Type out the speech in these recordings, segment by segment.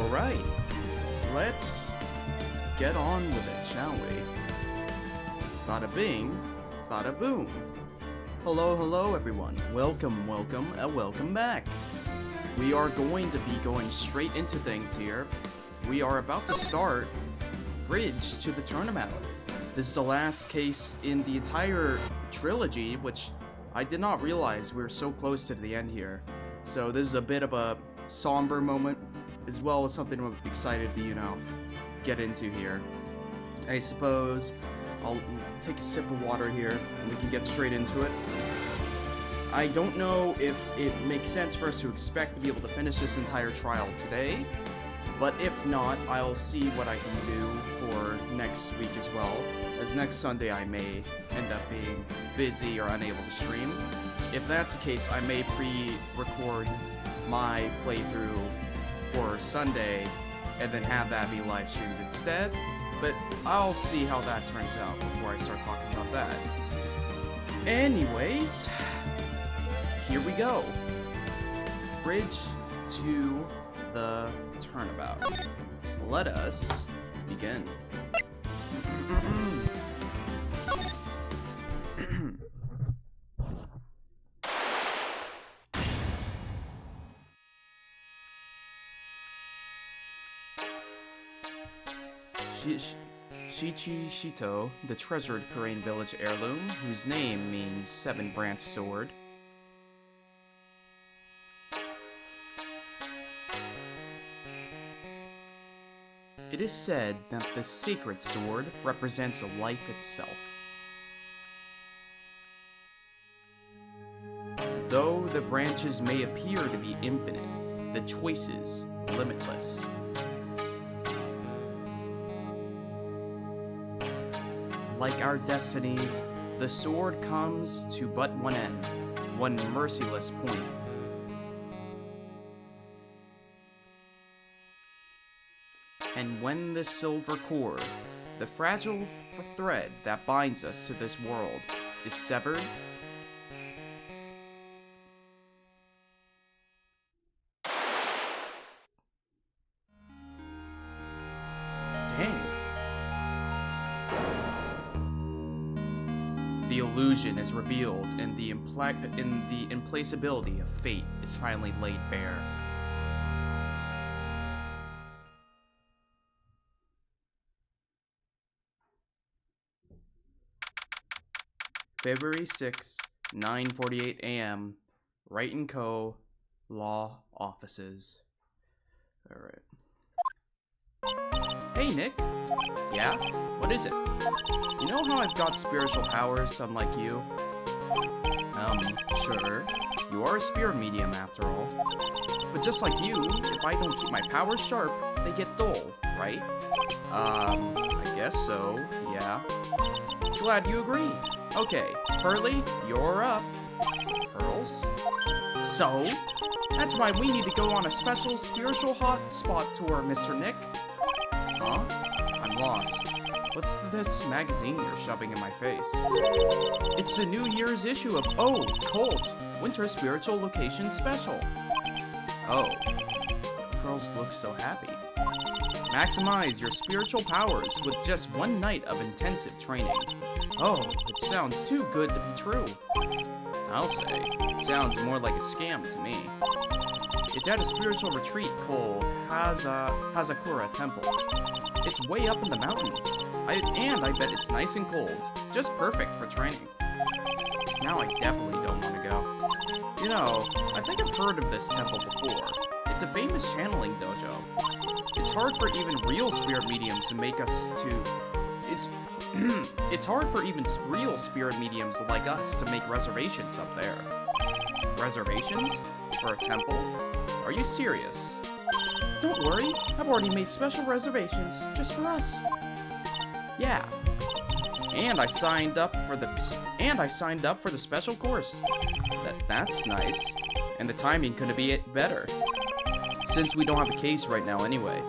Alright, let's get on with it, shall we? Bada bing, bada boom. Hello everyone. Welcome, welcome back. We are going to be going straight into things here. We are about to start Bridge to the Turnabout. This is the last case in the entire trilogy, which I did not realize we were so close to the end here. So this is a bit of a somber moment, as well as something I'm excited to, get into here. I suppose I'll take a sip of water here, and we can get straight into it. I don't know if it makes sense for us to expect to be able to finish this entire trial today, but if not, I'll see what I can do for next week as well, as next Sunday I may end up being busy or unable to stream. If that's the case, I may pre-record my playthrough for Sunday and then have that be live streamed instead, but I'll see how that turns out before I start talking about that. Anyways, here we go. Bridge to the Turnabout. Let us begin. Shichi Shito, the treasured Korean village heirloom, whose name means seven-branched sword. It is said that the sacred sword represents life itself. Though the branches may appear to be infinite, the choices limitless. Like our destinies, the sword comes to but one end, one merciless point. And when the silver cord, the fragile thread that binds us to this world, is severed, the illusion is revealed, and the implacability of fate is finally laid bare. February 6, 9:48 a.m., Wright & Co. Law Offices. Alright. Hey, Nick. Yeah? What is it? You know how I've got spiritual powers, unlike you? Sure. You are a spirit medium, after all. But just like you, if I don't keep my powers sharp, they get dull, right? I guess so, yeah. Glad you agree. Okay, Pearly, you're up. Pearls? So? That's why we need to go on a special spiritual hotspot tour, Mr. Nick. Huh? I'm lost. What's this magazine you're shoving in my face? It's the New Year's issue of Cult, Winter Spiritual Location Special. Oh, Pearls looks so happy. Maximize your spiritual powers with just one night of intensive training. Oh, it sounds too good to be true. I'll say, it sounds more like a scam to me. It's at a spiritual retreat called Hazakura Temple. It's way up in the mountains. I bet it's nice and cold. Just perfect for training. Now I definitely don't want to go. I think I've heard of this temple before. It's a famous channeling dojo. It's hard for even real spirit mediums to make us to... It's hard for even real spirit mediums like us to make reservations up there. Reservations? For a temple? Are you serious? Don't worry, I've already made special reservations just for us. Yeah. And I signed up for the special course. That's nice. And the timing couldn't be better, since we don't have a case right now anyway.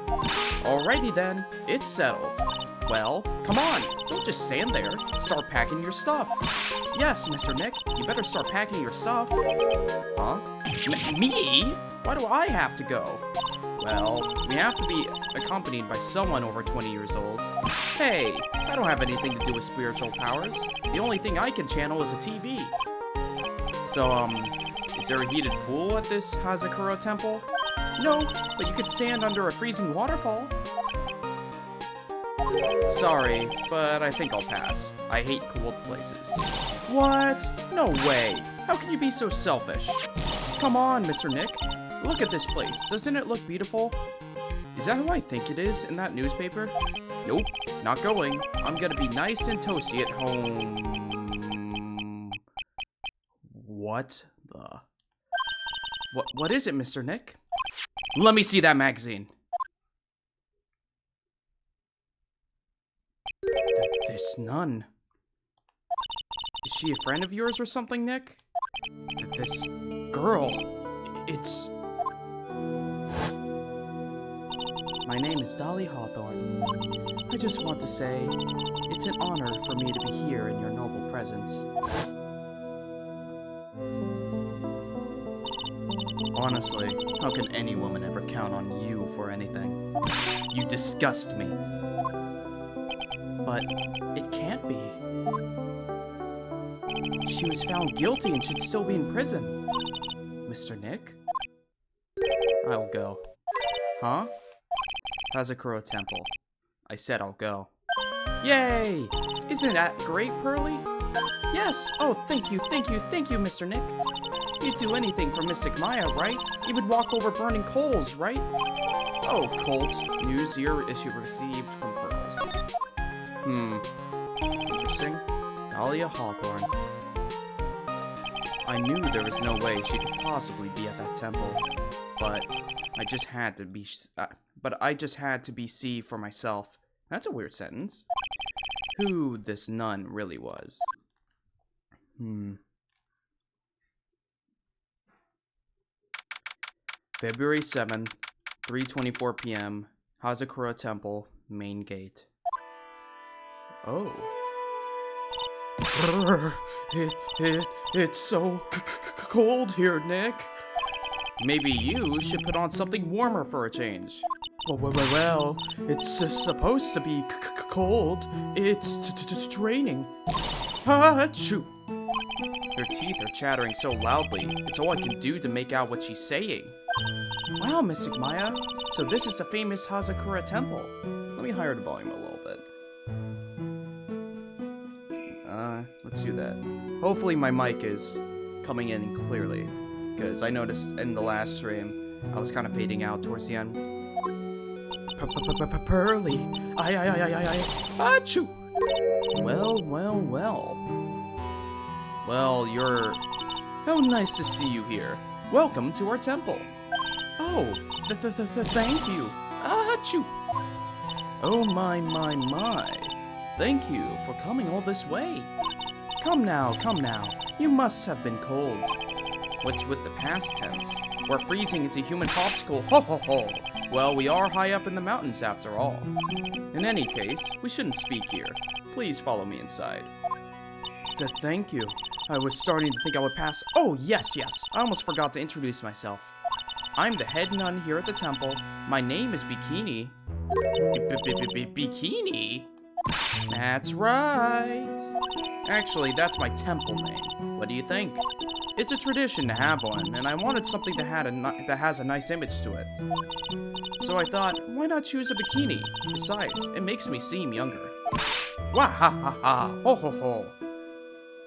Alrighty then, it's settled. Well, come on, don't just stand there. Start packing your stuff. Yes, Mr. Nick, you better start packing your stuff. Huh? Me? Why do I have to go? Well, we have to be accompanied by someone over 20 years old. Hey, I don't have anything to do with spiritual powers. The only thing I can channel is a TV. So, is there a heated pool at this Hazakura temple? No, but you could stand under a freezing waterfall. Sorry, but I think I'll pass. I hate cold places. What? No way. How can you be so selfish? Come on, Mr. Nick. Look at this place. Doesn't it look beautiful? Is that who I think it is in that newspaper? Nope, not going. I'm gonna be nice and toasty at home. What the? What is it, Mr. Nick? Let me see that magazine. This nun. Is she a friend of yours or something, Nick? This girl. It's... My name is Dolly Hawthorne. I just want to say, it's an honor for me to be here in your noble presence. Honestly, how can any woman ever count on you for anything? You disgust me. But it can't be. She was found guilty and should still be in prison. Mr. Nick? I'll go. Huh? Hazakura Temple. I said I'll go. Yay! Isn't that great, Pearly? Yes! Oh, thank you, Mr. Nick. You'd do anything for Mystic Maya, right? Even walk over burning coals, right? Oh, Colt. News your issue received from Pearls. Interesting. Dahlia Hawthorne. I knew there was no way she could possibly be at that temple, but I just had to see for myself. That's a weird sentence. Who this nun really was. February 7th, 3:24 p.m. Hazakura Temple, main gate. Oh. It's so cold here, Nick. Maybe you should put on something warmer for a change. Well, it's supposed to be cold. It's raining. Achoo! Her teeth are chattering so loudly, it's all I can do to make out what she's saying. Wow, Mystic Maya. So this is the famous Hazakura Temple. Let me higher the volume a little bit. Let's do that. Hopefully my mic is coming in clearly, because I noticed in the last stream, I was kind of fading out towards the end. Pearly. Achoo! Well. Well, you're... How nice to see you here. Welcome to our temple. Oh, thank you. Achoo! Oh my. Thank you for coming all this way. Come now. You must have been cold. What's with the past tense? We're freezing into human popsicle. Ho ho ho! Well, we are high up in the mountains after all. In any case, we shouldn't speak here. Please follow me inside. Thank you. I was starting to think I would pass. Oh, yes. I almost forgot to introduce myself. I'm the head nun here at the temple. My name is Bikini. Bikini? That's right. Actually, that's my temple name. What do you think? It's a tradition to have one, and I wanted something that has a nice image to it. So I thought, why not choose a bikini? Besides, it makes me seem younger. Wah ha ha ha! Ho ho ho!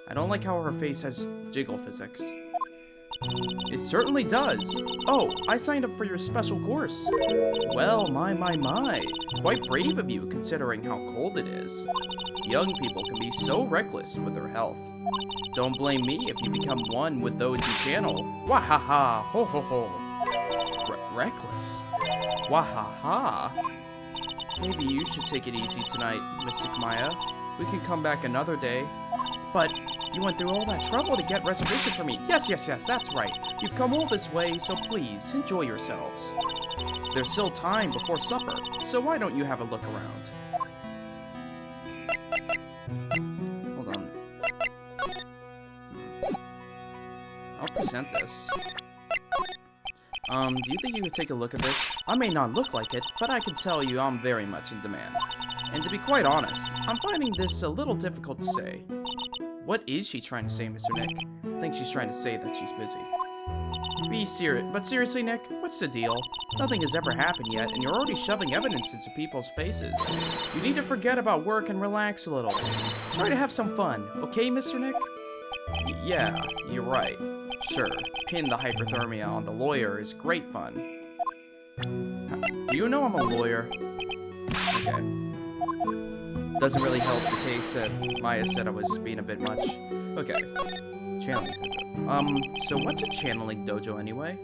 I don't like how her face has jiggle physics. It certainly does. Oh, I signed up for your special course. Well, my. Quite brave of you, considering how cold it is. Young people can be so reckless with their health. Don't blame me if you become one with those you channel. Wah ha ha! Ho ho ho! Reckless? Wah ha ha! Maybe you should take it easy tonight, Mystic Maya. We can come back another day. But you went through all that trouble to get reservation for me. Yes, that's right. You've come all this way, so please, enjoy yourselves. There's still time before supper, so why don't you have a look around? Hold on. I'll present this. Do you think you could take a look at this? I may not look like it, but I can tell you I'm very much in demand. And to be quite honest, I'm finding this a little difficult to say. What is she trying to say, Mr. Nick? I think she's trying to say that she's busy. Be serious, but seriously, Nick, what's the deal? Nothing has ever happened yet, and you're already shoving evidence into people's faces. You need to forget about work and relax a little. Try to have some fun, okay, Mr. Nick? Yeah, you're right. Sure, pin the hyperthermia on the lawyer is great fun. Do you know I'm a lawyer? Okay. Doesn't really help the case that Maya said I was being a bit much. Okay. Channeling dojo. So what's a channeling dojo anyway?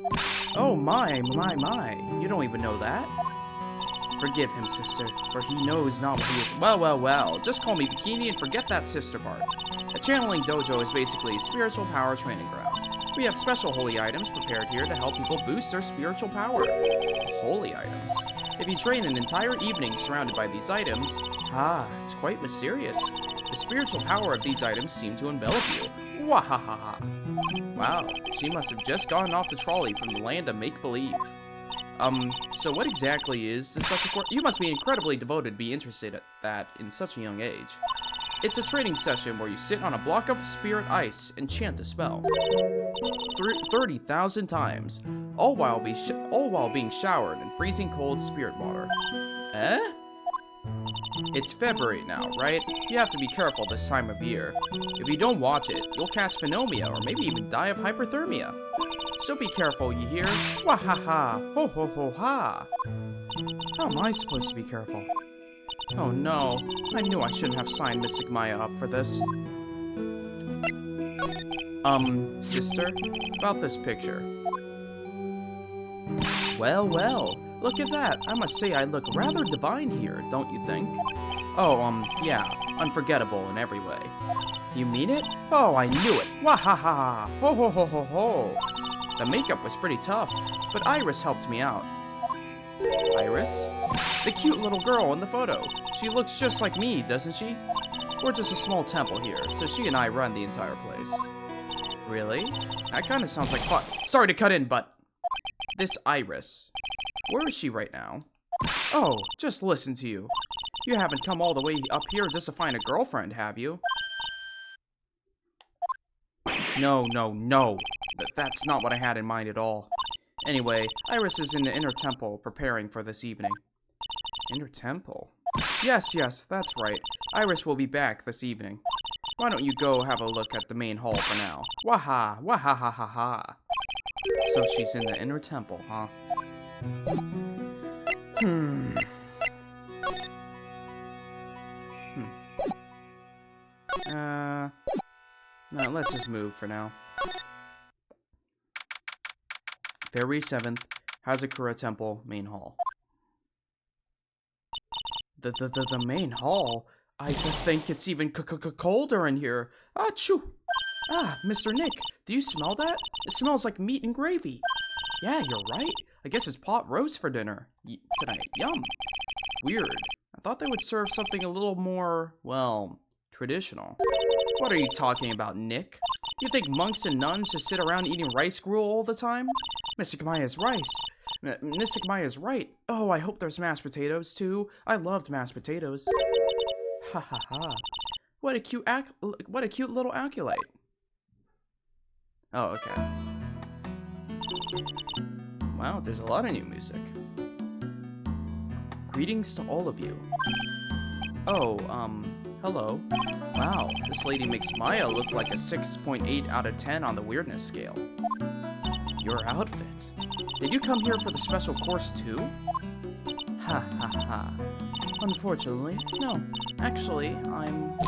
Oh my. You don't even know that? Forgive him, sister, for he knows not what he is. Well. Just call me Bikini and forget that sister part. A channeling dojo is basically a spiritual power training ground. We have special holy items prepared here to help people boost their spiritual power. Holy items. If you train an entire evening surrounded by these items, it's quite mysterious. The spiritual power of these items seem to envelop you. Wahahaha. Wow, she must have just gotten off the trolley from the land of make-believe. So what exactly is the special course? You must be incredibly devoted to be interested at that in such a young age. It's a training session where you sit on a block of spirit ice and chant a spell. 30,000 times, all while being showered in freezing cold spirit water. It's February now, right? You have to be careful this time of year. If you don't watch it, you'll catch phenomia or maybe even die of hyperthermia. So be careful, you hear? Wahaha! Ho ho ho ha! How am I supposed to be careful? Oh no, I knew I shouldn't have signed Miss Maya up for this. Sister, about this picture. Well, look at that. I must say I look rather divine here, don't you think? Oh, yeah, unforgettable in every way. You mean it? Oh, I knew it. Wahaha! Ho ho ho ho ho! The makeup was pretty tough, but Iris helped me out. Iris? The cute little girl in the photo. She looks just like me, doesn't she? We're just a small temple here, so she and I run the entire place. Really? That kind of sounds like fun. Sorry to cut in, but... This Iris. Where is she right now? Oh, just listen to you. You haven't come all the way up here just to find a girlfriend, have you? No. That's not what I had in mind at all. Anyway, Iris is in the inner temple preparing for this evening. Inner temple? Yes, that's right. Iris will be back this evening. Why don't you go have a look at the main hall for now? Wahahaha. So she's in the inner temple, huh? No, let's just move for now. February 7th, Hazakura Temple, main hall. The main hall? I think it's even colder in here. Achoo! Mr. Nick, do you smell that? It smells like meat and gravy. Yeah, you're right. I guess it's pot roast for dinner tonight. Yum. Weird. I thought they would serve something a little more, well, traditional. What are you talking about, Nick? You think monks and nuns just sit around eating rice gruel all the time? Mystic Maya's right. Oh, I hope there's mashed potatoes, too. I loved mashed potatoes. Ha ha ha. What a cute little acolyte. Oh, okay. Wow, there's a lot of new music. Greetings to all of you. Oh, hello. Wow, this lady makes Maya look like a 6.8 out of 10 on the weirdness scale. Your outfit. Did you come here for the special course too? Ha ha ha. Unfortunately, no. Actually, I'm...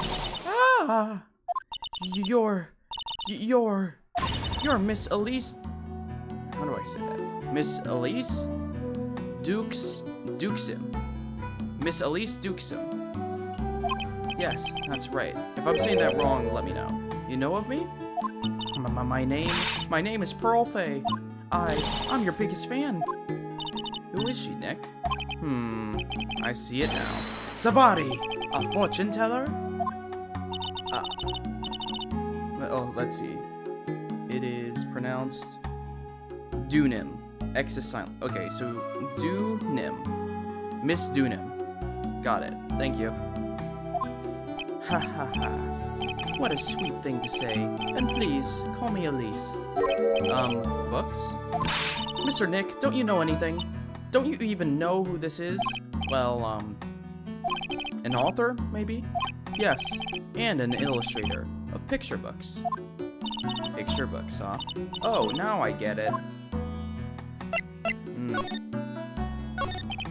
You're Miss Elise... How do I say that? Miss Elise Duksim. Miss Elise Duksim. Yes, that's right. If I'm saying that wrong, let me know. You know of me? My name is Pearl Faye. I'm your biggest fan. Who is she, Nick? I see it now. Savari, a fortune teller? Oh, let's see. It is pronounced Dunim. X is silent. Okay, so Doonim. Miss Doonim. Got it. Thank you. Ha ha ha. What a sweet thing to say. And please, call me Elise. Books? Mr. Nick, don't you know anything? Don't you even know who this is? Well, an author, maybe? Yes, and an illustrator of picture books. Picture books, huh? Oh, now I get it.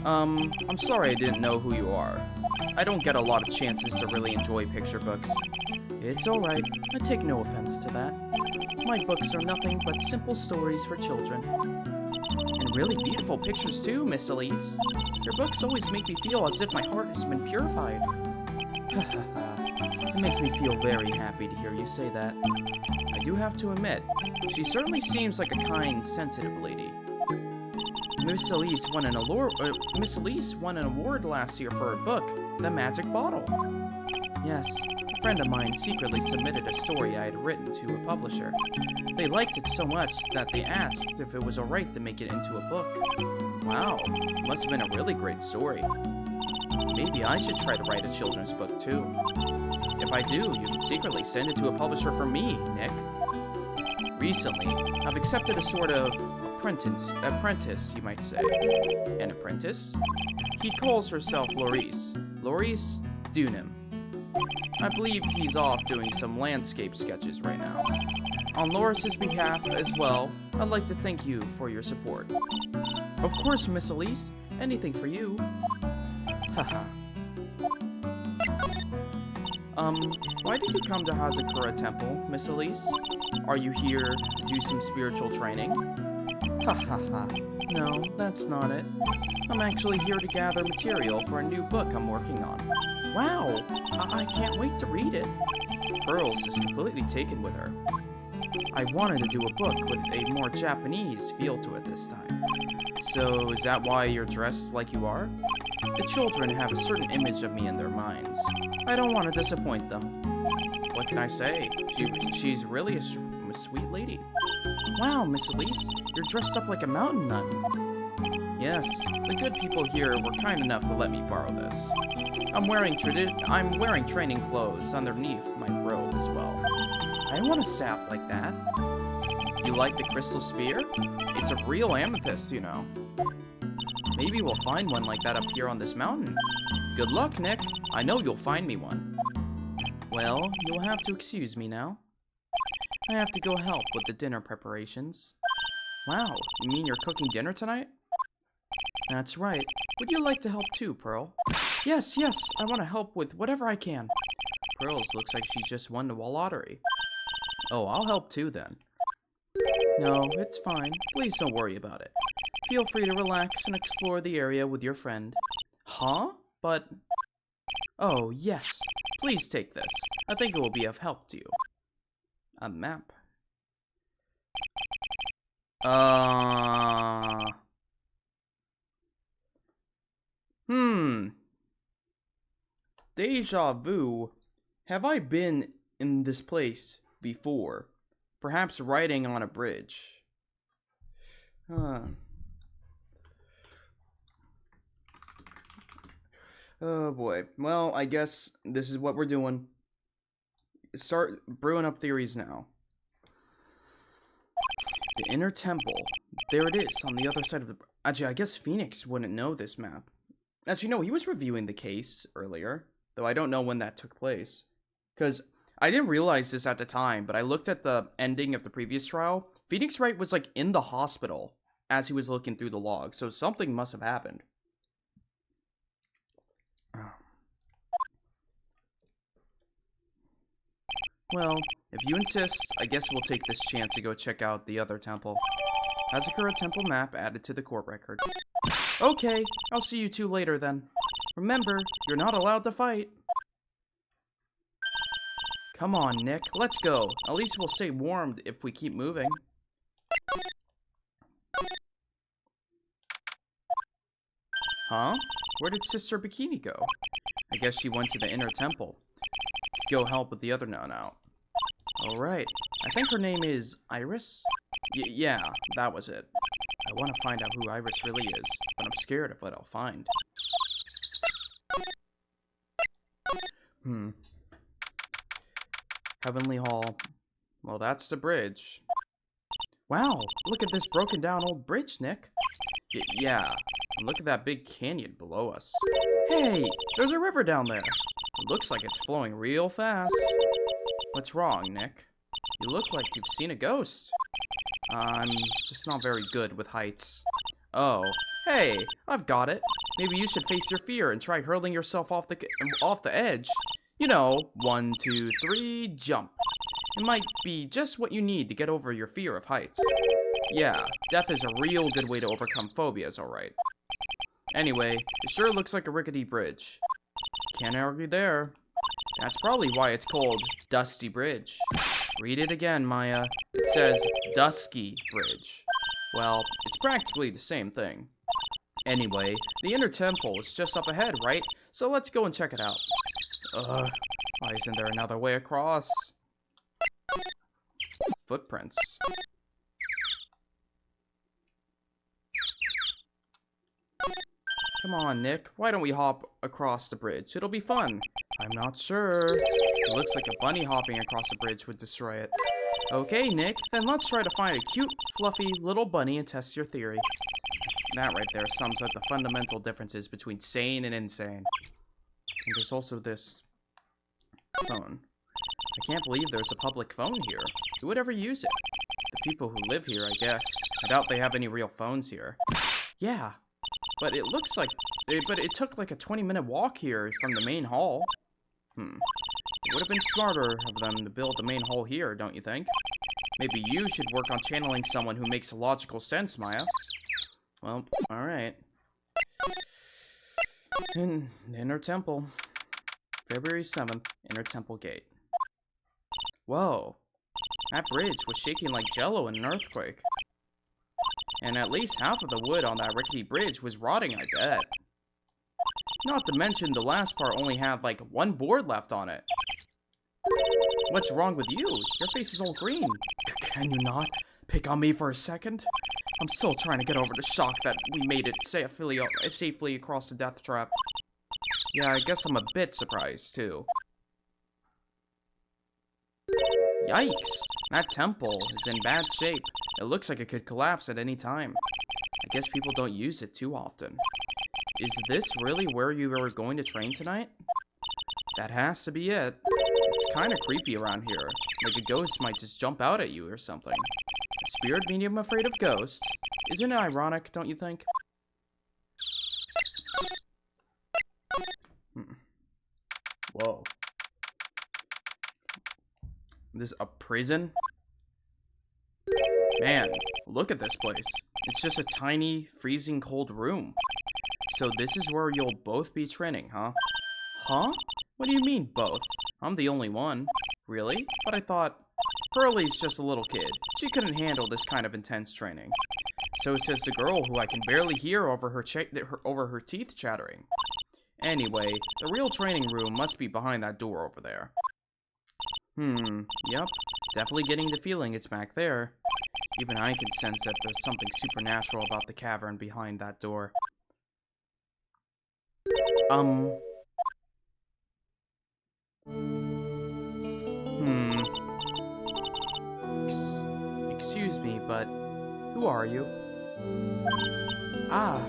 I'm sorry I didn't know who you are. I don't get a lot of chances to really enjoy picture books. It's alright, I take no offense to that. My books are nothing but simple stories for children. And really beautiful pictures too, Miss Elise. Your books always make me feel as if my heart has been purified. It makes me feel very happy to hear you say that. I do have to admit, she certainly seems like a kind, sensitive lady. Miss Elise won an award last year for her book, The Magic Bottle. Yes, a friend of mine secretly submitted a story I had written to a publisher. They liked it so much that they asked if it was alright to make it into a book. Wow, it must have been a really great story. Maybe I should try to write a children's book too. If I do, you can secretly send it to a publisher for me, Nick. Recently, I've accepted a sort of apprentice, you might say. An apprentice? He calls herself Laurice Doonim. I believe he's off doing some landscape sketches right now. On Loris's behalf as well, I'd like to thank you for your support. Of course, Miss Elise. Anything for you. Haha. Why did you come to Hazakura Temple, Miss Elise? Are you here to do some spiritual training? Ha ha ha. No, that's not it. I'm actually here to gather material for a new book I'm working on. Wow! I can't wait to read it. Pearls is completely taken with her. I wanted to do a book with a more Japanese feel to it this time. So, is that why you're dressed like you are? The children have a certain image of me in their minds. I don't want to disappoint them. What can I say? She's really a sweet lady. Wow, Miss Elise, you're dressed up like a mountain nun. Yes, the good people here were kind enough to let me borrow this. I'm wearing training clothes underneath my robe as well. I want a staff like that. You like the crystal spear? It's a real amethyst, you know. Maybe we'll find one like that up here on this mountain. Good luck, Nick. I know you'll find me one. Well, you'll have to excuse me now. I have to go help with the dinner preparations. Wow, you mean you're cooking dinner tonight? That's right. Would you like to help too, Pearl? Yes, I want to help with whatever I can. Pearls looks like she just won the lottery. Oh, I'll help too then. No, it's fine. Please don't worry about it. Feel free to relax and explore the area with your friend. Huh? But... Oh, yes. Please take this. I think it will be of help to you. A map. Deja vu. Have I been in this place before? Perhaps riding on a bridge. Oh boy. Well, I guess this is what we're doing. Start brewing up theories now. The inner temple. There it is, on the other side of the... Actually, I guess Phoenix wouldn't know this map. Actually, no, he was reviewing the case earlier. Though I don't know when that took place. Because I didn't realize this at the time, but I looked at the ending of the previous trial. Phoenix Wright was, like, in the hospital as he was looking through the log. So something must have happened. Well, if you insist, I guess we'll take this chance to go check out the other temple. Hazakura Temple map added to the court record. Okay, I'll see you two later then. Remember, you're not allowed to fight. Come on, Nick, let's go. At least we'll stay warmed if we keep moving. Huh? Where did Sister Bikini go? I guess she went to the inner temple to go help with the other nun out. Alright, I think her name is Iris? Yeah, that was it. I want to find out who Iris really is, but I'm scared of what I'll find. Heavenly Hall. Well, that's the bridge. Wow, look at this broken down old bridge, Nick. Yeah, and look at that big canyon below us. Hey, there's a river down there. It looks like it's flowing real fast. What's wrong, Nick? You look like you've seen a ghost. I'm just not very good with heights. Oh, hey, I've got it. Maybe you should face your fear and try hurling yourself off the edge. You know, 1, 2, 3, jump. It might be just what you need to get over your fear of heights. Yeah, death is a real good way to overcome phobias, alright. Anyway, it sure looks like a rickety bridge. Can't argue there. That's probably why it's called Dusty Bridge. Read it again, Maya. It says Dusky Bridge. Well, it's practically the same thing. Anyway, the inner temple is just up ahead, right? So let's go and check it out. Why isn't there another way across? Footprints. Come on, Nick. Why don't we hop across the bridge? It'll be fun. I'm not sure. It looks like a bunny hopping across the bridge would destroy it. Okay, Nick. Then let's try to find a cute, fluffy little bunny and test your theory. That right there sums up the fundamental differences between sane and insane. And there's also this phone. I can't believe there's a public phone here. Who would ever use it? The people who live here, I guess. I doubt they have any real phones here. Yeah, but it looks like... But it took like a 20-minute walk here from the main hall. It would have been smarter of them to build the main hall here, don't you think? Maybe you should work on channeling someone who makes logical sense, Maya. Well, alright. Inner Temple. February 7th, Inner Temple Gate. Whoa. That bridge was shaking like jello in an earthquake. And at least half of the wood on that rickety bridge was rotting, I bet. Not to mention the last part only had like one board left on it. What's wrong with you? Your face is all green. Can you not pick on me for a second? I'm still trying to get over the shock that we made it safely across the death trap. Yeah, I guess I'm a bit surprised, too. Yikes! That temple is in bad shape. It looks like it could collapse at any time. I guess people don't use it too often. Is this really where you were going to train tonight? That has to be it. It's kind of creepy around here. Like a ghost might just jump out at you or something. A spirit medium afraid of ghosts? Isn't it ironic, don't you think? Whoa. This a prison? Man, look at this place. It's just a tiny, freezing cold room. So this is where you'll both be training, huh? Huh? What do you mean, both? I'm the only one. Really? But I thought... Pearlie's just a little kid. She couldn't handle this kind of intense training. So says the girl who I can barely hear over her teeth chattering. Anyway, the real training room must be behind that door over there. Yep. Definitely getting the feeling it's back there. Even I can sense that there's something supernatural about the cavern behind that door. Excuse me, but who are you? Ah.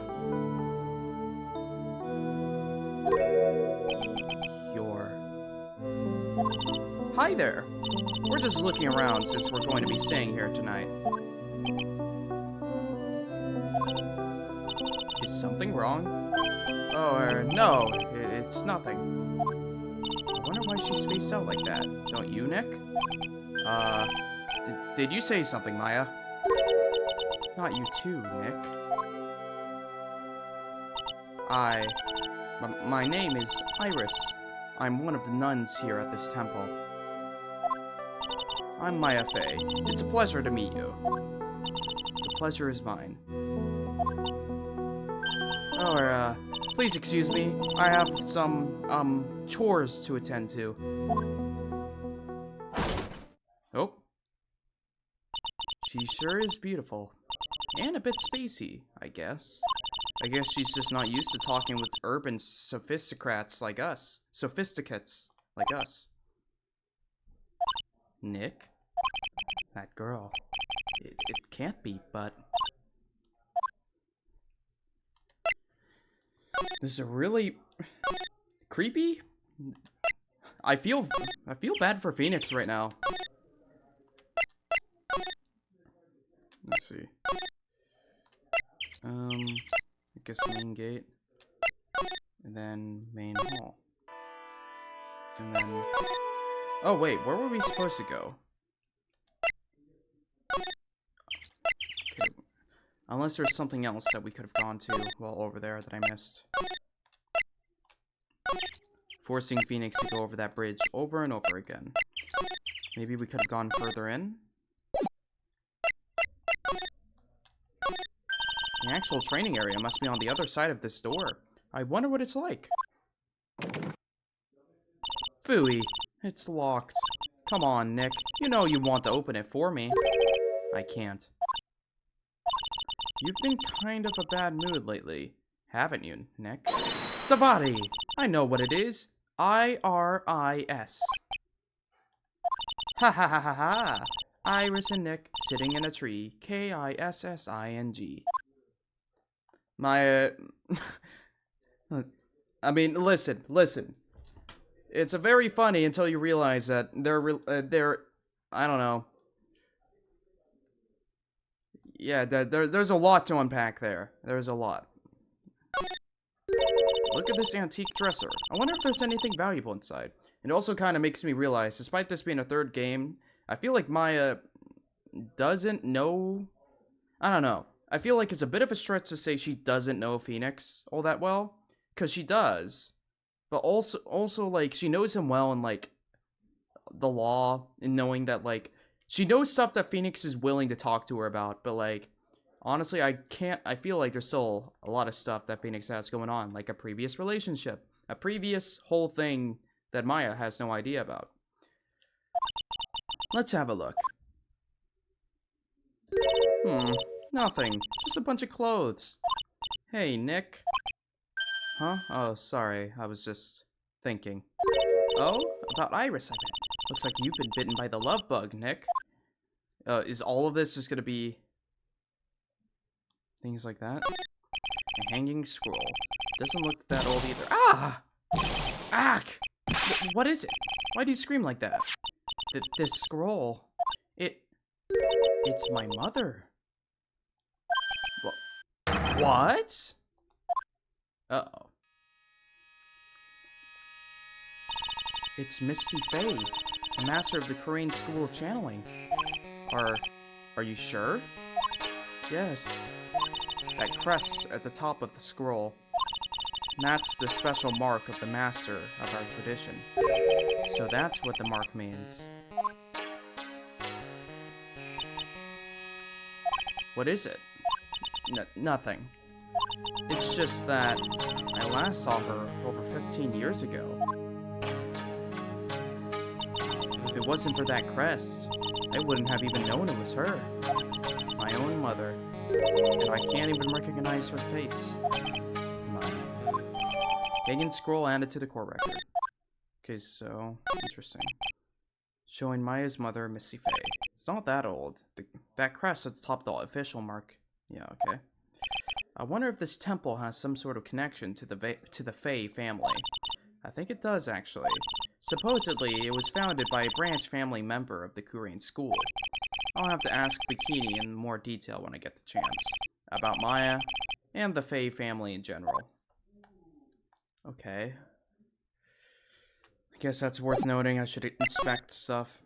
Hi there. We're just looking around since we're going to be staying here tonight. Is something wrong? Oh, no, it's nothing. I wonder why she's spaced out like that. Don't you, Nick? Did you say something, Maya? Not you too, Nick. My name is Iris. I'm one of the nuns here at this temple. I'm Maya Fey. It's a pleasure to meet you. The pleasure is mine. Please excuse me. I have some, chores to attend to. Oh. She sure is beautiful. And a bit spacey, I guess. I guess she's just not used to talking with urban sophisticates like us. Sophisticates like us. Nick? That girl. It can't be, but... This is really... creepy? I feel bad for Phoenix right now. Let's see. I guess main gate. And then main hall. And then... Oh, wait, where were we supposed to go? Okay. Unless there's something else that we could have gone to while over there that I missed. Forcing Phoenix to go over that bridge over and over again. Maybe we could have gone further in? The actual training area must be on the other side of this door. I wonder what it's like. Phooey, it's locked. Come on, Nick. You know you want to open it for me. I can't. You've been kind of a bad mood lately, haven't you, Nick? Savati! I know what it is. I-R-I-S. Ha ha ha ha ha! Iris and Nick sitting in a tree. K-I-S-S-I-N-G. My, I mean, listen. It's a very funny until you realize that they're, I don't know. Yeah, there's a lot to unpack there. There's a lot. Look at this antique dresser. I wonder if there's anything valuable inside. It also kind of makes me realize, despite this being a third game, I feel like Maya doesn't know. I don't know. I feel like it's a bit of a stretch to say she doesn't know Phoenix all that well, because she does. But also like she knows him well in like the law, and knowing that like she knows stuff that Phoenix is willing to talk to her about, but like honestly, I feel like there's still a lot of stuff that Phoenix has going on, like a previous relationship, a previous whole thing that Maya has no idea about. Let's have a look. Nothing. Just a bunch of clothes. Hey, Nick. Huh? Oh, sorry. I was just thinking. Oh? About Iris, I bet. Looks like you've been bitten by the love bug, Nick. Is all of this just gonna be... things like that? A hanging scroll. Doesn't look that old either. Ah! Ack! What is it? Why do you scream like that? This scroll. It's my mother. What? Uh-oh. It's Misty Faye, the master of the Korean School of Channeling. Are you sure? Yes. That crest at the top of the scroll. That's the special mark of the master of our tradition. So that's what the mark means. What is it? Nothing. It's just that I last saw her over 15 years ago. If it wasn't for that crest, I wouldn't have even known it was her. My own mother. And I can't even recognize her face. Hanging scroll added to the core record. Okay, so interesting. Showing Maya's mother, Missy Faye. It's not that old. That crest at the top of the official mark. Yeah, okay. I wonder if this temple has some sort of connection to the Faye family. I think it does, actually. Supposedly, it was founded by a branch family member of the Korean school. I'll have to ask Bikini in more detail when I get the chance. About Maya, and the Faye family in general. Okay. I guess that's worth noting. I should inspect stuff.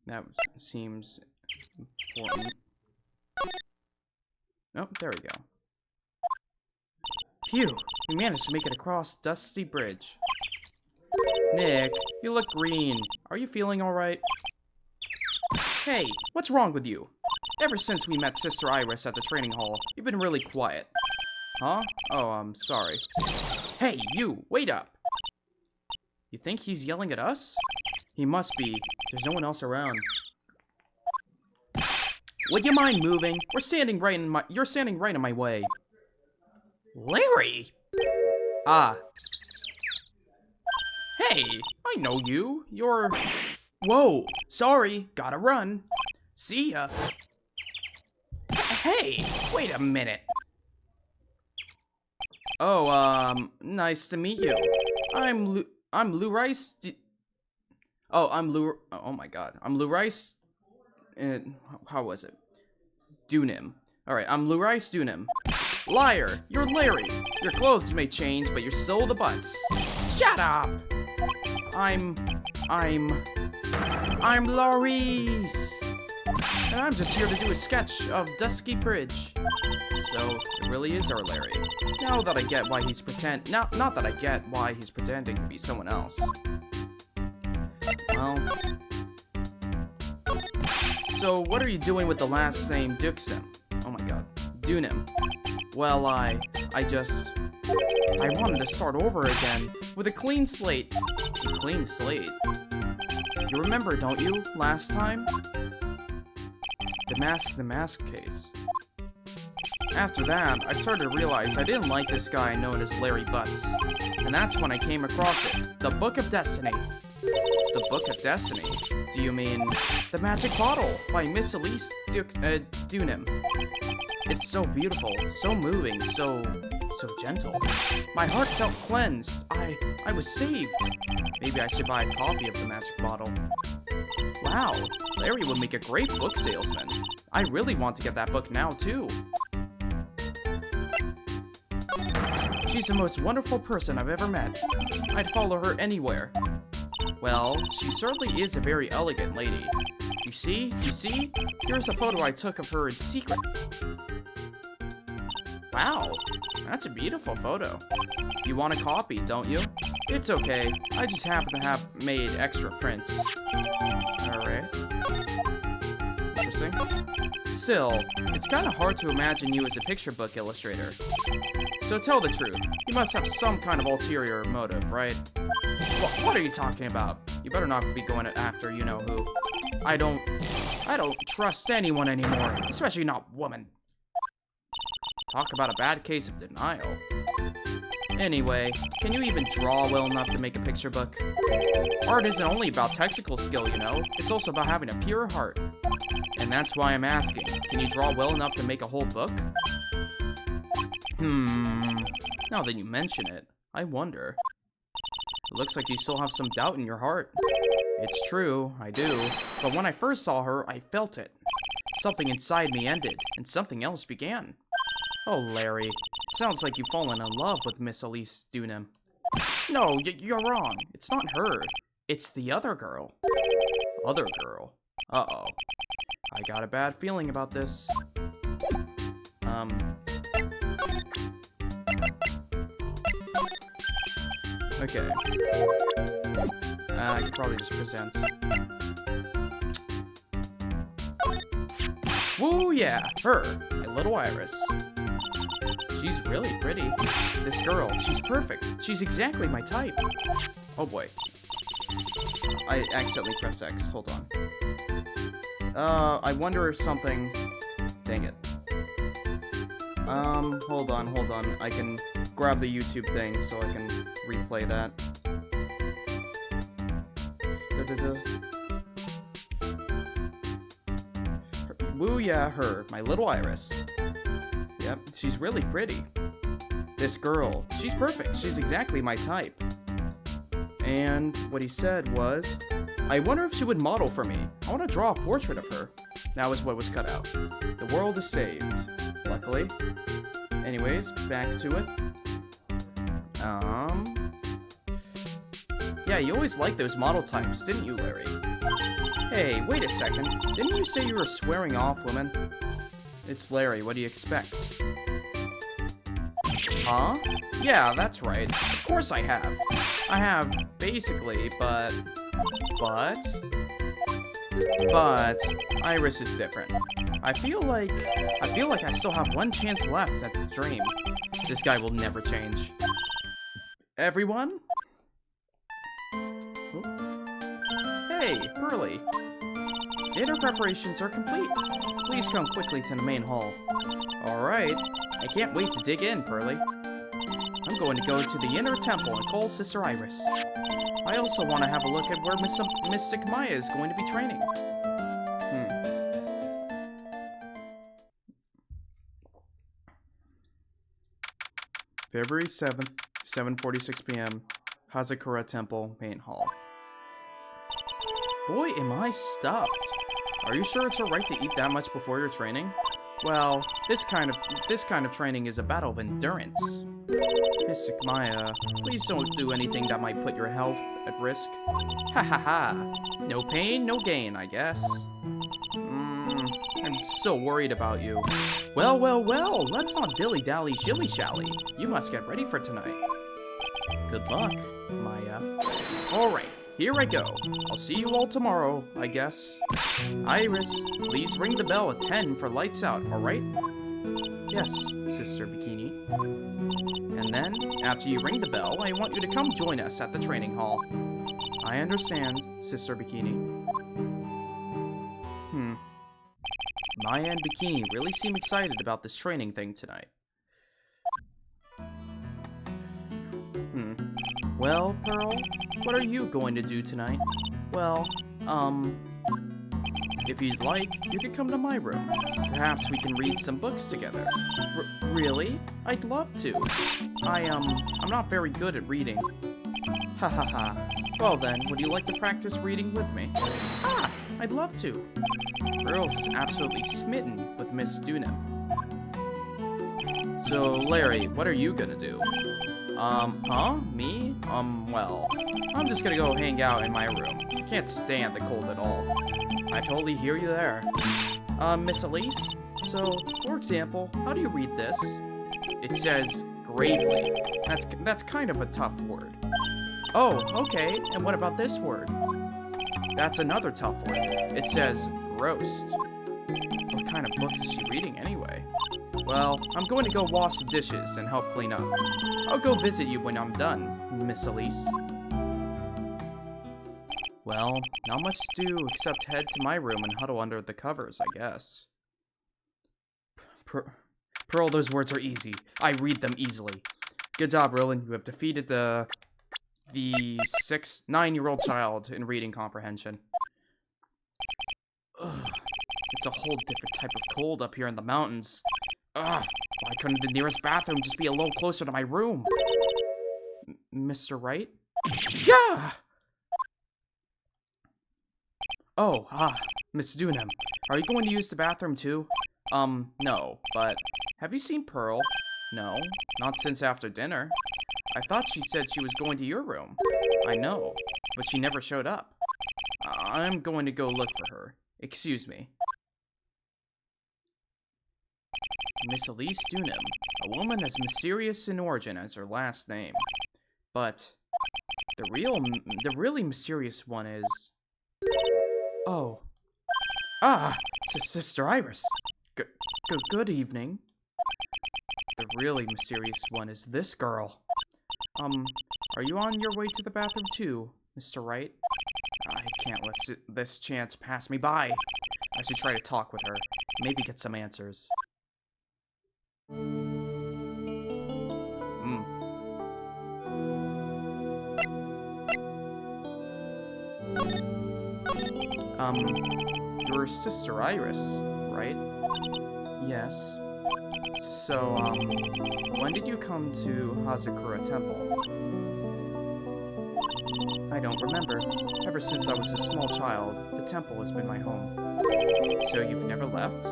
That seems important. Oh, there we go. Phew! We managed to make it across Dusty Bridge. Nick, you look green. Are you feeling alright? Hey, what's wrong with you? Ever since we met Sister Iris at the training hall, you've been really quiet. Huh? Oh, I'm sorry. Hey, you! Wait up! You think he's yelling at us? He must be. There's no one else around. Would you mind moving? You're standing right in my way. Larry? Ah. Hey, I know you. You're... Whoa, sorry, gotta run. See ya. Hey, wait a minute. Oh, nice to meet you. I'm Lou Rice. Oh my god. I'm Lou Rice. How was it? Dunim. Alright, I'm Lou Rice Dunim. Liar! You're Larry! Your clothes may change, but you're still the butts. Shut up! I'm Laurice! And I'm just here to do a sketch of Dusky Bridge. So, it really is our Larry. Now that I get why he's not that I get why he's pretending to be someone else. Well... So, what are you doing with the last name Duxim? Oh my god. Dunim. Well, I wanted to start over again with a clean slate. A clean slate? You remember, don't you, last time? The mask case. After that, I started to realize I didn't like this guy known as Larry Butts. And that's when I came across it. The Book of Destiny. The Book of Destiny? Do you mean The Magic Bottle by Miss Elise Dunim? It's so beautiful, so moving, so gentle. My heart felt cleansed. I was saved. Maybe I should buy a copy of The Magic Bottle. Wow, Larry would make a great book salesman. I really want to get that book now, too. She's the most wonderful person I've ever met. I'd follow her anywhere. Well, she certainly is a very elegant lady. You see? Here's a photo I took of her in secret. Wow, that's a beautiful photo. You want a copy, don't you? It's okay. I just happen to have made extra prints. Alright. Interesting. Still, it's kind of hard to imagine you as a picture book illustrator. So tell the truth. You must have some kind of ulterior motive, right? What are you talking about? You better not be going after you-know-who. I don't trust anyone anymore, especially not women. Talk about a bad case of denial. Anyway, can you even draw well enough to make a picture book? Art isn't only about technical skill, you know. It's also about having a pure heart. And that's why I'm asking, can you draw well enough to make a whole book? Now that you mention it, I wonder. It looks like you still have some doubt in your heart. It's true, I do. But when I first saw her, I felt it. Something inside me ended, and something else began. Oh, Larry. It sounds like you've fallen in love with Miss Elise Dunim. No, you're wrong. It's not her. It's the other girl. Other girl? Uh-oh. I got a bad feeling about this. Okay. I could probably just present. Woo, yeah, her, my little Iris. She's really pretty. This girl, she's perfect. She's exactly my type. Oh boy. I accidentally pressed X. Hold on. I wonder if something... Dang it. Hold on. I can grab the YouTube thing so I can replay that. Woo, yeah, her, my little Iris. Yep, she's really pretty. This girl, she's perfect. She's exactly my type. And what he said was, I wonder if she would model for me. I want to draw a portrait of her. That was what was cut out. The world is saved. Luckily. Anyways, back to it. Yeah, you always liked those model types, didn't you, Larry? Hey, wait a second. Didn't you say you were swearing off women? It's Larry, what do you expect? Huh? Yeah, that's right. Of course I have. I have, basically, but Iris is different. I feel like I still have one chance left at the dream. This guy will never change. Everyone? Hey, Pearly. Dinner preparations are complete. Please come quickly to the main hall. Alright. I can't wait to dig in, Pearly. I'm going to go to the inner temple and call Sister Iris. I also want to have a look at where Mystic Maya is going to be training. February 7th, 7:46 p.m. Hazakura Temple, main hall. Boy, am I stuffed. Are you sure it's alright to eat that much before your training? Well, this kind of training is a battle of endurance. Mystic Maya, please don't do anything that might put your health at risk. Ha ha ha. No pain, no gain, I guess. I'm so worried about you. Well, let's not dilly-dally shilly-shally. You must get ready for tonight. Good luck, Maya. Alright, here I go. I'll see you all tomorrow, I guess. Iris, please ring the bell at 10 for lights out, alright? Yes, Sister Bikini. And then, after you ring the bell, I want you to come join us at the training hall. I understand, Sister Bikini. Maya and Bikini really seem excited about this training thing tonight. Well, Pearl, what are you going to do tonight? Well, if you'd like, you could come to my room. Perhaps we can read some books together. Really? I'd love to. I'm not very good at reading. Ha ha ha. Well then, would you like to practice reading with me? Ah, I'd love to. Girls is absolutely smitten with Miss Dunham. So, Larry, what are you gonna do? Me? Well, I'm just gonna go hang out in my room. I can't stand the cold at all. I totally hear you there. Miss Elise? So, for example, how do you read this? It says, gravely. That's kind of a tough word. Oh, okay, and what about this word? That's another tough word. It says, roast. What kind of books is she reading anyway? Well, I'm going to go wash the dishes and help clean up. I'll go visit you when I'm done, Miss Elise. Well, not much to do except head to my room and huddle under the covers, I guess. Pearl, those words are easy. I read them easily. Good job, Roland. You have defeated the 9-year-old child in reading comprehension. Ugh, it's a whole different type of cold up here in the mountains. Ugh, why couldn't the nearest bathroom just be a little closer to my room? Mr. Wright? Yeah! Oh, Miss Dunham, are you going to use the bathroom too? No, but have you seen Pearl? No, not since after dinner. I thought she said she was going to your room. I know, but she never showed up. I'm going to go look for her. Excuse me. Miss Elise Dunham, a woman as mysterious in origin as her last name. But the really mysterious one is... Oh. Sister Iris. Good evening. The really mysterious one is this girl. Are you on your way to the bathroom too, Mr. Wright? I can't let this chance pass me by. I should try to talk with her. Maybe get some answers. Your sister Iris, right? Yes. So, when did you come to Hazakura Temple? I don't remember. Ever since I was a small child, the temple has been my home. So you've never left?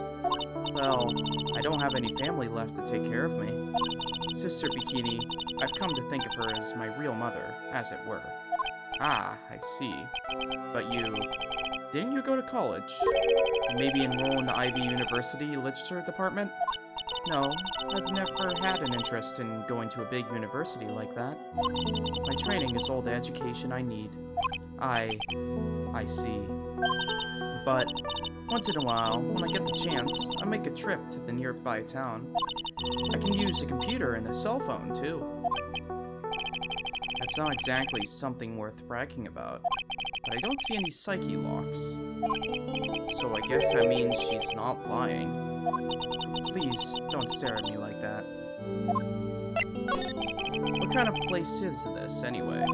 Well, I don't have any family left to take care of me. Sister Bikini, I've come to think of her as my real mother, as it were. Ah, I see. But didn't you go to college? Maybe enroll in the Ivy University Literature Department? No, I've never had an interest in going to a big university like that. My training is all the education I need. I see. But once in a while, when I get the chance, I make a trip to the nearby town. I can use a computer and a cell phone, too. That's not exactly something worth bragging about, but I don't see any psyche locks. So I guess that means she's not lying. Please, don't stare at me like that. What kind of place is this, anyway?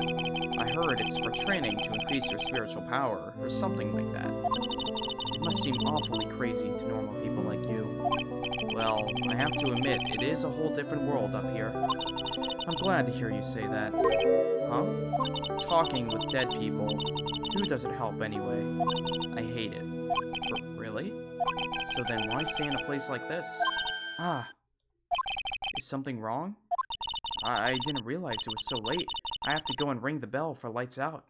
I heard it's for training to increase your spiritual power, or something like that. It must seem awfully crazy to normal people like you. Well, I have to admit, it is a whole different world up here. I'm glad to hear you say that. Huh? Talking with dead people. Who does it help anyway? I hate it. Really? So then why stay in a place like this? Ah. Is something wrong? I didn't realize it was so late. I have to go and ring the bell for lights out.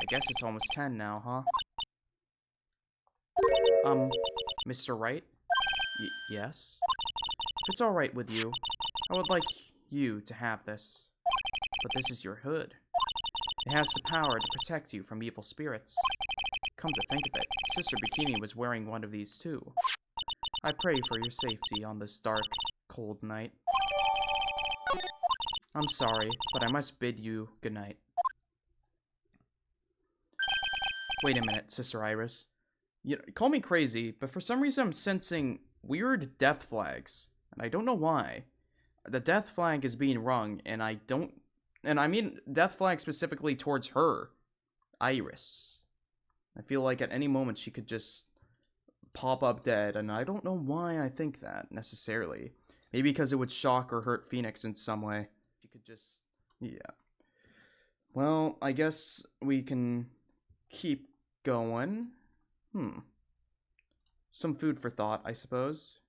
I guess it's almost 10 now, huh? Mr. Wright? Yes? If it's alright with you, I would like you to have this. But this is your hood. It has the power to protect you from evil spirits. Come to think of it, Sister Bikini was wearing one of these too. I pray for your safety on this dark, cold night. I'm sorry, but I must bid you good night. Wait a minute, Sister Iris. You know, call me crazy, but for some reason I'm sensing weird death flags, and I don't know why. The death flag is being rung, and I mean death flag specifically towards her, Iris. I feel like at any moment she could just pop up dead, and I don't know why I think that, necessarily. Maybe because it would shock or hurt Phoenix in some way. She could just... yeah. Well, I guess we can keep going. Some food for thought, I suppose.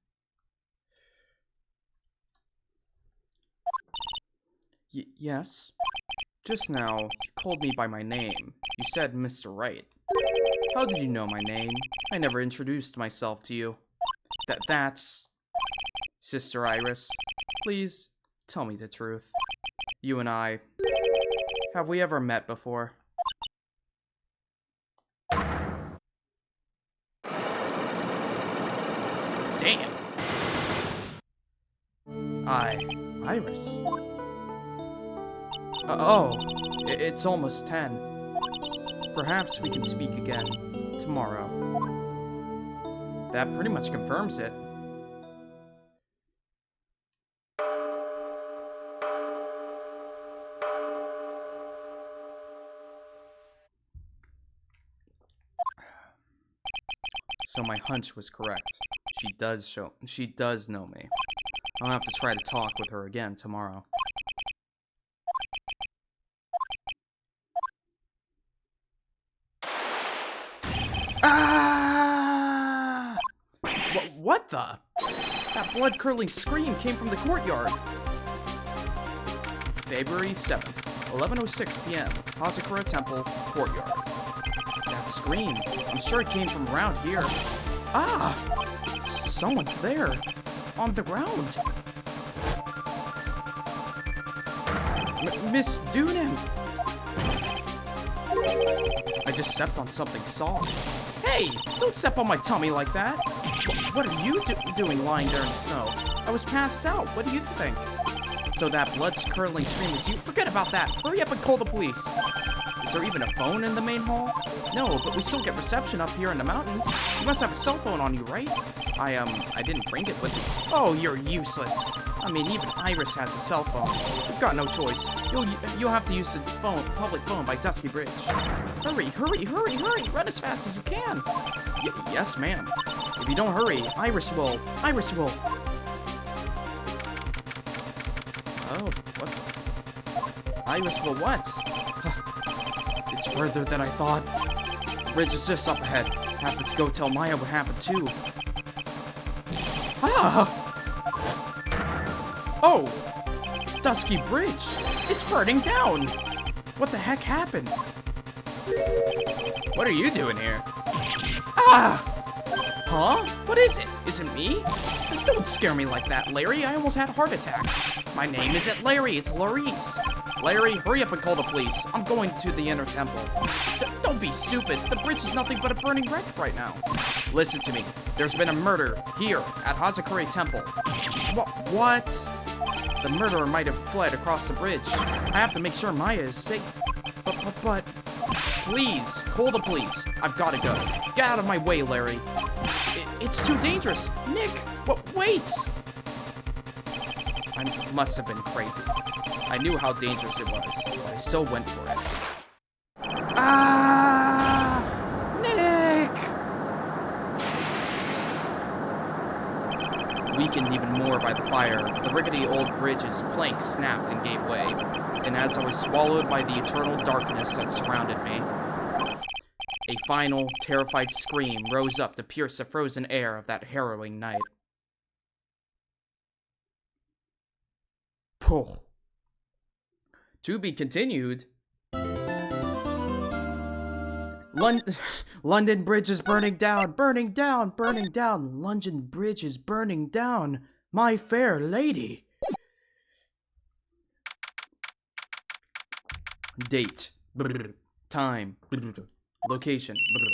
Yes? Just now, you called me by my name. You said Mr. Wright. How did you know my name? I never introduced myself to you. That's... Sister Iris, please, tell me the truth. You and I... have we ever met before? Damn! Iris. It's almost 10. Perhaps we can speak again tomorrow. That pretty much confirms it. So my hunch was correct. She does know me. I'll have to try to talk with her again tomorrow. Ah! What the? That blood-curdling scream came from the courtyard. February 7th, 11:06 p.m. Hazakura Temple, courtyard. That scream, I'm sure it came from around here. Ah! Someone's there. On the ground. Miss Doonan! I just stepped on something soft. Hey! Don't step on my tummy like that! What are you doing lying there in the snow? I was passed out. What do you think? So that blood-curdling scream is you? Forget about that. Hurry up and call the police. Is there even a phone in the main hall? No, but we still get reception up here in the mountains. You must have a cell phone on you, right? I didn't bring it with me. Oh, you're useless. I mean, even Iris has a cell phone. You've got no choice. You'll have to use the public phone by Dusky Bridge. Hurry, hurry, hurry, hurry! Run as fast as you can. Yes, ma'am. If you don't hurry, Iris will. Oh, what? Iris will what? It's further than I thought. The bridge is just up ahead. Have to go tell Maya what happened too. Ah! Oh! Dusky Bridge! It's burning down! What the heck happened? What are you doing here? Ah! Huh? What is it? Is it me? Don't scare me like that, Larry. I almost had a heart attack. My name isn't Larry, it's Laurice. Larry, hurry up and call the police. I'm going to the inner temple. Don't be stupid. The bridge is nothing but a burning wreck right now. Listen to me. There's been a murder here at Hazakura Temple. What? The murderer might have fled across the bridge. I have to make sure Maya is safe. But Please, call the police. I've gotta go. Get out of my way, Larry. It's too dangerous. Nick, wait! I must have been crazy. I knew how dangerous it was, but I still went for it. Ah! Nick! Weakened even more by the fire, the rickety old bridge's planks snapped and gave way, and as I was swallowed by the eternal darkness that surrounded me, a final, terrified scream rose up to pierce the frozen air of that harrowing night. Puh. To be continued. London Bridge is burning down, burning down, burning down. London Bridge is burning down, my fair lady. Date. Brr. Time. Brr. Location. Brr.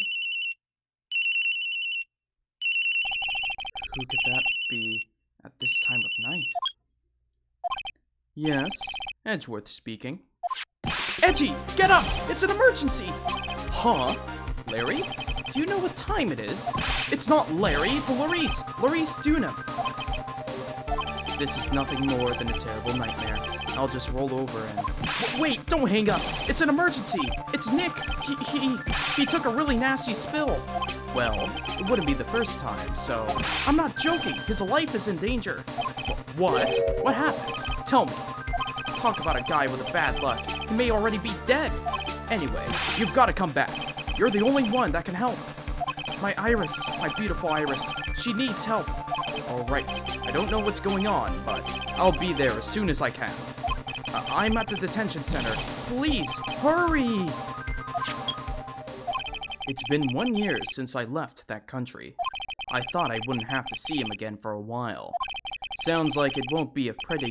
Who could that be at this time of night? Yes, Edgeworth speaking. Edgy, get up! It's an emergency! Huh? Larry? Do you know what time it is? It's not Larry, it's Larice! Larice Dunham! This is nothing more than a terrible nightmare. I'll just roll over and... Wait, don't hang up! It's an emergency! It's Nick! He took a really nasty spill! Well, it wouldn't be the first time, so... I'm not joking! His life is in danger! What? What happened? Tell me. Talk about a guy with a bad luck. He may already be dead. Anyway, you've got to come back. You're the only one that can help. My Iris, my beautiful Iris, she needs help. All right, I don't know what's going on, but I'll be there as soon as I can. I'm at the detention center. Please, hurry! It's been 1 year since I left that country. I thought I wouldn't have to see him again for a while. Sounds like it won't be a pretty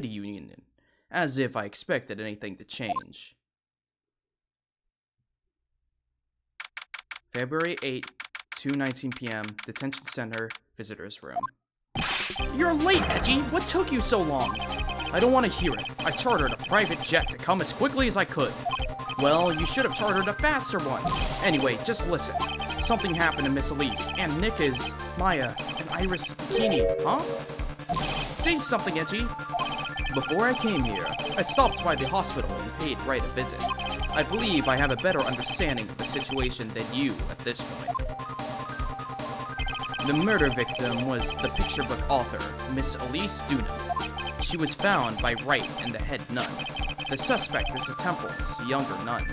union. As if I expected anything to change. February 8, 2:19 p.m. Detention Center, Visitors Room. You're late, Edgy! What took you so long? I don't want to hear it. I chartered a private jet to come as quickly as I could. Well, you should have chartered a faster one. Anyway, just listen. Something happened to Miss Elise, and Nick is Maya, and Iris Bikini, huh? Say something, Edgy. Before I came here, I stopped by the hospital and paid Wright a visit. I believe I have a better understanding of the situation than you at this point. The murder victim was the picture book author, Miss Elise Dunham. She was found by Wright and the head nun. The suspect is a Temple's younger nun.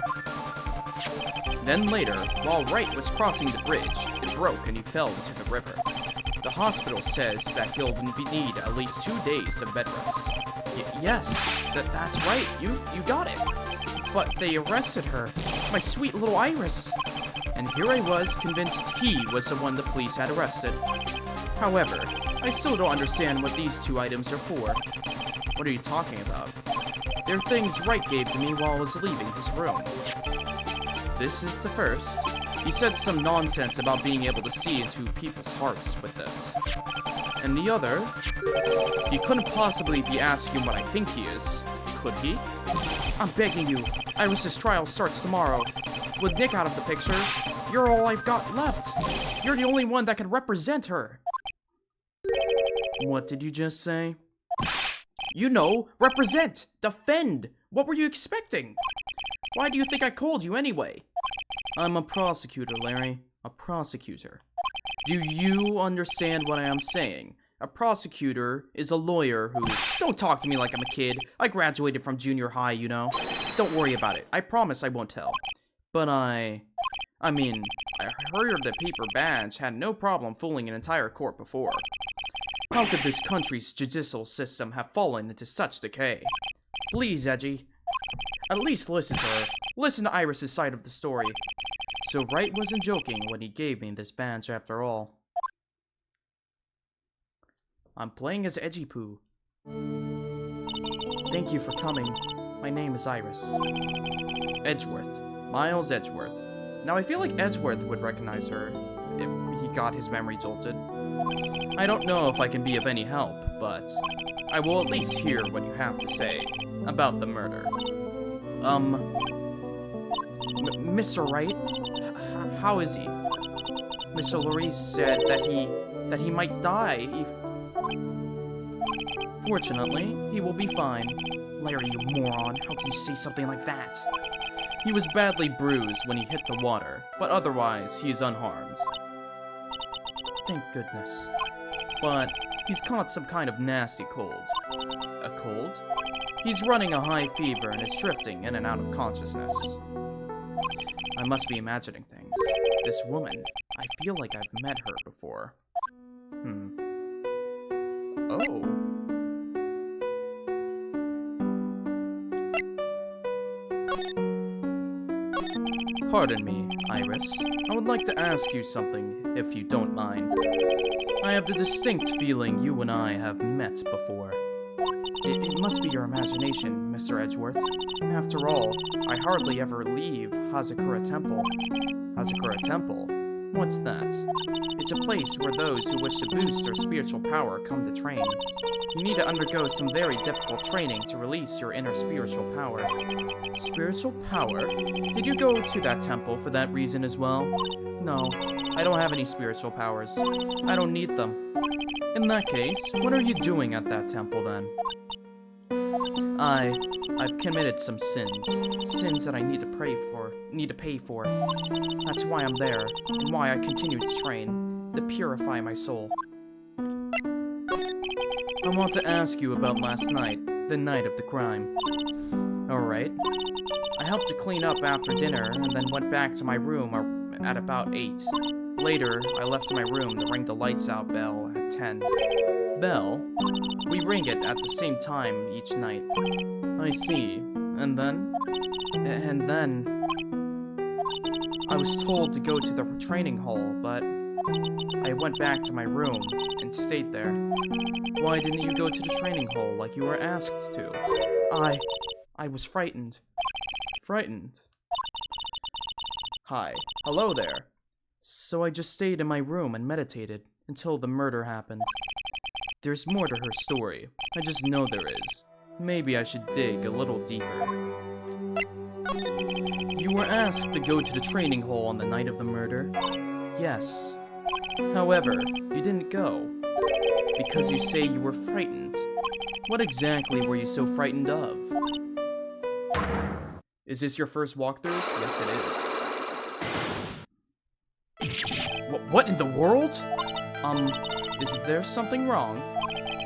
Then later, while Wright was crossing the bridge, it broke and he fell into the river. The hospital says that he'll need at least 2 days of bed rest. Yes, that's right, you got it. But they arrested her, my sweet little Iris. And here I was, convinced he was the one the police had arrested. However, I still don't understand what these 2 items are for. What are you talking about? They're things Wright gave to me while I was leaving his room. This is the first. He said some nonsense about being able to see into people's hearts with this. And the other? He couldn't possibly be asking what I think he is, could he? I'm begging you. Iris's trial starts tomorrow. With Nick out of the picture, you're all I've got left. You're the only one that can represent her. What did you just say? You know, represent, defend. What were you expecting? Why do you think I called you anyway? I'm a prosecutor, Larry. A prosecutor. Do you understand what I am saying? A prosecutor is a lawyer who... Don't talk to me like I'm a kid. I graduated from junior high, you know. Don't worry about it. I promise I won't tell. But I heard the paper badge had no problem fooling an entire court before. How could this country's judicial system have fallen into such decay? Please, Edgy. At least listen to her. Listen to Iris' side of the story. So Wright wasn't joking when he gave me this badge after all. I'm playing as Edgy Poo. Thank you for coming. My name is Iris. Edgeworth. Miles Edgeworth. Now I feel like Edgeworth would recognize her if he got his memory jolted. I don't know if I can be of any help, but I will at least hear what you have to say about the murder. Mr. Wright? How is he? Mr. Lorisse said that he might die. Fortunately, he will be fine. Larry, you moron. How can you say something like that? He was badly bruised when he hit the water, but otherwise, he is unharmed. Thank goodness. But he's caught some kind of nasty cold. A cold? He's running a high fever and is drifting in and out of consciousness. I must be imagining things. This woman, I feel like I've met her before. Oh. Pardon me, Iris. I would like to ask you something, if you don't mind. I have the distinct feeling you and I have met before. It must be your imagination, Mr. Edgeworth. After all, I hardly ever leave Hazakura Temple. Hazakura Temple? What's that? It's a place where those who wish to boost their spiritual power come to train. You need to undergo some very difficult training to release your inner spiritual power. Spiritual power? Did you go to that temple for that reason as well? No, I don't have any spiritual powers. I don't need them. In that case, what are you doing at that temple then? I've committed some sins. Sins that I need to pay for. That's why I'm there, and why I continue to train, to purify my soul. I want to ask you about last night, the night of the crime. Alright. I helped to clean up after dinner, and then went back to my room at about 8. Later, I left my room to ring the lights out bell at 10. Bell? We ring it at the same time each night. I see. And then? And then... I was told to go to the training hall, but... I went back to my room and stayed there. Why didn't you go to the training hall like you were asked to? I was frightened. Frightened? Hi. Hello there. So I just stayed in my room and meditated until the murder happened. There's more to her story. I just know there is. Maybe I should dig a little deeper. You were asked to go to the training hall on the night of the murder? Yes. However, you didn't go. Because you say you were frightened. What exactly were you so frightened of? Is this your first walkthrough? Yes, it is. What in the world? Is there something wrong?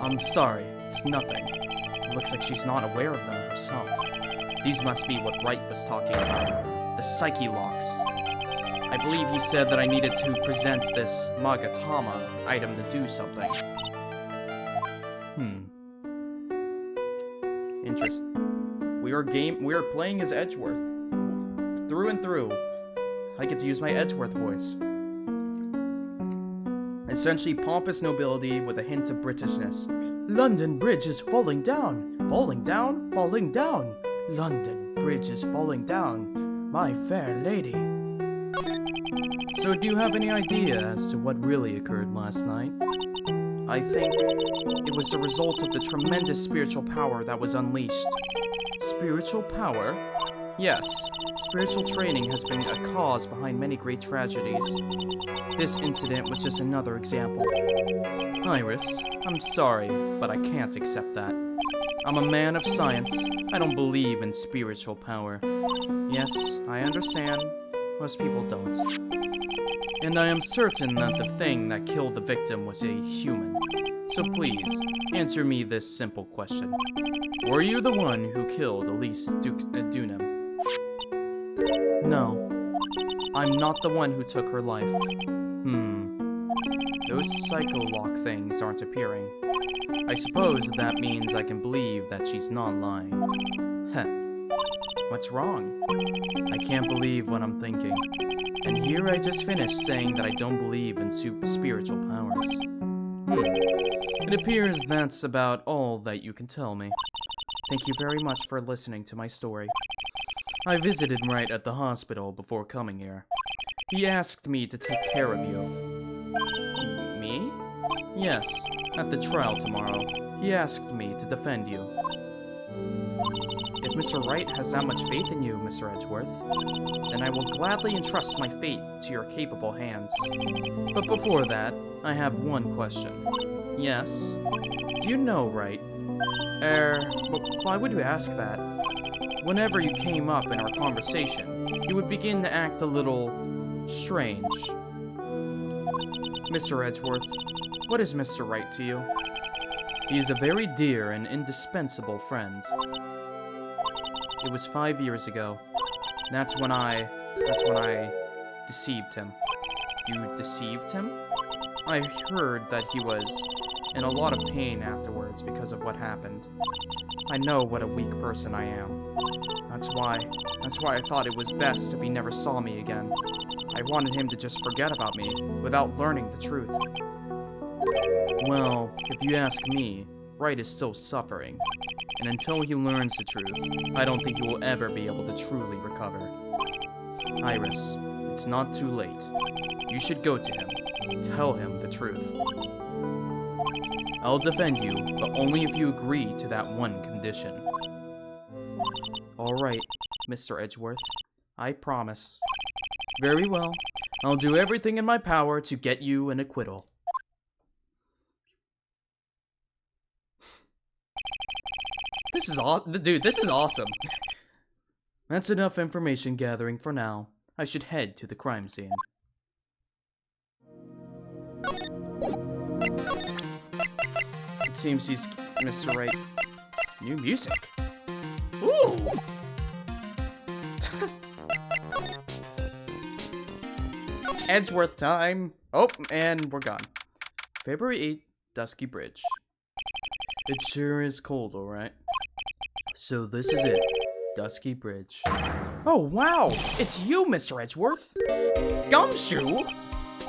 I'm sorry, it's nothing. It looks like she's not aware of them herself. These must be what Wright was talking about. The psyche locks. I believe he said that I needed to present this Magatama item to do something. Interesting. We are playing as Edgeworth. Through and through. I get to use my Edgeworth voice. Essentially pompous nobility with a hint of Britishness. London Bridge is falling down. Falling down? Falling down. London Bridge is falling down. My fair lady. So do you have any idea as to what really occurred last night? I think it was the result of the tremendous spiritual power that was unleashed. Spiritual power? Yes, spiritual training has been a cause behind many great tragedies. This incident was just another example. Iris, I'm sorry, but I can't accept that. I'm a man of science. I don't believe in spiritual power. Yes, I understand. Most people don't. And I am certain that the thing that killed the victim was a human. So please, answer me this simple question. Were you the one who killed Elise Dunham? No. I'm not the one who took her life. Those psycho-lock things aren't appearing. I suppose that means I can believe that she's not lying. Heh. What's wrong? I can't believe what I'm thinking. And here I just finished saying that I don't believe in spiritual powers. It appears that's about all that you can tell me. Thank you very much for listening to my story. I visited Wright at the hospital before coming here. He asked me to take care of you. Me? Yes, at the trial tomorrow. He asked me to defend you. If Mr. Wright has that much faith in you, Mr. Edgeworth, then I will gladly entrust my fate to your capable hands. But before that, I have one question. Yes? Do you know, Wright? Why would you ask that? Whenever you came up in our conversation, you would begin to act a little strange. Mr. Edgeworth, what is Mr. Wright to you? He is a very dear and indispensable friend. It was 5 years ago. That's when I deceived him. You deceived him? I heard that he was in a lot of pain afterwards because of what happened. I know what a weak person I am. That's why I thought it was best if he never saw me again. I wanted him to just forget about me without learning the truth. Well, if you ask me, Wright is still suffering. And until he learns the truth, I don't think he will ever be able to truly recover. Iris, it's not too late. You should go to him. Tell him the truth. I'll defend you, but only if you agree to that one condition. All right, Mr. Edgeworth. I promise. Very well. I'll do everything in my power to get you an acquittal. This is awesome. That's enough information gathering for now. I should head to the crime scene. It seems he's Mr. Wright. New music. Ooh! Edgeworth time. Oh, and we're gone. February 8th, Dusky Bridge. It sure is cold, alright. So this is it. Dusky Bridge. Oh, wow! It's you, Mr. Edgeworth! Gumshoe?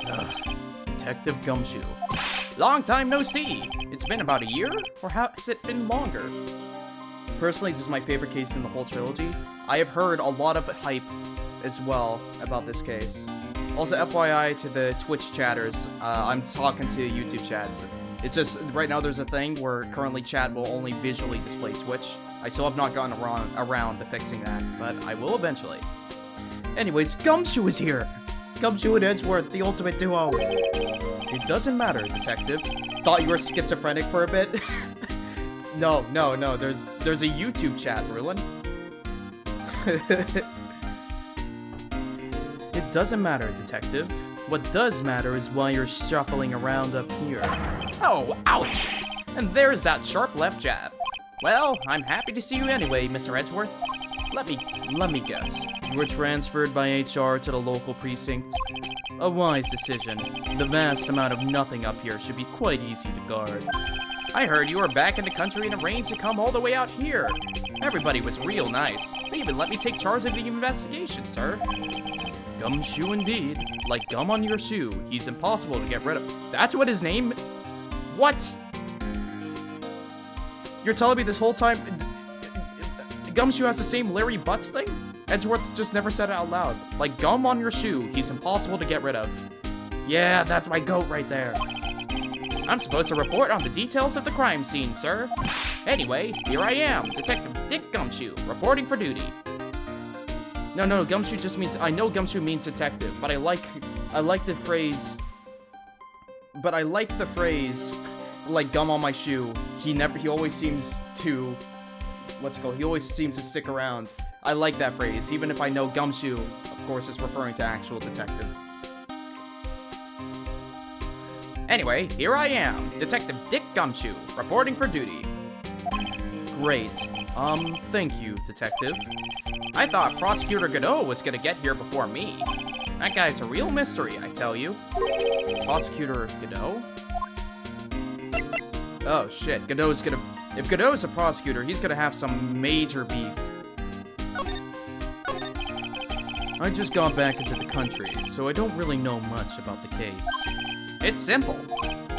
Ugh. Detective Gumshoe. Long time no see! It's been about a year? Or has it been longer? Personally, this is my favorite case in the whole trilogy. I have heard a lot of hype as well about this case. Also, FYI to the Twitch chatters, I'm talking to YouTube chats. It's just, right now there's a thing where currently chat will only visually display Twitch. I still have not gotten around to fixing that, but I will eventually. Anyways, Gumshoe is here! Gumshoe and Edgeworth, the ultimate duo! It doesn't matter, detective. Thought you were schizophrenic for a bit? No, there's a YouTube chat, Rulin. It doesn't matter, detective. What does matter is why you're shuffling around up here. Oh, ouch! And there's that sharp left jab. Well, I'm happy to see you anyway, Mr. Edgeworth. Let me guess. You were transferred by HR to the local precinct. A wise decision. The vast amount of nothing up here should be quite easy to guard. I heard you were back in the country and arranged to come all the way out here. Everybody was real nice. They even let me take charge of the investigation, sir. Gumshoe indeed. Like gum on your shoe. He's impossible to get rid of. That's what his name... What? You're telling me this whole time... Gumshoe has the same Larry Butts thing? Edgeworth just never said it out loud. Like gum on your shoe. He's impossible to get rid of. Yeah, that's my goat right there. I'm supposed to report on the details of the crime scene, sir. Anyway, here I am, Detective Dick Gumshoe, reporting for duty. No, Gumshoe just means... I know Gumshoe means detective, but I like the phrase... But I like the phrase, like gum on my shoe. He always seems to... What's it called? He always seems to stick around. I like that phrase, even if I know Gumshoe, of course, is referring to actual detective. Anyway, here I am, Detective Dick Gumshoe, reporting for duty. Great. Thank you, Detective. I thought Prosecutor Godot was gonna get here before me. That guy's a real mystery, I tell you. Prosecutor Godot? Oh shit, Godot's gonna... If Godot's a prosecutor, he's gonna have some major beef. I just got back into the country, so I don't really know much about the case. It's simple.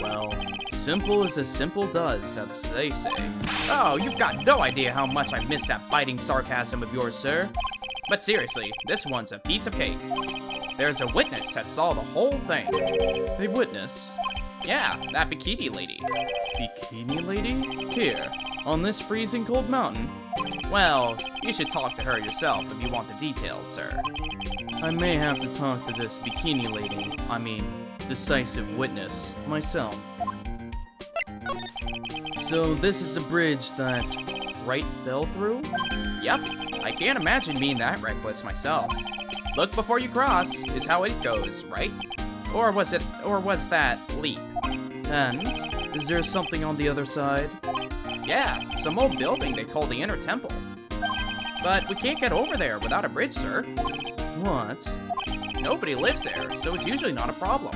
Well, simple as simple does, as they say. Oh, you've got no idea how much I miss that biting sarcasm of yours, sir. But seriously, this one's a piece of cake. There's a witness that saw the whole thing. A witness? Yeah, that bikini lady. Bikini lady? Here, On this freezing cold mountain? Well, you should talk to her yourself if you want the details, sir. I may have to talk to this bikini lady, decisive witness, myself. So this is a bridge that Wright fell through? Yep, I can't imagine being that reckless myself. Look before you cross is how it goes, right? Or was that leap? And is there something on the other side? Yeah, some old building they call the Inner Temple. But we can't get over there without a bridge, sir. What? Nobody lives there, so it's usually not a problem.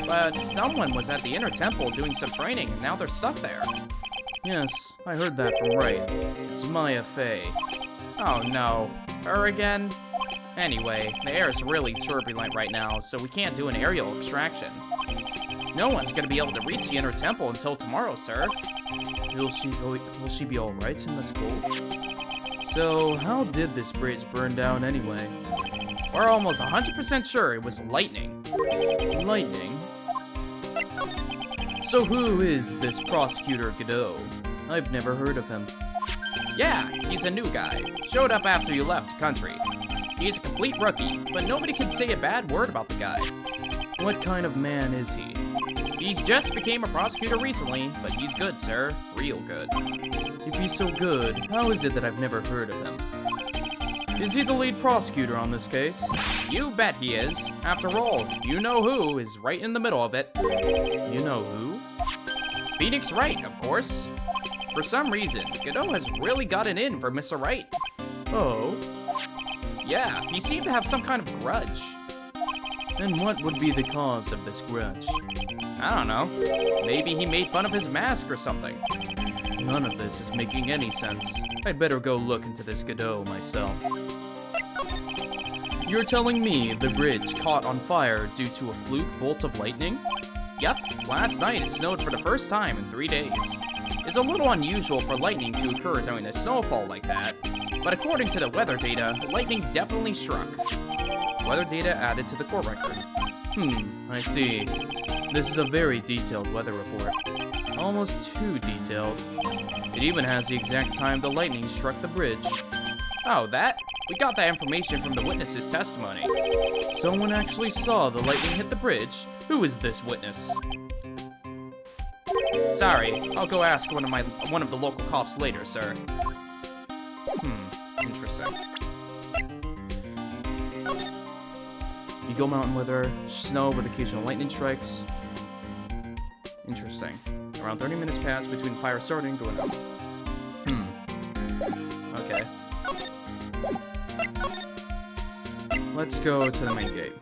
But someone was at the Inner Temple doing some training, and now they're stuck there. Yes, I heard that from Wright. It's Maya Fey. Oh no, her again? Anyway, the air is really turbulent right now, so we can't do an aerial extraction. No one's gonna be able to reach the Inner Temple until tomorrow, sir. Will she be alright in this cold? So, how did this bridge burn down anyway? We're almost 100% sure it was lightning. Lightning? So who is this prosecutor Godot? I've never heard of him. Yeah, he's a new guy. Showed up after you left the country. He's a complete rookie, but nobody can say a bad word about the guy. What kind of man is he? He's just became a prosecutor recently, but he's good, sir. Real good. If he's so good, how is it that I've never heard of him? Is he the lead prosecutor on this case? You bet he is. After all, you know who is right in the middle of it. You know who? Phoenix Wright, of course. For some reason, Godot has really gotten in for Mr. Wright. Oh? Yeah, he seemed to have some kind of grudge. And what would be the cause of this grudge? I don't know. Maybe he made fun of his mask or something. None of this is making any sense. I'd better go look into this Godot myself. You're telling me the bridge caught on fire due to a fluke bolt of lightning? Yep, last night it snowed for the first time in 3 days. It's a little unusual for lightning to occur during a snowfall like that, but according to the weather data, lightning definitely struck. Weather data added to the court record. I see. This is a very detailed weather report. Almost too detailed. It even has the exact time the lightning struck the bridge. Oh, that? We got that information from the witness's testimony. Someone actually saw the lightning hit the bridge. Who is this witness? Sorry, I'll go ask one of the local cops later, sir. Interesting. Eagle Mountain weather, snow with occasional lightning strikes. Interesting. Around 30 minutes pass between fire starting and going out. Okay. Let's go to the main gate.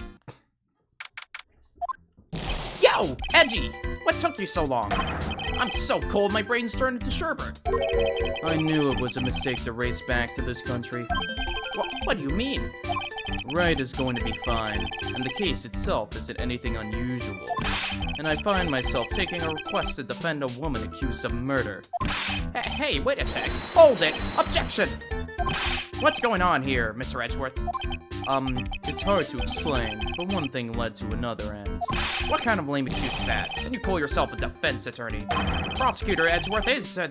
Yo, Edgy! What took you so long? I'm so cold my brain's turned into sherbet. I knew it was a mistake to race back to this country. What do you mean? Wright is going to be fine, and the case itself isn't anything unusual. And I find myself taking a request to defend a woman accused of murder. Hey, wait a sec. Hold it! Objection! What's going on here, Mr. Edgeworth? It's hard to explain, but one thing led to another, and... What kind of lame excuse is that? And you call yourself a defense attorney? Prosecutor Edgeworth is a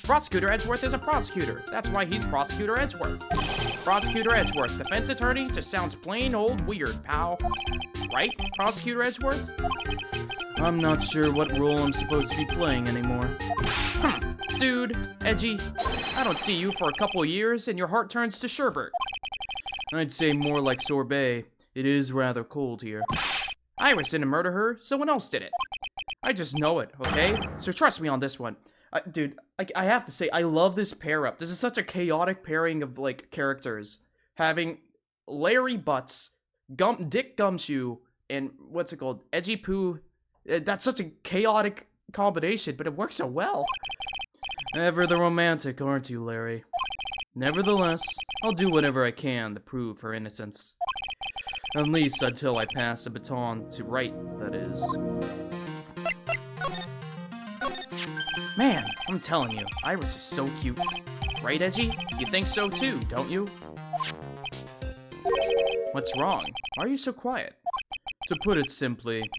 prosecutor. That's why he's Prosecutor Edgeworth. Prosecutor Edgeworth, defense attorney, just sounds plain old weird, pal. Right, Prosecutor Edgeworth? I'm not sure what role I'm supposed to be playing anymore. Dude, Edgy, I don't see you for a couple years and your heart turns to sherbet. I'd say more like sorbet. It is rather cold here. Iris didn't murder her, someone else did it. I just know it, okay? So trust me on this one. Dude, I have to say, I love this pair-up. This is such a chaotic pairing of, like, characters. Having Larry Butts, Dick Gumshoe, and what's it called? Edgy Poo. That's such a chaotic combination, but it works so well. Ever the romantic, aren't you, Larry? Nevertheless, I'll do whatever I can to prove her innocence. At least until I pass the baton to Wright, that is. Man, I'm telling you, Iris is so cute. Right, Edgy? You think so too, don't you? What's wrong? Why are you so quiet? To put it simply,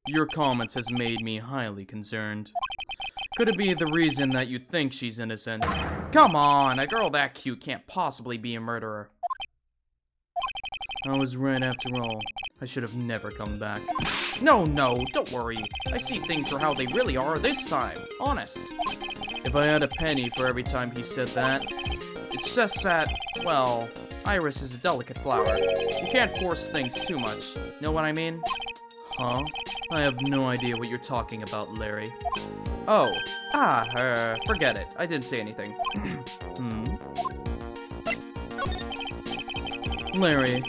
your comment has made me highly concerned. Could it be the reason that you think she's innocent? Come on, a girl that cute can't possibly be a murderer. I was right after all. I should have never come back. No, don't worry. I see things for how they really are this time. Honest. If I had a penny for every time he said that, it's just that, well, Iris is a delicate flower. You can't force things too much. Know what I mean? Huh? I have no idea what you're talking about, Larry. Oh. Forget it. I didn't say anything. Larry,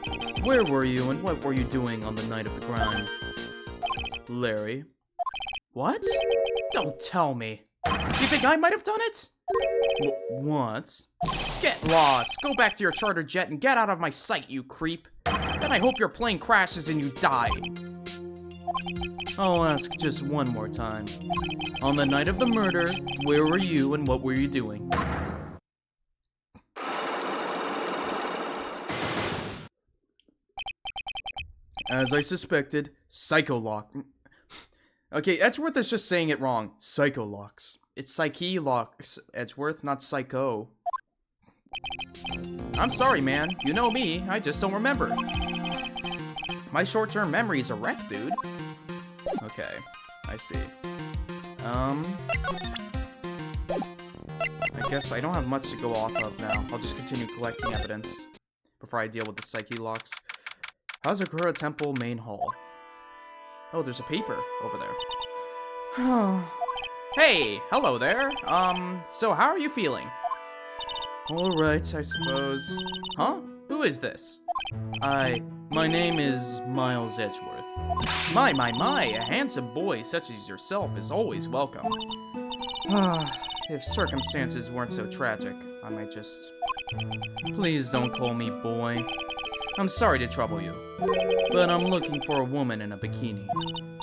where were you and what were you doing on the night of the crime? Larry? What? Don't tell me. You think I might have done it? What? Get lost. Go back to your charter jet and get out of my sight, you creep. And I hope your plane crashes and you die. I'll ask just one more time. On the night of the murder, where were you and what were you doing? As I suspected, psycholock. Okay, Edgeworth is just saying it wrong. Psycholocks. It's psyche locks, Edgeworth, not psycho. I'm sorry, man. You know me, I just don't remember. My short-term memory is a wreck, dude. Okay, I see. I guess I don't have much to go off of now. I'll just continue collecting evidence before I deal with the psyche locks. Hazakura Temple Main Hall. Oh, there's a paper over there. Hey, hello there. So how are you feeling? Alright, I suppose. Huh? Who is this? My name is Miles Edgeworth. My, a handsome boy such as yourself is always welcome. If circumstances weren't so tragic, I might just... Please don't call me boy. I'm sorry to trouble you, but I'm looking for a woman in a bikini.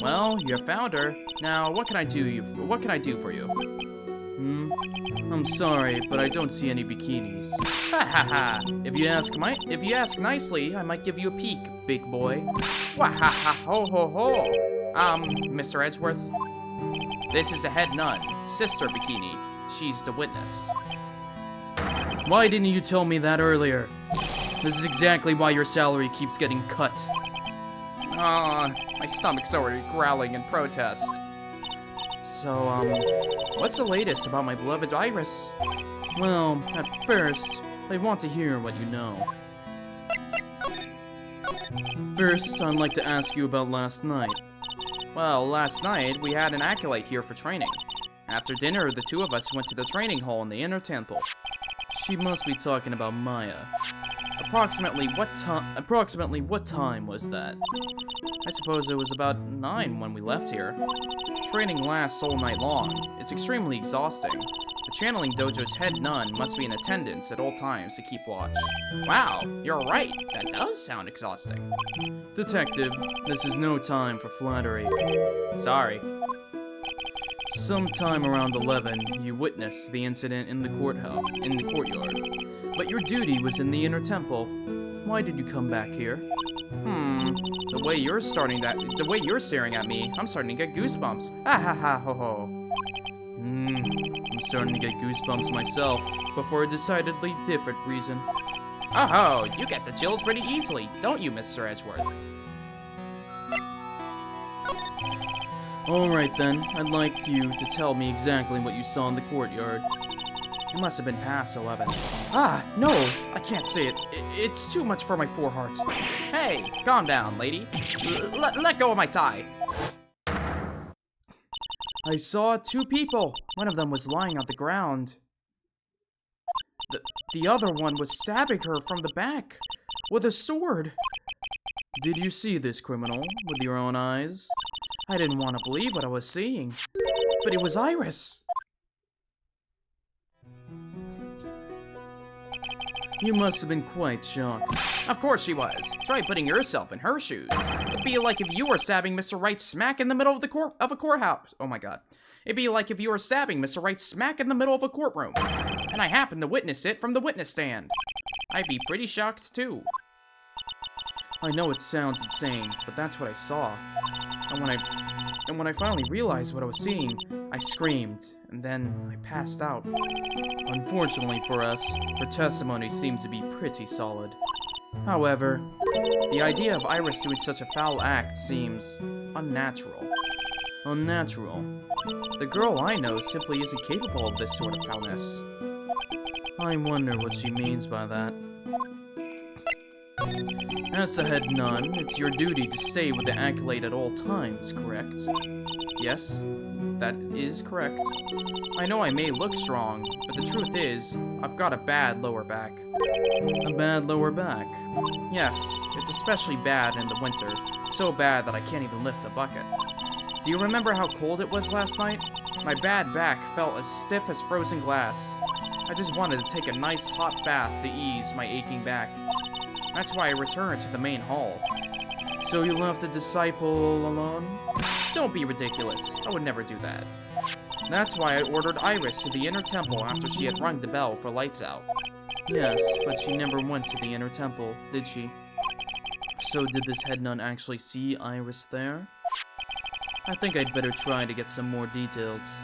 Well, you have found her. Now, what can I do for you? I'm sorry, but I don't see any bikinis. Ha ha ha! If you ask nicely, I might give you a peek, big boy. Wah ha ha ho ho ho! Mr. Edgeworth, this is the head nun, Sister Bikini. She's the witness. Why didn't you tell me that earlier? This is exactly why your salary keeps getting cut. My stomach's already growling in protest. So, what's the latest about my beloved Iris? Well, at first, I want to hear what you know. First, I'd like to ask you about last night. Well, last night, we had an acolyte here for training. After dinner, the two of us went to the training hall in the inner temple. She must be talking about Maya. Approximately what time was that? I suppose it was about 9 when we left here. Training lasts all night long. It's extremely exhausting. The channeling dojo's head nun must be in attendance at all times to keep watch. Wow, you're right. That does sound exhausting. Detective, this is no time for flattery. Sorry. Sometime around 11, you witnessed the incident in the courtyard. But your duty was in the inner temple. Why did you come back here? The way you're staring at me, I'm starting to get goosebumps. Ah ha ha ho ho. I'm starting to get goosebumps myself, but for a decidedly different reason. Oh, you get the chills pretty easily, don't you, Mr. Edgeworth? Alright then, I'd like you to tell me exactly what you saw in the courtyard. It must have been past 11. No, I can't say it. It's too much for my poor heart. Hey, calm down, lady. Let go of my tie. I saw 2 people. One of them was lying on the ground. The other one was stabbing her from the back with a sword. Did you see this criminal with your own eyes? I didn't want to believe what I was seeing, but it was Iris. You must have been quite shocked. Of course she was. Try putting yourself in her shoes. It'd be like if you were stabbing Mr. Wright smack in the middle of a courthouse. Oh my god. It'd be like if you were stabbing Mr. Wright smack in the middle of a courtroom, and I happened to witness it from the witness stand. I'd be pretty shocked too. I know it sounds insane, but that's what I saw. And when I finally realized what I was seeing, I screamed, and then I passed out. Unfortunately for us, her testimony seems to be pretty solid. However, the idea of Iris doing such a foul act seems unnatural. Unnatural? The girl I know simply isn't capable of this sort of foulness. I wonder what she means by that. As the head nun, it's your duty to stay with the acolyte at all times, correct? Yes, that is correct. I know I may look strong, but the truth is, I've got a bad lower back. A bad lower back? Yes, it's especially bad in the winter. So bad that I can't even lift a bucket. Do you remember how cold it was last night? My bad back felt as stiff as frozen glass. I just wanted to take a nice hot bath to ease my aching back. That's why I returned to the main hall. So you left the disciple alone? Don't be ridiculous. I would never do that. That's why I ordered Iris to the inner temple after she had rung the bell for lights out. Yes, but she never went to the inner temple, did she? So did this head nun actually see Iris there? I think I'd better try to get some more details.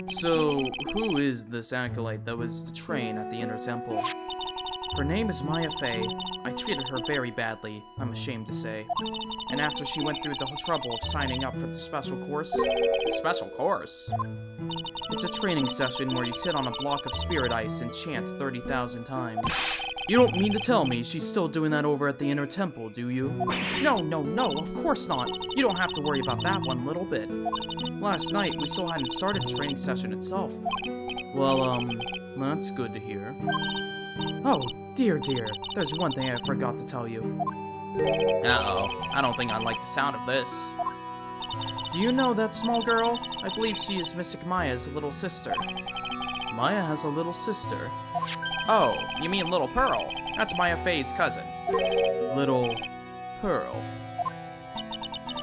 So, who is this acolyte that was to train at the inner temple? Her name is Maya Fey. I treated her very badly, I'm ashamed to say. And after she went through the whole trouble of signing up for the special course... Special course? It's a training session where you sit on a block of spirit ice and chant 30,000 times. You don't mean to tell me she's still doing that over at the inner temple, do you? No, of course not. You don't have to worry about that one little bit. Last night, we still hadn't started the training session itself. Well, that's good to hear. Oh, dear, there's one thing I forgot to tell you. Uh-oh, I don't think I like the sound of this. Do you know that small girl? I believe she is Mystic Maya's little sister. Maya has a little sister? Oh, you mean Little Pearl? That's Maya Fey's cousin. Little Pearl.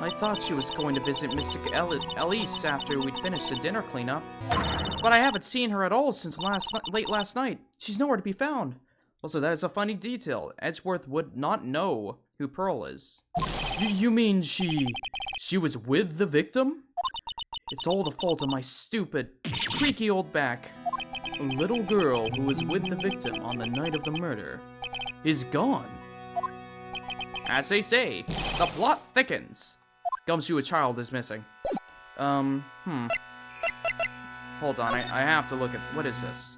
I thought she was going to visit Mystic Elise after we'd finished the dinner cleanup. But I haven't seen her at all since late last night. She's nowhere to be found. Also, that is a funny detail. Edgeworth would not know who Pearl is. You mean she was with the victim? It's all the fault of my stupid, creaky old back. A little girl who was with the victim on the night of the murder is gone. As they say, the plot thickens. Gumshoe, a child, is missing. Hold on, I have to look at, what is this?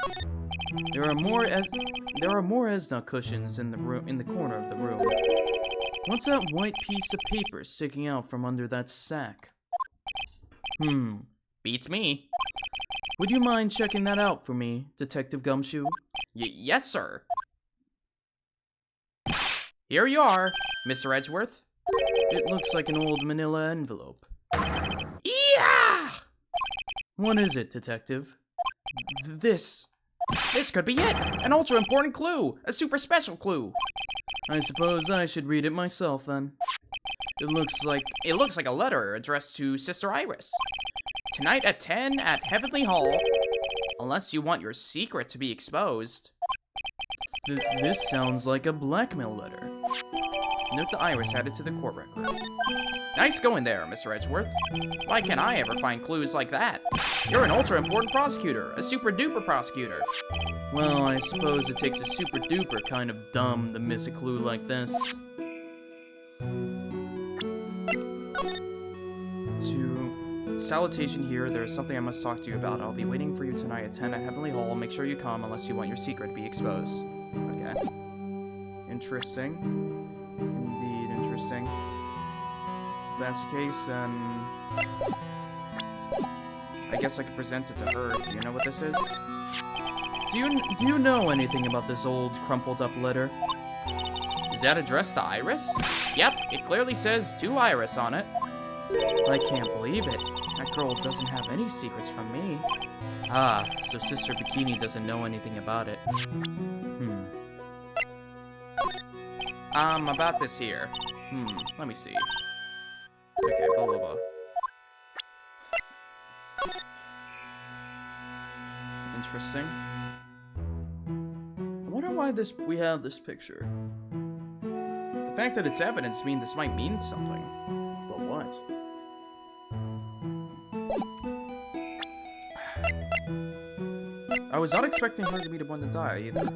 There are more Esna cushions in the corner of the room. What's that white piece of paper sticking out from under that sack? Beats me. Would you mind checking that out for me, Detective Gumshoe? Yes, sir. Here you are, Mr. Edgeworth. It looks like an old manila envelope. Yeah! What is it, Detective? This could be it! An ultra-important clue! A super special clue! I suppose I should read it myself, then. It looks like a letter addressed to Sister Iris. Tonight at 10 at Heavenly Hall. Unless you want your secret to be exposed. This sounds like a blackmail letter. Note to Iris added to the court record. Nice going there, Mr. Edgeworth. Why can't I ever find clues like that? You're an ultra-important prosecutor, a super-duper prosecutor. Well, I suppose it takes a super-duper kind of dumb to miss a clue like this. Salutation here, there is something I must talk to you about. I'll be waiting for you tonight at 10 at Heavenly Hall. Make sure you come unless you want your secret to be exposed. Okay. Interesting. Indeed interesting. If that's the case, then I guess I could present it to her. Do you know what this is? Do you know anything about this old crumpled up letter? Is that addressed to Iris? Yep, it clearly says to Iris on it. I can't believe it. That girl doesn't have any secrets from me. Ah, so Sister Bikini doesn't know anything about it. About this here. Let me see. Okay, blah, blah, blah. Interesting. I wonder why we have this picture. The fact that it's evidence means this might mean something. But what? I was not expecting her to be the one to die either.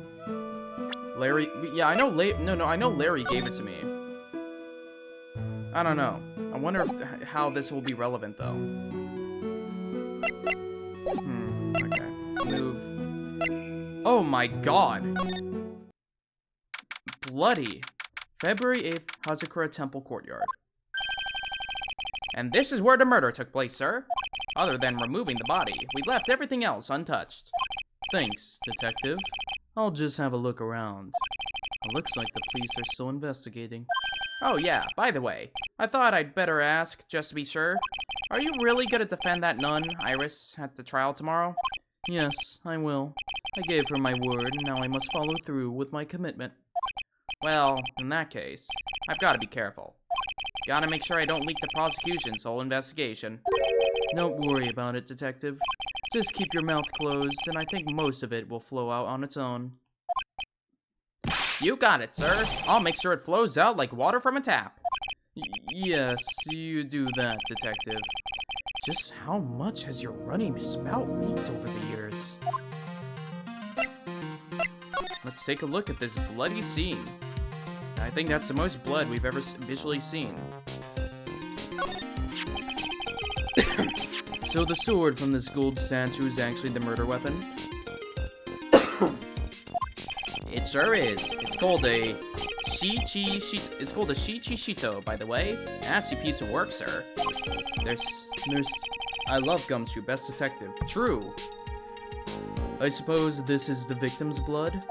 Larry, yeah, I know. I know Larry gave it to me. I don't know. I wonder how this will be relevant though. Okay. Move. Oh my God. Bloody. February 8th, Hazakura Temple Courtyard. And this is where the murder took place, sir. Other than removing the body, we left everything else untouched. Thanks, detective. I'll just have a look around. It looks like the police are still investigating. Oh yeah, by the way, I thought I'd better ask, just to be sure. Are you really gonna defend that nun, Iris, at the trial tomorrow? Yes, I will. I gave her my word, and now I must follow through with my commitment. Well, in that case, I've got to be careful. Gotta make sure I don't leak the prosecution's whole investigation. Don't worry about it, detective. Just keep your mouth closed, and I think most of it will flow out on its own. You got it, sir. I'll make sure it flows out like water from a tap. Yes, you do that, detective. Just how much has your running spout leaked over the years? Let's take a look at this bloody scene. I think that's the most blood we've ever visually seen. So the sword from this gold statue is actually the murder weapon? It sure is. It's called a Shichishito, by the way. Nasty piece of work, sir. I love Gumshoe, best detective. True. I suppose this is the victim's blood?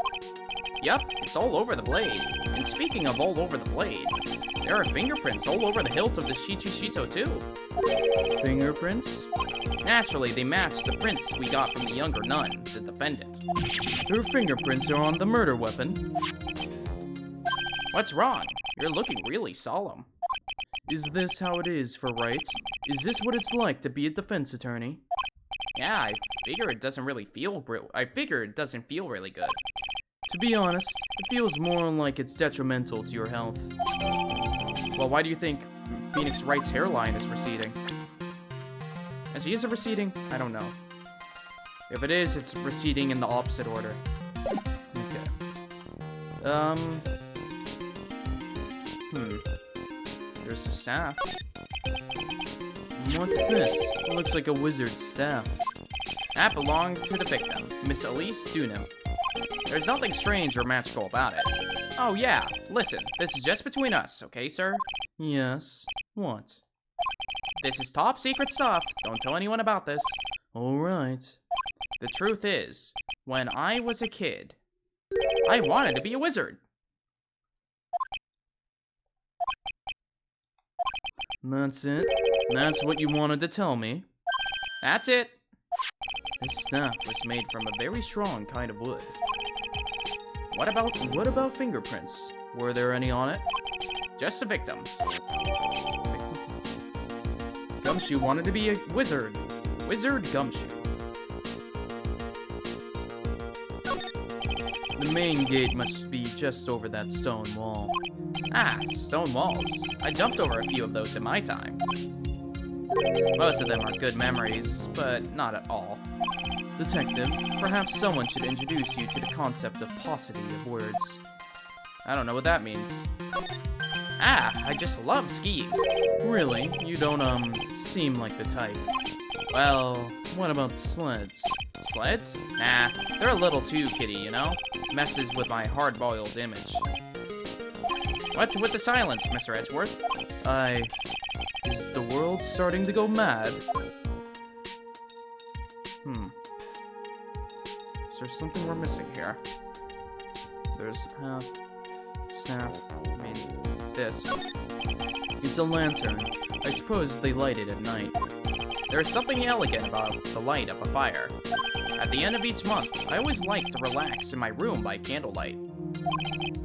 Yep, it's all over the blade. And speaking of all over the blade, there are fingerprints all over the hilt of the Shichishito too. Fingerprints? Naturally, they match the prints we got from the younger nun, the defendant. Her fingerprints are on the murder weapon. What's wrong? You're looking really solemn. Is this how it is for Wright? Is this what it's like to be a defense attorney? Yeah, I figure it doesn't feel really good. To be honest, it feels more like it's detrimental to your health. Well, why do you think Phoenix Wright's hairline is receding? Is it receding? I don't know. If it is, it's receding in the opposite order. Okay. There's the staff. What's this? It looks like a wizard's staff. That belongs to the victim, Miss Elise Dunham. There's nothing strange or magical about it. Oh yeah, listen, this is just between us, okay, sir? Yes. What? This is top secret stuff. Don't tell anyone about this. Alright. The truth is, when I was a kid, I wanted to be a wizard. That's it? That's what you wanted to tell me? That's it. This staff was made from a very strong kind of wood. What about fingerprints? Were there any on it? Just the victims. Gumshoe wanted to be a wizard. Wizard Gumshoe. The main gate must be just over that stone wall. Ah, stone walls. I jumped over a few of those in my time. Most of them are good memories, but not at all. Detective, perhaps someone should introduce you to the concept of paucity of words. I don't know what that means. Ah, I just love skiing. Really? You don't, seem like the type. Well, what about sleds? Sleds? Nah, they're a little too kiddie, you know? Messes with my hard-boiled image. What's with the silence, Mr. Edgeworth? Is the world starting to go mad? Is there something we're missing here? There's path, staff, this. It's a lantern. I suppose they light it at night. There's something elegant about the light of a fire. At the end of each month, I always like to relax in my room by candlelight.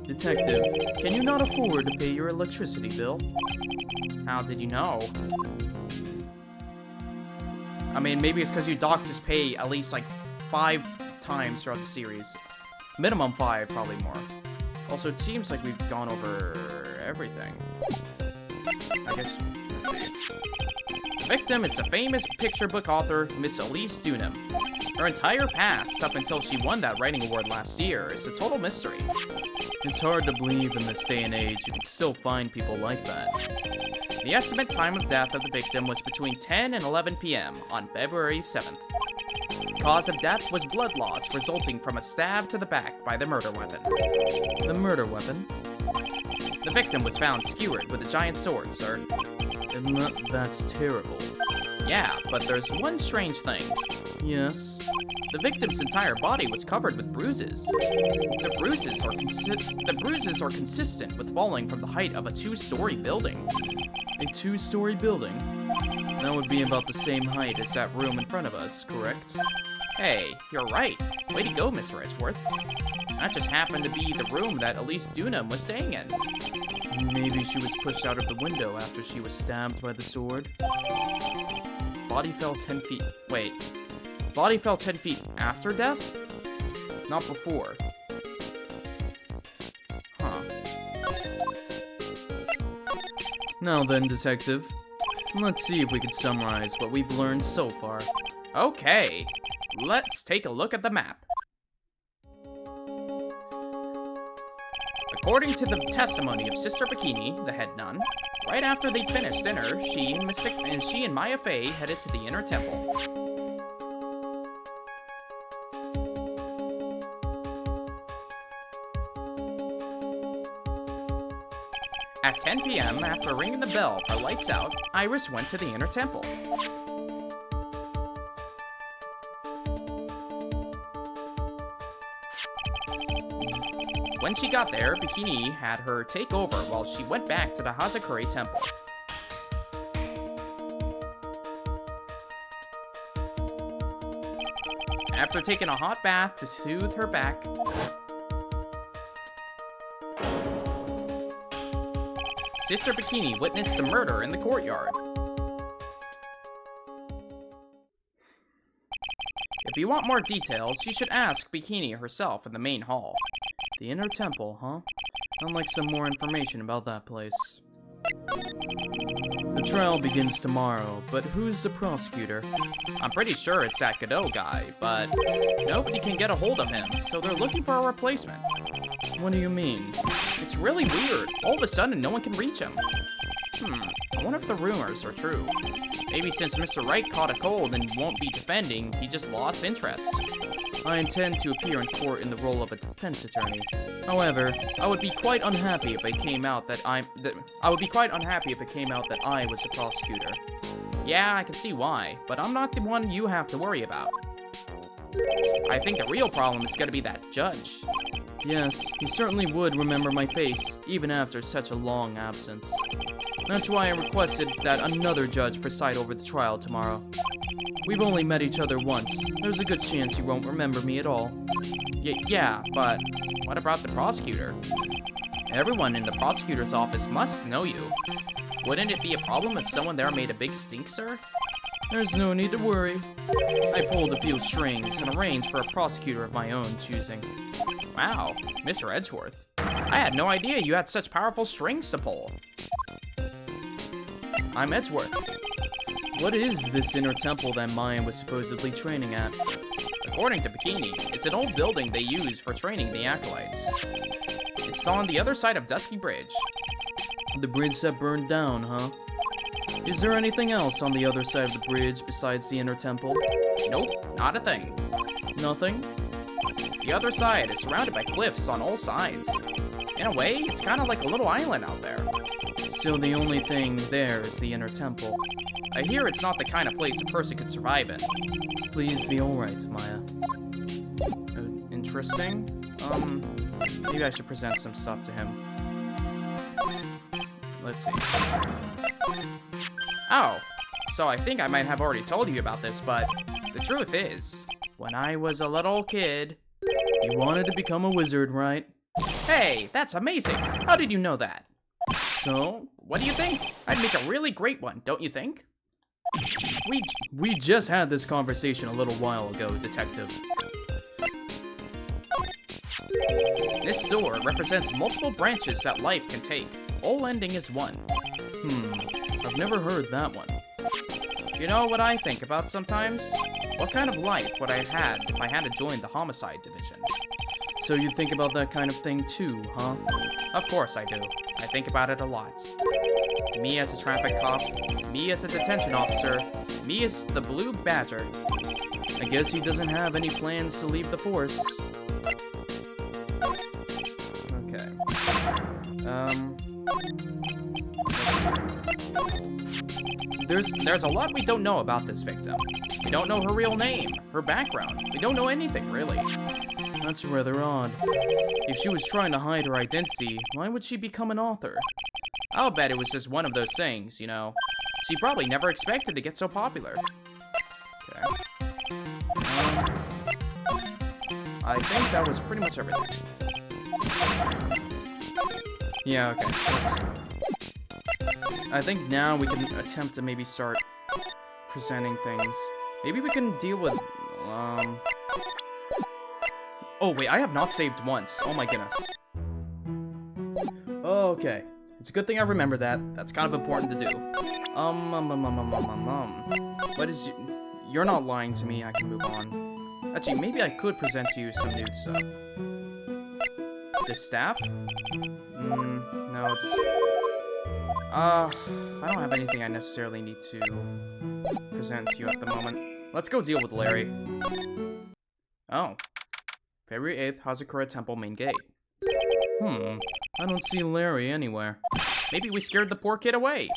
Detective, can you not afford to pay your electricity bill? How did you know? I mean, maybe it's because you doctors pay at least like 5 times throughout the series. Minimum 5, probably more. Also, it seems like we've gone over everything. I guess, let's see. The victim is the famous picture book author, Miss Elise Dunham. Her entire past, up until she won that writing award last year, is a total mystery. It's hard to believe in this day and age you can still find people like that. The estimate time of death of the victim was between 10 and 11 p.m. on February 7th. The cause of death was blood loss resulting from a stab to the back by the murder weapon. The murder weapon? The victim was found skewered with a giant sword, sir. That's terrible. Yeah, but there's one strange thing. Yes? The victim's entire body was covered with bruises. The bruises are consistent with falling from the height of a 2-story building. A 2-story building? That would be about the same height as that room in front of us, correct? Hey, you're right. Way to go, Mr. Edgeworth. That just happened to be the room that Elise Dunham was staying in. Maybe she was pushed out of the window after she was stabbed by the sword. Body fell 10 feet. Wait. Body fell 10 feet after death? Not before. Huh. Now then, detective. Let's see if we can summarize what we've learned so far. Okay. Let's take a look at the map. According to the testimony of Sister Bikini, the head nun, right after they finished dinner, she and Maya Fey headed to the inner temple. At 10 p.m., after ringing the bell for lights out, Iris went to the inner temple. When she got there, Bikini had her take over while she went back to the Hazakuri temple. After taking a hot bath to soothe her back, Sister Bikini witnessed a murder in the courtyard. If you want more details, you should ask Bikini herself in the main hall. The inner temple, huh? I'd like some more information about that place. The trial begins tomorrow, but who's the prosecutor? I'm pretty sure it's that Godot guy, but nobody can get a hold of him, so they're looking for a replacement. What do you mean? It's really weird. All of a sudden, no one can reach him. I wonder if the rumors are true. Maybe since Mr. Wright caught a cold and won't be defending, he just lost interest. I intend to appear in court in the role of a defense attorney. However, I would be quite unhappy if it came out that I was the prosecutor. Yeah, I can see why, but I'm not the one you have to worry about. I think the real problem is gonna be that judge. Yes, he certainly would remember my face, even after such a long absence. That's why I requested that another judge preside over the trial tomorrow. We've only met each other once. There's a good chance he won't remember me at all. Yeah, but what about the prosecutor? Everyone in the prosecutor's office must know you. Wouldn't it be a problem if someone there made a big stink, sir? There's no need to worry. I pulled a few strings and arranged for a prosecutor of my own choosing. Wow, Mr. Edgeworth. I had no idea you had such powerful strings to pull. I'm Edgeworth. What is this inner temple that Maya was supposedly training at? According to Bikini, it's an old building they use for training the acolytes. It's on the other side of Dusky Bridge. The bridge that burned down, huh? Is there anything else on the other side of the bridge besides the inner temple? Nope, not a thing. Nothing? The other side is surrounded by cliffs on all sides. In a way, it's kind of like a little island out there. So the only thing there is the inner temple. I hear it's not the kind of place a person could survive in. Please be alright, Maya. Interesting. Maybe I should present some stuff to him. Let's see. Oh, so I think I might have already told you about this, but the truth is, when I was a little kid... You wanted to become a wizard, right? Hey, that's amazing! How did you know that? So, what do you think? I'd make a really great one, don't you think? We just had this conversation a little while ago, detective. This sword represents multiple branches that life can take. All ending is one. I've never heard that one. You know what I think about sometimes? What kind of life would I have had if I had to join the homicide division? So you think about that kind of thing too, huh? Of course I do. I think about it a lot. Me as a traffic cop, me as a detention officer, me as the Blue Badger. I guess he doesn't have any plans to leave the force. Okay. There's a lot we don't know about this victim. We don't know her real name, her background. We don't know anything, really. That's rather odd. If she was trying to hide her identity, why would she become an author? I'll bet it was just one of those things, you know. She probably never expected to get so popular. Okay. I think that was pretty much everything. Yeah, okay. I think now we can attempt to maybe start presenting things. Maybe we can deal with, Oh, wait, I have not saved once. Oh my goodness. Okay. It's a good thing I remember that. That's kind of important to do. What is... You're not lying to me. I can move on. Actually, maybe I could present to you some new stuff. This staff? No, it's... I don't have anything I necessarily need to present to you at the moment. Let's go deal with Larry. Oh. February 8th, Hazakura Temple main gate. I don't see Larry anywhere. Maybe we scared the poor kid away.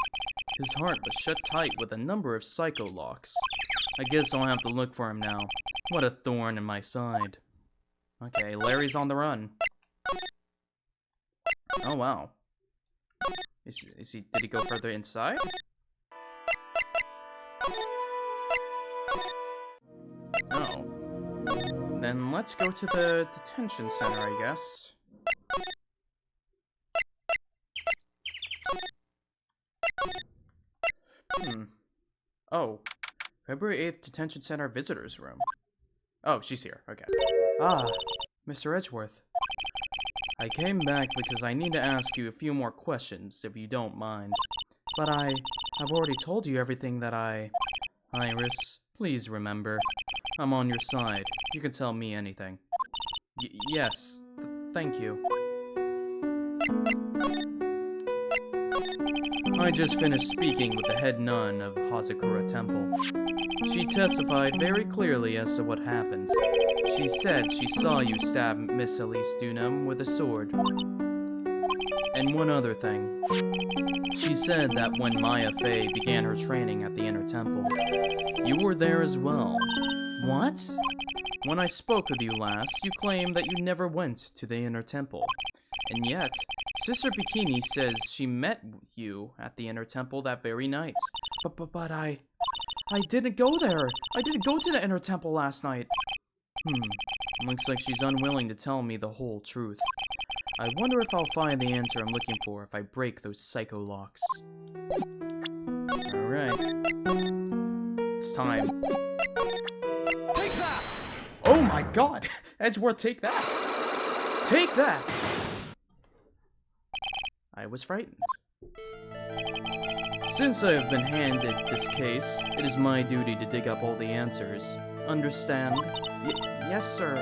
His heart was shut tight with a number of psycho locks. I guess I'll have to look for him now. What a thorn in my side. Okay, Larry's on the run. Oh, wow. Is he, did he go further inside? Oh. Then let's go to the detention center, I guess. Oh. February 8th Detention Center Visitors Room. Oh, she's here. Okay. Ah, Mr. Edgeworth. I came back because I need to ask you a few more questions, if you don't mind. But I have already told you everything that Iris, please remember. I'm on your side. You can tell me anything. Yes. Thank you. I just finished speaking with the head nun of Hazakura Temple. She testified very clearly as to what happened. She said she saw you stab Miss Elise Dunham with a sword. And one other thing. She said that when Maya Fey began her training at the Inner Temple, you were there as well. What? When I spoke with you last, you claimed that you never went to the Inner Temple. And yet, Sister Bikini says she met you at the Inner Temple that very night. But I didn't go there. I didn't go to the Inner Temple last night. Looks like she's unwilling to tell me the whole truth. I wonder if I'll find the answer I'm looking for if I break those psycho locks. Alright. It's time. Take that! Oh my god! Edgeworth, take that! Take that! I was frightened. Since I have been handed this case, it is my duty to dig up all the answers. Understand? Yes, sir.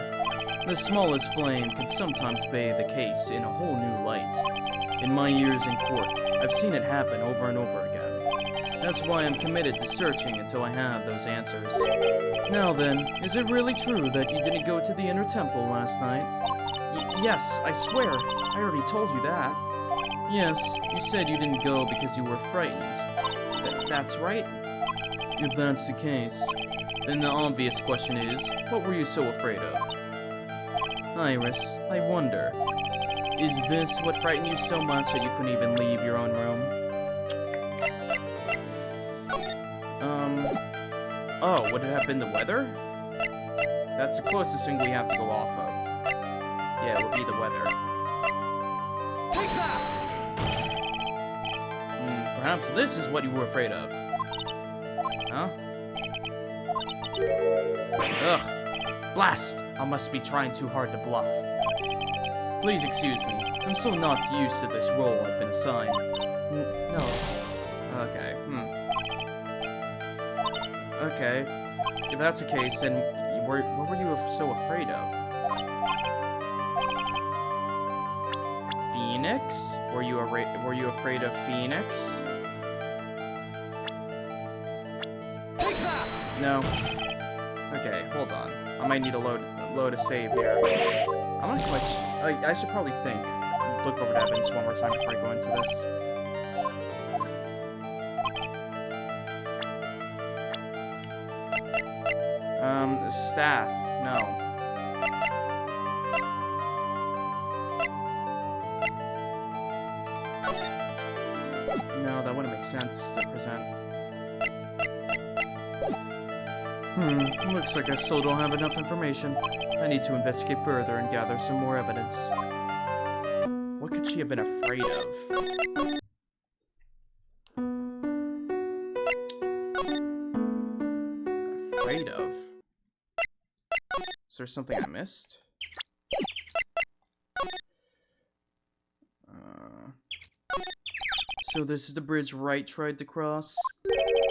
The smallest flame can sometimes bathe a case in a whole new light. In my years in court, I've seen it happen over and over again. That's why I'm committed to searching until I have those answers. Now then, is it really true that you didn't go to the Inner Temple last night? Yes, I swear. I already told you that. Yes, you said you didn't go because you were frightened. That's right. If that's the case, then the obvious question is, what were you so afraid of? Iris, I wonder, is this what frightened you so much that you couldn't even leave your own room? Oh, would it have been the weather? That's the closest thing we have to go off of. Yeah, it would be the weather. Take that! Perhaps this is what you were afraid of. Huh? Ugh. Blast! I must be trying too hard to bluff. Please excuse me. I'm so not used to this role I've been assigned. No. Okay. Okay. If that's the case, then what were you so afraid of? Phoenix? Were you afraid of Phoenix? No. Okay, hold on. I might need to load a save here. I'm not quite. I should probably look over the evidence one more time before I go into this. Staff. No. No, that wouldn't make sense to present. Looks like I still don't have enough information. I need to investigate further and gather some more evidence. What could she have been afraid of? Afraid of? Is there something I missed? So this is the bridge Wright tried to cross?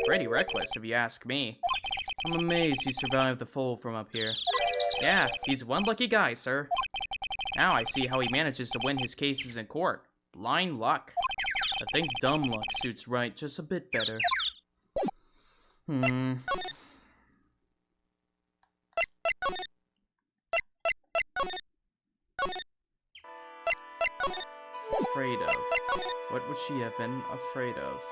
Pretty reckless, if you ask me. I'm amazed he survived the fall from up here. Yeah, he's one lucky guy, sir. Now I see how he manages to win his cases in court. Blind luck. I think dumb luck suits Wright just a bit better. Afraid of. What would she have been afraid of?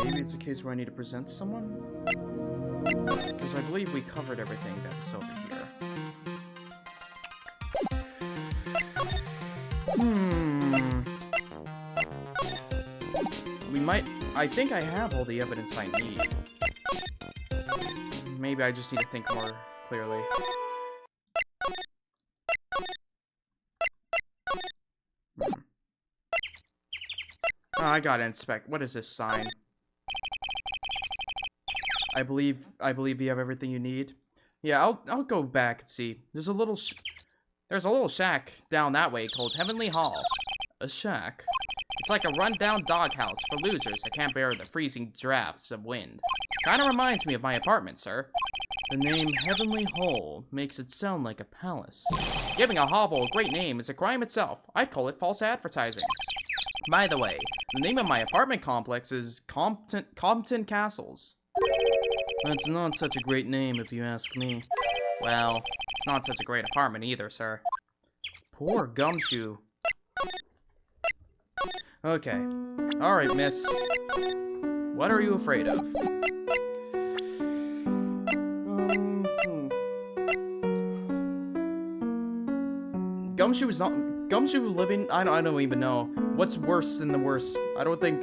Maybe it's a case where I need to present someone? Because I believe we covered everything that's over here. We might... I think I have all the evidence I need. Maybe I just need to think more clearly. Oh, I gotta inspect. What is this sign? I believe you have everything you need. Yeah, I'll go back and see. There's a little shack down that way called Heavenly Hall. A shack? It's like a rundown doghouse for losers that can't bear the freezing drafts of wind. Kinda reminds me of my apartment, sir. The name Heavenly Hall makes it sound like a palace. Giving a hovel a great name is a crime itself. I'd call it false advertising. By the way, the name of my apartment complex is Compton Castles. That's not such a great name if you ask me. Well, it's not such a great apartment either, sir. Poor Gumshoe. Okay. Alright, miss. What are you afraid of? Gumshoe is not... Gumshoe living... I don't even know. What's worse than the worst? I don't think...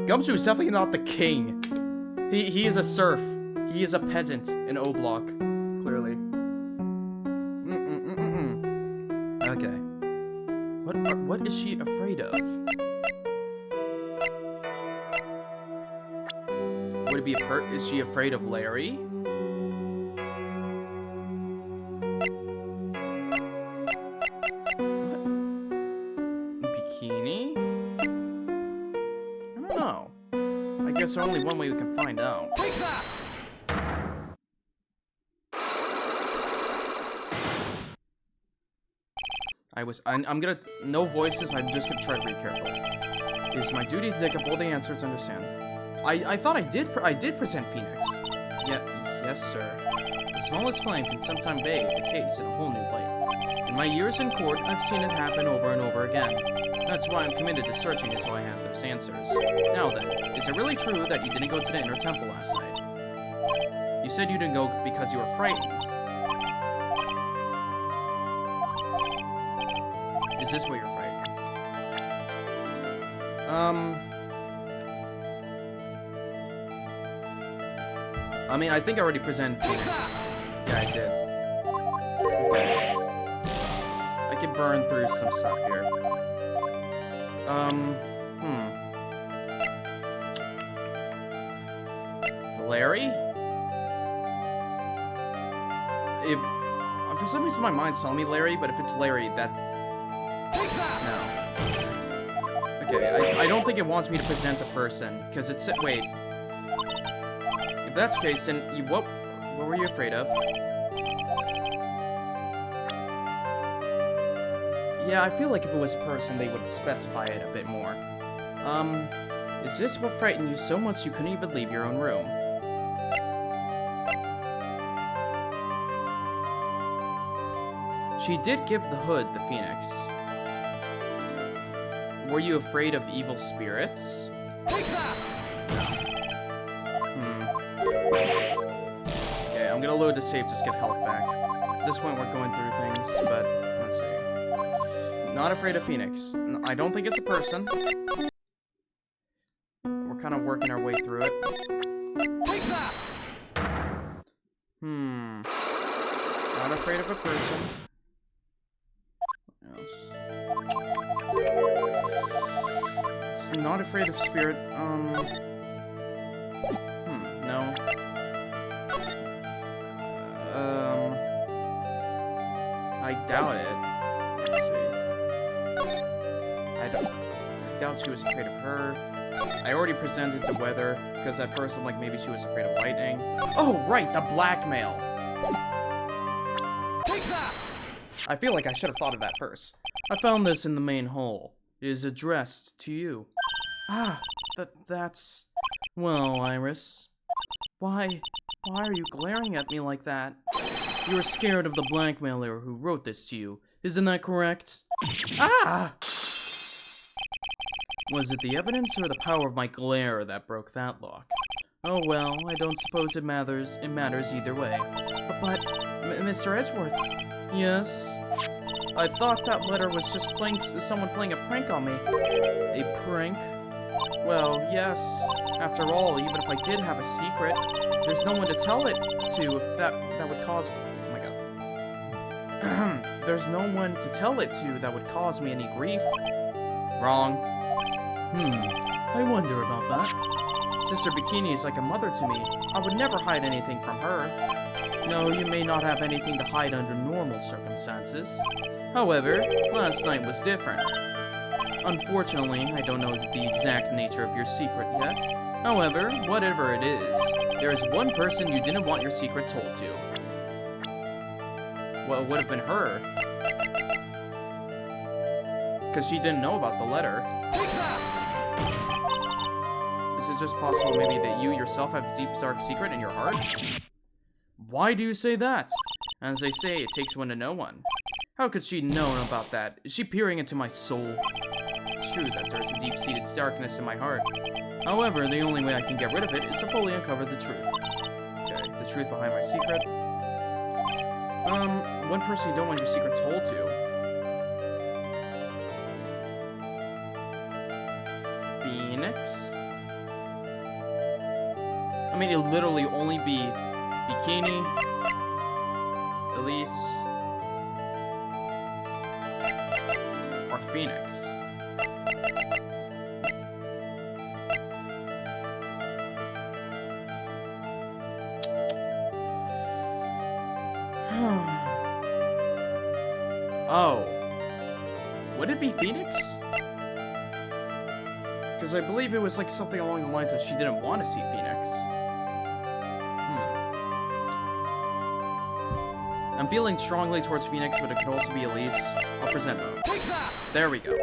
Gumshoe is definitely not the king. He is a serf. He is a peasant in O-Block. Clearly. Okay. What is she afraid of? Would it be is she afraid of Larry? There's only one way we can find out. Take that! I'm gonna, no voices, I'm just gonna try to be careful. It is my duty to dig up all the answers to understand. I thought I did present Phoenix. Yeah, yes sir. The smallest flame can sometimes bathe the case in a whole new light. In my years in court, I've seen it happen over and over again. That's why I'm committed to searching until I have those answers. Now then, is it really true that you didn't go to the inner temple last night? You said you didn't go because you were frightened. Is this what you're frightened? I mean, I think I already presented Phoenix. Yeah, I did. Okay. I can burn through some stuff here. Larry? If for some reason my mind's telling me Larry, but if it's Larry, that... Take that! No. Okay, I don't think it wants me to present a person, because it's... Wait. If that's the case, then you... What were you afraid of? Yeah, I feel like if it was a person, they would specify it a bit more. Is this what frightened you so much you couldn't even leave your own room? She did give the hood the Phoenix. Were you afraid of evil spirits? Take that! Okay, I'm gonna load the save, just get health back. At this point, we're going through things, but let's see. Not afraid of Phoenix. I don't think it's a person. We're kind of working our way through it. Take that! Not afraid of a person. What else? It's not afraid of spirit. No. I doubt it. Let's see. I doubt she was afraid of her. I already presented the weather, because at first I'm like, maybe she was afraid of lightning. Oh, right, the blackmail! Take that! I feel like I should have thought of that first. I found this in the main hall. It is addressed to you. Ah, that's... Well, Iris. Why are you glaring at me like that? You're scared of the blackmailer who wrote this to you. Isn't that correct? Ah! Was it the evidence or the power of my glare that broke that lock? Oh well, I don't suppose it matters either way. But, Mr. Edgeworth? Yes? I thought that letter was just someone playing a prank on me. A prank? Well, yes. After all, even if I did have a secret, there's no one to tell it to if that would cause... Oh my god. There's no one to tell it to that would cause me any grief. Wrong. I wonder about that. Sister Bikini is like a mother to me. I would never hide anything from her. No, you may not have anything to hide under normal circumstances. However, last night was different. Unfortunately, I don't know the exact nature of your secret yet. However, whatever it is, there is one person you didn't want your secret told to. Well, it would have been her. Because she didn't know about the letter. Take that! Is it just possible maybe that you yourself have a deep, dark secret in your heart? Why do you say that? As they say, it takes one to know one. How could she know about that? Is she peering into my soul? It's true that there's a deep-seated darkness in my heart. However, the only way I can get rid of it is to fully uncover the truth. Okay, the truth behind my secret. One person you don't want your secret told to. Phoenix? I mean, it'll literally only be Bikini, Elise, or Phoenix. Oh. Would it be Phoenix? Because I believe it was like something along the lines that she didn't want to see Phoenix. I'm feeling strongly towards Phoenix, but it could also be Elise. I'll present both. Take that! There we go.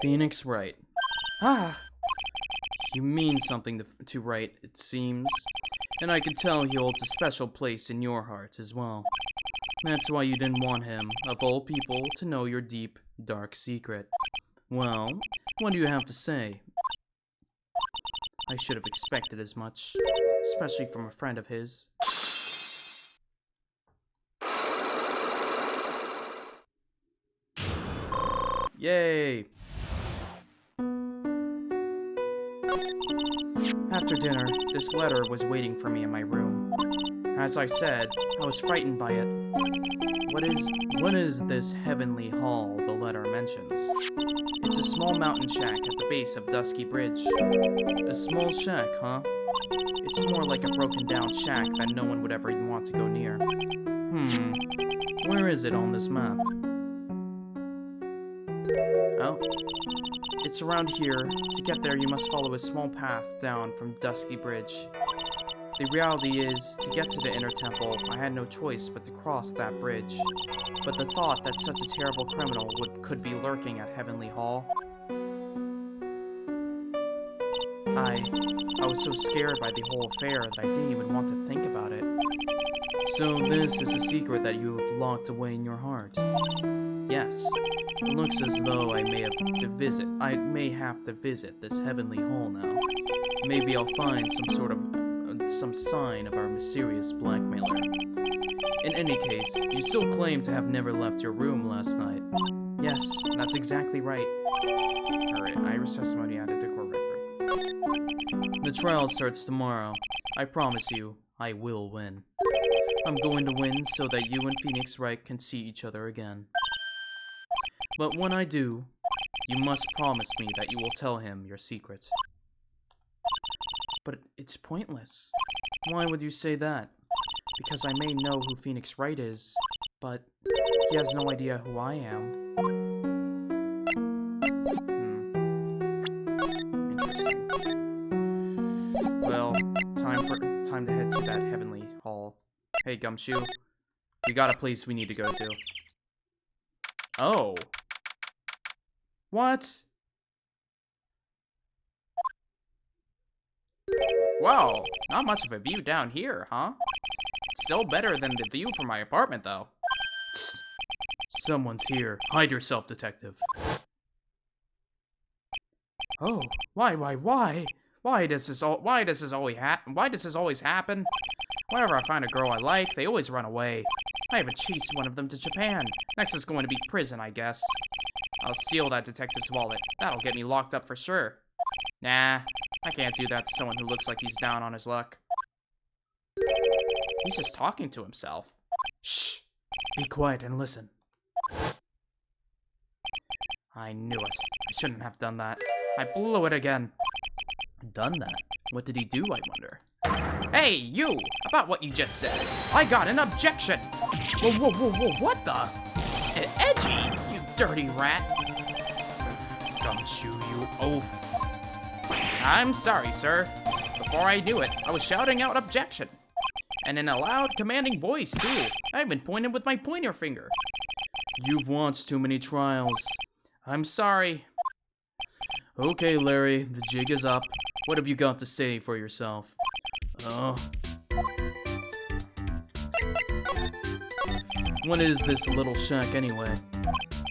Phoenix Wright. Ah! You mean something to Wright, it seems. And I can tell he holds a special place in your heart as well. That's why you didn't want him, of all people, to know your deep, dark secret. Well, what do you have to say? I should have expected as much, especially from a friend of his. Yay! After dinner, this letter was waiting for me in my room. As I said, I was frightened by it. What is this heavenly hall the letter mentions? It's a small mountain shack at the base of Dusky Bridge. A small shack, huh? It's more like a broken down shack that no one would ever even want to go near. Where is it on this map? Oh. It's around here. To get there, you must follow a small path down from Dusky Bridge. The reality is, to get to the inner temple, I had no choice but to cross that bridge. But the thought that such a terrible criminal could be lurking at Heavenly Hall... I was so scared by the whole affair that I didn't even want to think about it. So this is a secret that you have locked away in your heart. Yes. It looks as though I may have to visit this Heavenly Hall now. Maybe I'll find some sign of our mysterious blackmailer. In any case, you still claim to have never left your room last night. Yes, that's exactly right. Alright, Iris testimony added to court record. The trial starts tomorrow. I promise you, I will win. I'm going to win so that you and Phoenix Wright can see each other again. But when I do, you must promise me that you will tell him your secret. But it's pointless. Why would you say that? Because I may know who Phoenix Wright is, but he has no idea who I am. Interesting. Well, time to head to that Heavenly Hall. Hey, Gumshoe. We got a place we need to go to. Oh. What? Wow, not much of a view down here, huh? Still better than the view from my apartment, though. Tsk. Someone's here. Hide yourself, detective. Oh, why? Why does this always happen? Whenever I find a girl I like, they always run away. I even chased one of them to Japan. Next is going to be prison, I guess. I'll steal that detective's wallet. That'll get me locked up for sure. Nah, I can't do that to someone who looks like he's down on his luck. He's just talking to himself. Shh! Be quiet and listen. I knew it. I shouldn't have done that. I blew it again. Done that? What did he do, I wonder? Hey, you! About what you just said. I got an objection! Whoa, what the? Edgy, you dirty rat! Gumshoe, you oaf. I'm sorry, sir. Before I knew it, I was shouting out objection. And in a loud, commanding voice, too. I even pointed with my pointer finger. You've watched too many trials. I'm sorry. Okay, Larry, the jig is up. What have you got to say for yourself? Oh. What is this little shack anyway?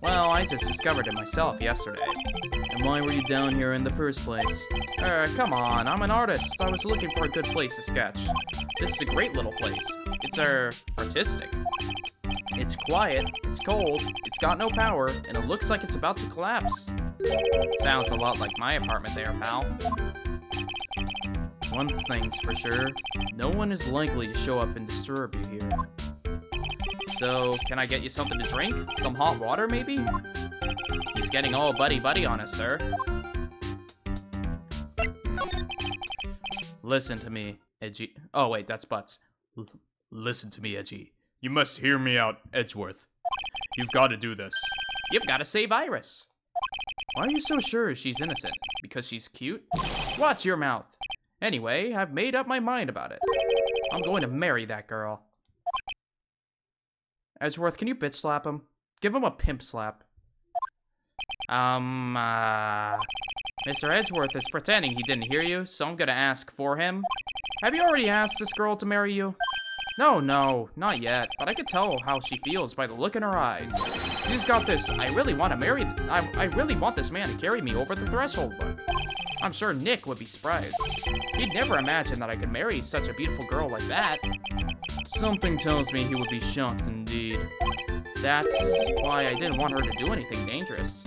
Well, I just discovered it myself yesterday. And why were you down here in the first place? Come on, I'm an artist. I was looking for a good place to sketch. This is a great little place. It's, artistic. It's quiet, it's cold, it's got no power, and it looks like it's about to collapse. Sounds a lot like my apartment there, pal. One thing's for sure, no one is likely to show up and disturb you here. So, can I get you something to drink? Some hot water, maybe? He's getting all buddy-buddy on us, sir. Listen to me, Edgy. Oh, wait, that's Butts. Listen to me, Edgy. You must hear me out, Edgeworth. You've got to do this. You've got to save Iris. Why are you so sure she's innocent? Because she's cute? Watch your mouth. Anyway, I've made up my mind about it. I'm going to marry that girl. Edgeworth, can you bitch slap him? Give him a pimp slap. Mr. Edgeworth is pretending he didn't hear you, so I'm gonna ask for him. Have you already asked this girl to marry you? No, not yet, but I can tell how she feels by the look in her eyes. She's got this, I really want this man to carry me over the threshold look. I'm sure Nick would be surprised. He'd never imagine that I could marry such a beautiful girl like that. Something tells me he would be shocked indeed. That's why I didn't want her to do anything dangerous.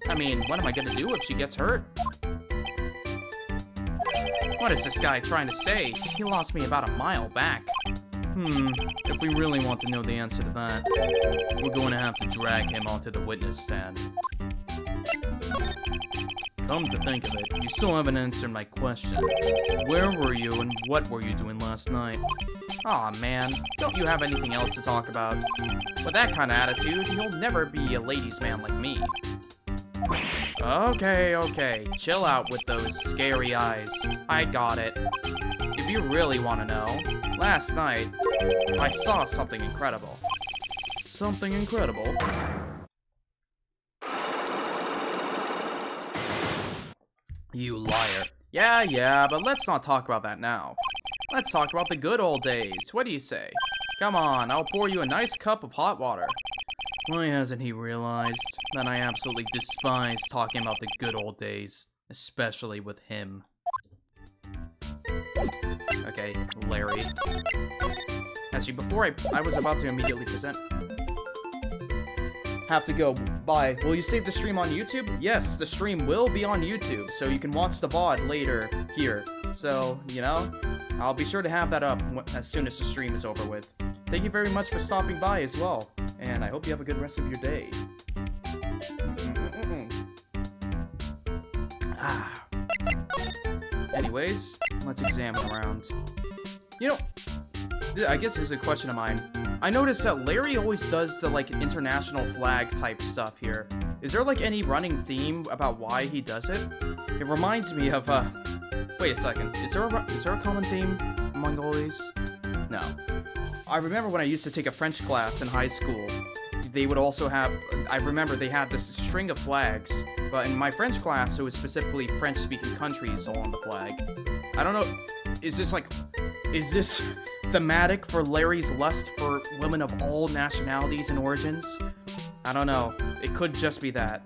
I mean, what am I gonna do if she gets hurt? What is this guy trying to say? He lost me about a mile back. If we really want to know the answer to that, we're going to have to drag him onto the witness stand. Come to think of it, you still haven't answered my question. Where were you and what were you doing last night? Aw, man, don't you have anything else to talk about? With that kind of attitude, you'll never be a ladies' man like me. Okay. Chill out with those scary eyes. I got it. If you really want to know, last night, I saw something incredible. Something incredible? You liar. Yeah, but let's not talk about that now. Let's talk about the good old days. What do you say? Come on, I'll pour you a nice cup of hot water. Why hasn't he realized that I absolutely despise talking about the good old days, especially with him? Okay, Larry. Actually, before I was about to immediately present. Have to go. Bye. Will you save the stream on YouTube? Yes, the stream will be on YouTube, so you can watch the VOD later here. So, you know, I'll be sure to have that up as soon as the stream is over with. Thank you very much for stopping by as well, and I hope you have a good rest of your day. Anyways, let's examine around. You know, I guess this is a question of mine. I noticed that Larry always does the, like, international flag type stuff here. Is there, like, any running theme about why he does it? It reminds me of, wait a second. Is there a common theme among all these? No. I remember when I used to take a French class in high school, they would also have, I remember they had this string of flags, but in my French class, it was specifically French-speaking countries along the flag. I don't know, is this thematic for Larry's lust for women of all nationalities and origins? I don't know. It could just be that.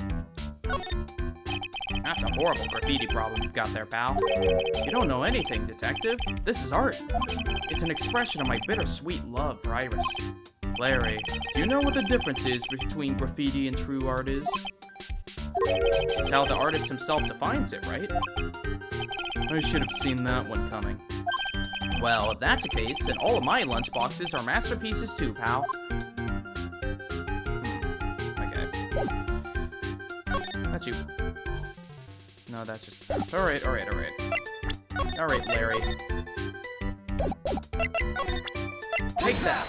That's a horrible graffiti problem you've got there, pal. You don't know anything, detective. This is art. It's an expression of my bittersweet love for Iris. Larry, do you know what the difference is between graffiti and true art is? It's how the artist himself defines it, right? I should have seen that one coming. Well, if that's the case, then all of my lunchboxes are masterpieces too, pal. Okay. That's you. No, that's just... Alright. Alright, Larry. Take that!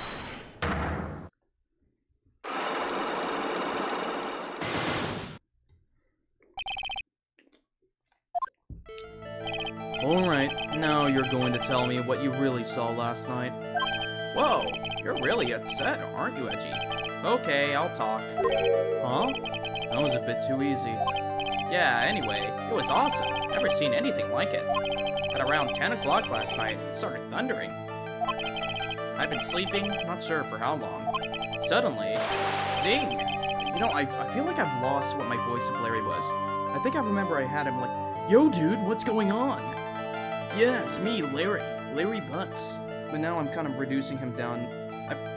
Alright, now you're going to tell me what you really saw last night. Whoa, you're really upset, aren't you, Edgy? Okay, I'll talk. Huh? That was a bit too easy. Yeah, anyway, it was awesome. Never seen anything like it. At around 10 o'clock last night, it started thundering. I'd been sleeping, not sure for how long. Suddenly, zing! You know, I feel like I've lost what my voice of Larry was. I think I remember I had him like, yo dude, what's going on? Yeah, it's me, Larry Butts. But now I'm kind of reducing him down.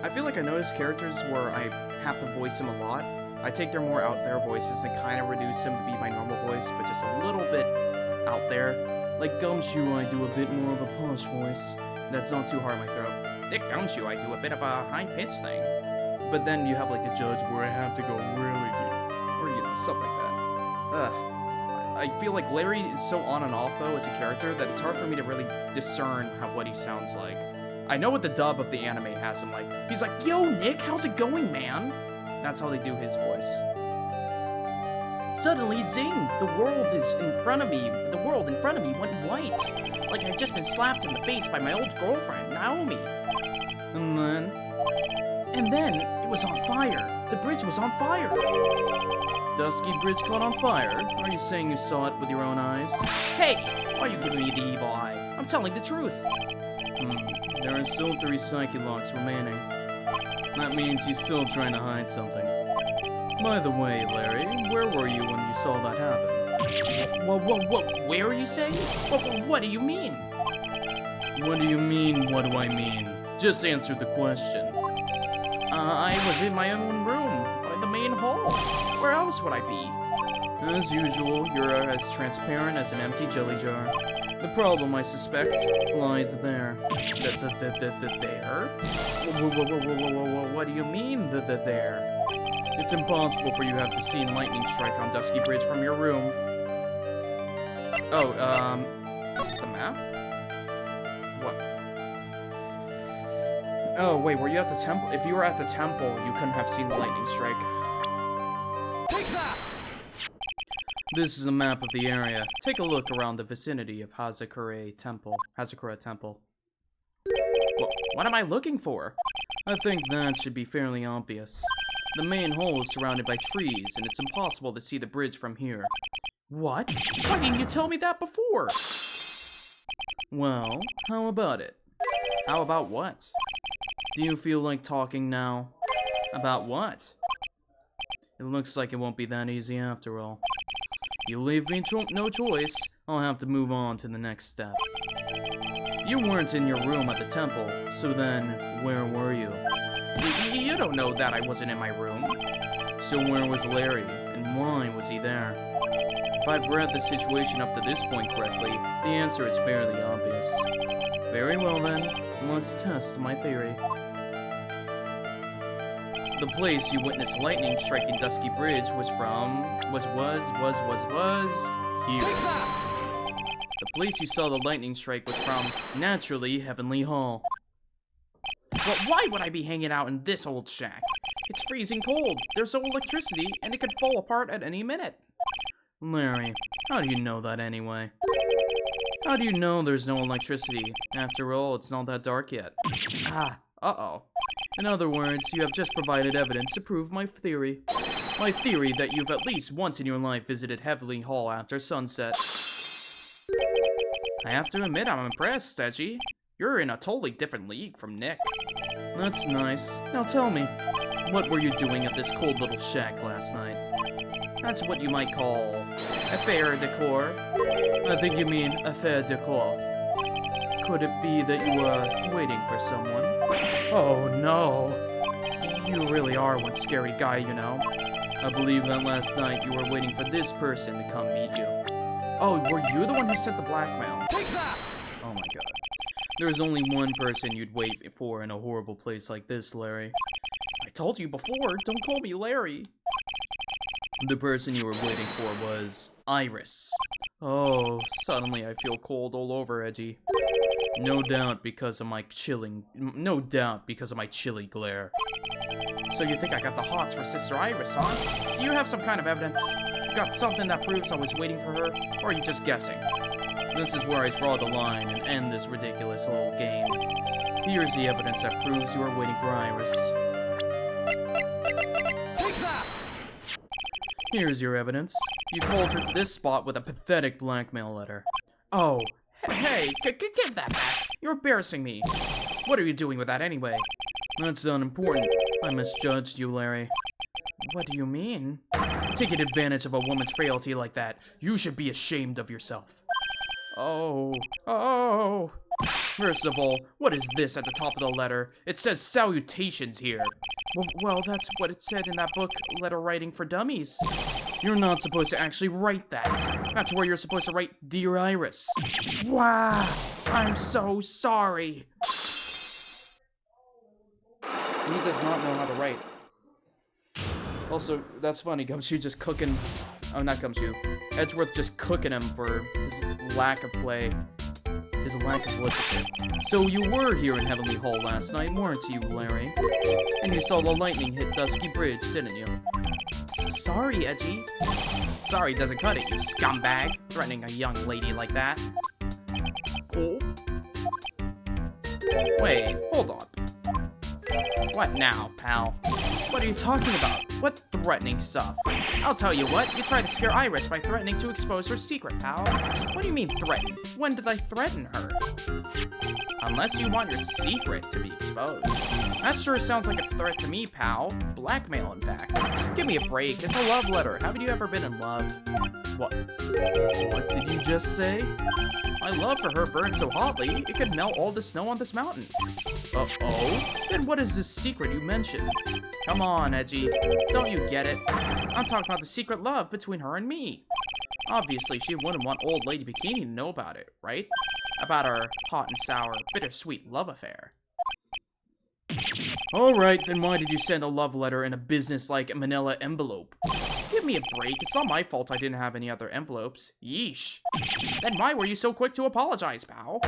I feel like I notice characters where I have to voice him a lot. I take their more out there voices and kind of reduce them to be my normal voice, but just a little bit out there. Like Gumshoe, I do a bit more of a posh voice. That's not too hard on my throat. Dick Gumshoe, I do a bit of a high-pitched thing. But then you have like the judge where I have to go really deep. Or, you know, stuff like that. I feel like Larry is so on and off, though, as a character, that it's hard for me to really discern what he sounds like. I know what the dub of the anime has him like. He's like, yo, Nick, how's it going, man? That's how they do his voice. Suddenly, zing! The world in front of me went white. Like I'd just been slapped in the face by my old girlfriend, Naomi. And then, it was on fire. The bridge was on fire. Dusky Bridge caught on fire? Are you saying you saw it with your own eyes? Hey! Why are you giving me the evil eye? I'm telling the truth. There are still 3 psyche locks remaining. That means you're still trying to hide something. By the way, Larry, where were you when you saw that happen? Whoa, where are you saying? What do you mean? What do you mean, what do I mean? Just answer the question. I was in my own room, by the main hall. Where else would I be? As usual, you're as transparent as an empty jelly jar. The problem, I suspect, lies there. There? What do you mean, there? It's impossible for you to have to see lightning strike on Dusky Bridge from your room. Oh, is it the map? What? Oh, wait, were you at the temple? If you were at the temple, you couldn't have seen the lightning strike. Take that! This is a map of the area. Take a look around the vicinity of Hazakura Temple. What am I looking for? I think that should be fairly obvious. The main hole is surrounded by trees, and it's impossible to see the bridge from here. What? Why didn't you tell me that before? Well, how about it? How about what? Do you feel like talking now? About what? It looks like it won't be that easy after all. You leave me no choice. I'll have to move on to the next step. You weren't in your room at the temple, so then, where were you? You don't know that I wasn't in my room. So where was Larry, and why was he there? If I've read the situation up to this point correctly, the answer is fairly obvious. Very well then, let's test my theory. The place you witnessed lightning striking Dusky Bridge was here. The place you saw the lightning strike was from, naturally, Heavenly Hall. But why would I be hanging out in this old shack? It's freezing cold, there's no electricity, and it could fall apart at any minute. Larry, how do you know that anyway? How do you know there's no electricity? After all, it's not that dark yet. Uh-oh. In other words, you have just provided evidence to prove my theory. My theory that you've at least once in your life visited Heavenly Hall after sunset. I have to admit I'm impressed, Edgy. You're in a totally different league from Nick. That's nice. Now tell me, what were you doing at this cold little shack last night? That's what you might call affaire decor. I think you mean affaire decor. Could it be that you were waiting for someone? Oh no. You really are one scary guy, you know. I believe that last night you were waiting for this person to come meet you. Oh, were you the one who sent the blackmail? Take that! Oh my god. There's only one person you'd wait for in a horrible place like this, Larry. I told you before, don't call me Larry. The person you were waiting for was Iris. Oh, suddenly I feel cold all over, Edgy. No doubt because of my chilly glare. So you think I got the hots for Sister Iris, huh? Do you have some kind of evidence? You got something that proves I was waiting for her? Or are you just guessing? This is where I draw the line and end this ridiculous little game. Here's the evidence that proves you are waiting for Iris. Take that! Here's your evidence. You called her to this spot with a pathetic blackmail letter. Oh, hey, give that back. You're embarrassing me. What are you doing with that anyway? That's unimportant. I misjudged you, Larry. What do you mean? Taking advantage of a woman's frailty like that. You should be ashamed of yourself. Oh. First of all, what is this at the top of the letter? It says salutations here. Well, that's what it said in that book, Letter Writing for Dummies. You're not supposed to actually write that. That's where you're supposed to write, Dear Iris. Wow, I'm so sorry. He does not know how to write. Also, that's funny, Gumshoe just cooking... Oh, not Gumshoe. Edgeworth just cooking him for his lack of play. His lack of literature. So you were here in Heavenly Hall last night, weren't you, Larry? And you saw the lightning hit Dusky Bridge, didn't you? Sorry, Edgy. Sorry doesn't cut it, you scumbag. Threatening a young lady like that. Cool. Wait, hold on. What now, pal? What are you talking about? What threatening stuff? I'll tell you what, you tried to scare Iris by threatening to expose her secret, pal. What do you mean threaten? When did I threaten her? Unless you want your secret to be exposed. That sure sounds like a threat to me, pal. Blackmail, in fact. Give me a break, it's a love letter. Haven't you ever been in love? What did you just say? My love for her burned so hotly, it could melt all the snow on this mountain. Uh-oh? Then what is this secret you mentioned? Come on, Edgy. Don't you get it? I'm talking about the secret love between her and me. Obviously, she wouldn't want Old Lady Bikini to know about it, right? About our hot and sour, bittersweet love affair. Alright, then why did you send a love letter in a business-like manila envelope? Give me a break, it's not my fault I didn't have any other envelopes. Yeesh. Then why were you so quick to apologize, pal?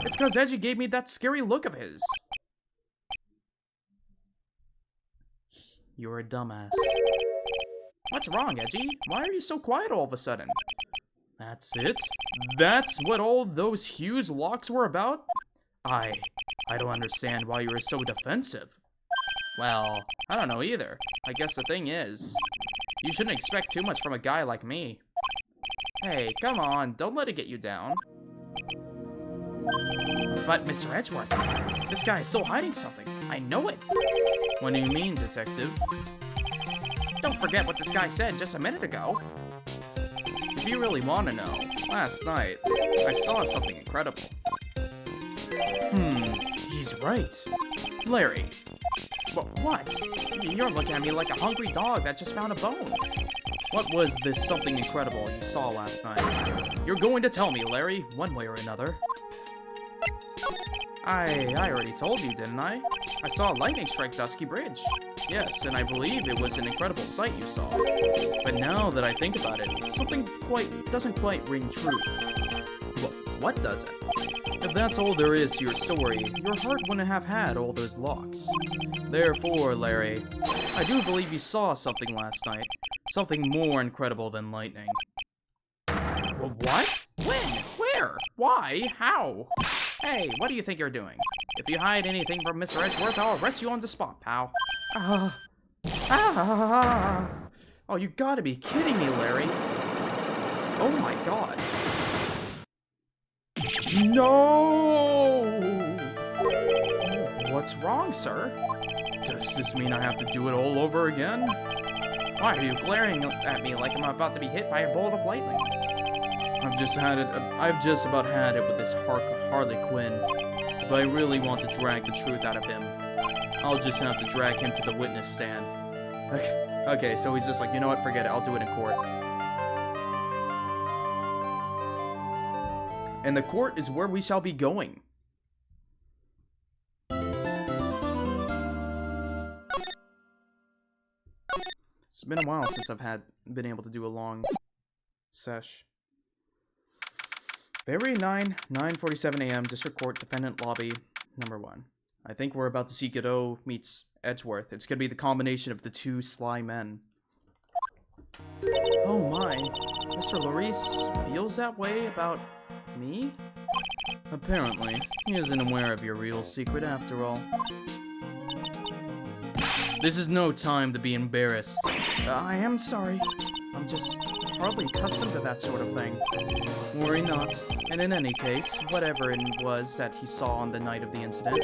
It's cause Edgy gave me that scary look of his. You're a dumbass. What's wrong, Edgy? Why are you so quiet all of a sudden? That's it? That's what all those huge locks were about? I don't understand why you were so defensive. Well, I don't know either. I guess the thing is, you shouldn't expect too much from a guy like me. Hey, come on, don't let it get you down. But, Mr. Edgeworth, this guy is still hiding something. I know it. What do you mean, detective? Don't forget what this guy said just a minute ago. If you really want to know, last night, I saw something incredible. He's right. Larry. What? You're looking at me like a hungry dog that just found a bone. What was this something incredible you saw last night? You're going to tell me, Larry, one way or another. I already told you, didn't I? I saw lightning strike Dusky Bridge. Yes, and I believe it was an incredible sight you saw. But now that I think about it, something doesn't quite ring true. What doesn't? If that's all there is to your story, your heart wouldn't have had all those locks. Therefore, Larry, I do believe you saw something last night. Something more incredible than lightning. What? When? Where? Why? How? Hey, what do you think you're doing? If you hide anything from Mr. Edgeworth, I'll arrest you on the spot, pal. Oh, you gotta be kidding me, Larry. Oh my god. No! What's wrong, sir? Does this mean I have to do it all over again? Why are you glaring at me like I'm about to be hit by a bolt of lightning? I've just about had it with this Harley Quinn. If I really want to drag the truth out of him, I'll just have to drag him to the witness stand. Okay, so he's just like, you know what, forget it, I'll do it in court. And the court is where we shall be going. It's been a while since I've been able to do a long sesh. February 9:47 a.m. District Court, Defendant Lobby, number 1. I think we're about to see Godot meets Edgeworth. It's gonna be the combination of the two sly men. Oh my, Mr. Larice feels that way about me? Apparently, he isn't aware of your real secret after all. This is no time to be embarrassed. I am sorry. I'm just hardly accustomed to that sort of thing. Worry not. And in any case, whatever it was that he saw on the night of the incident,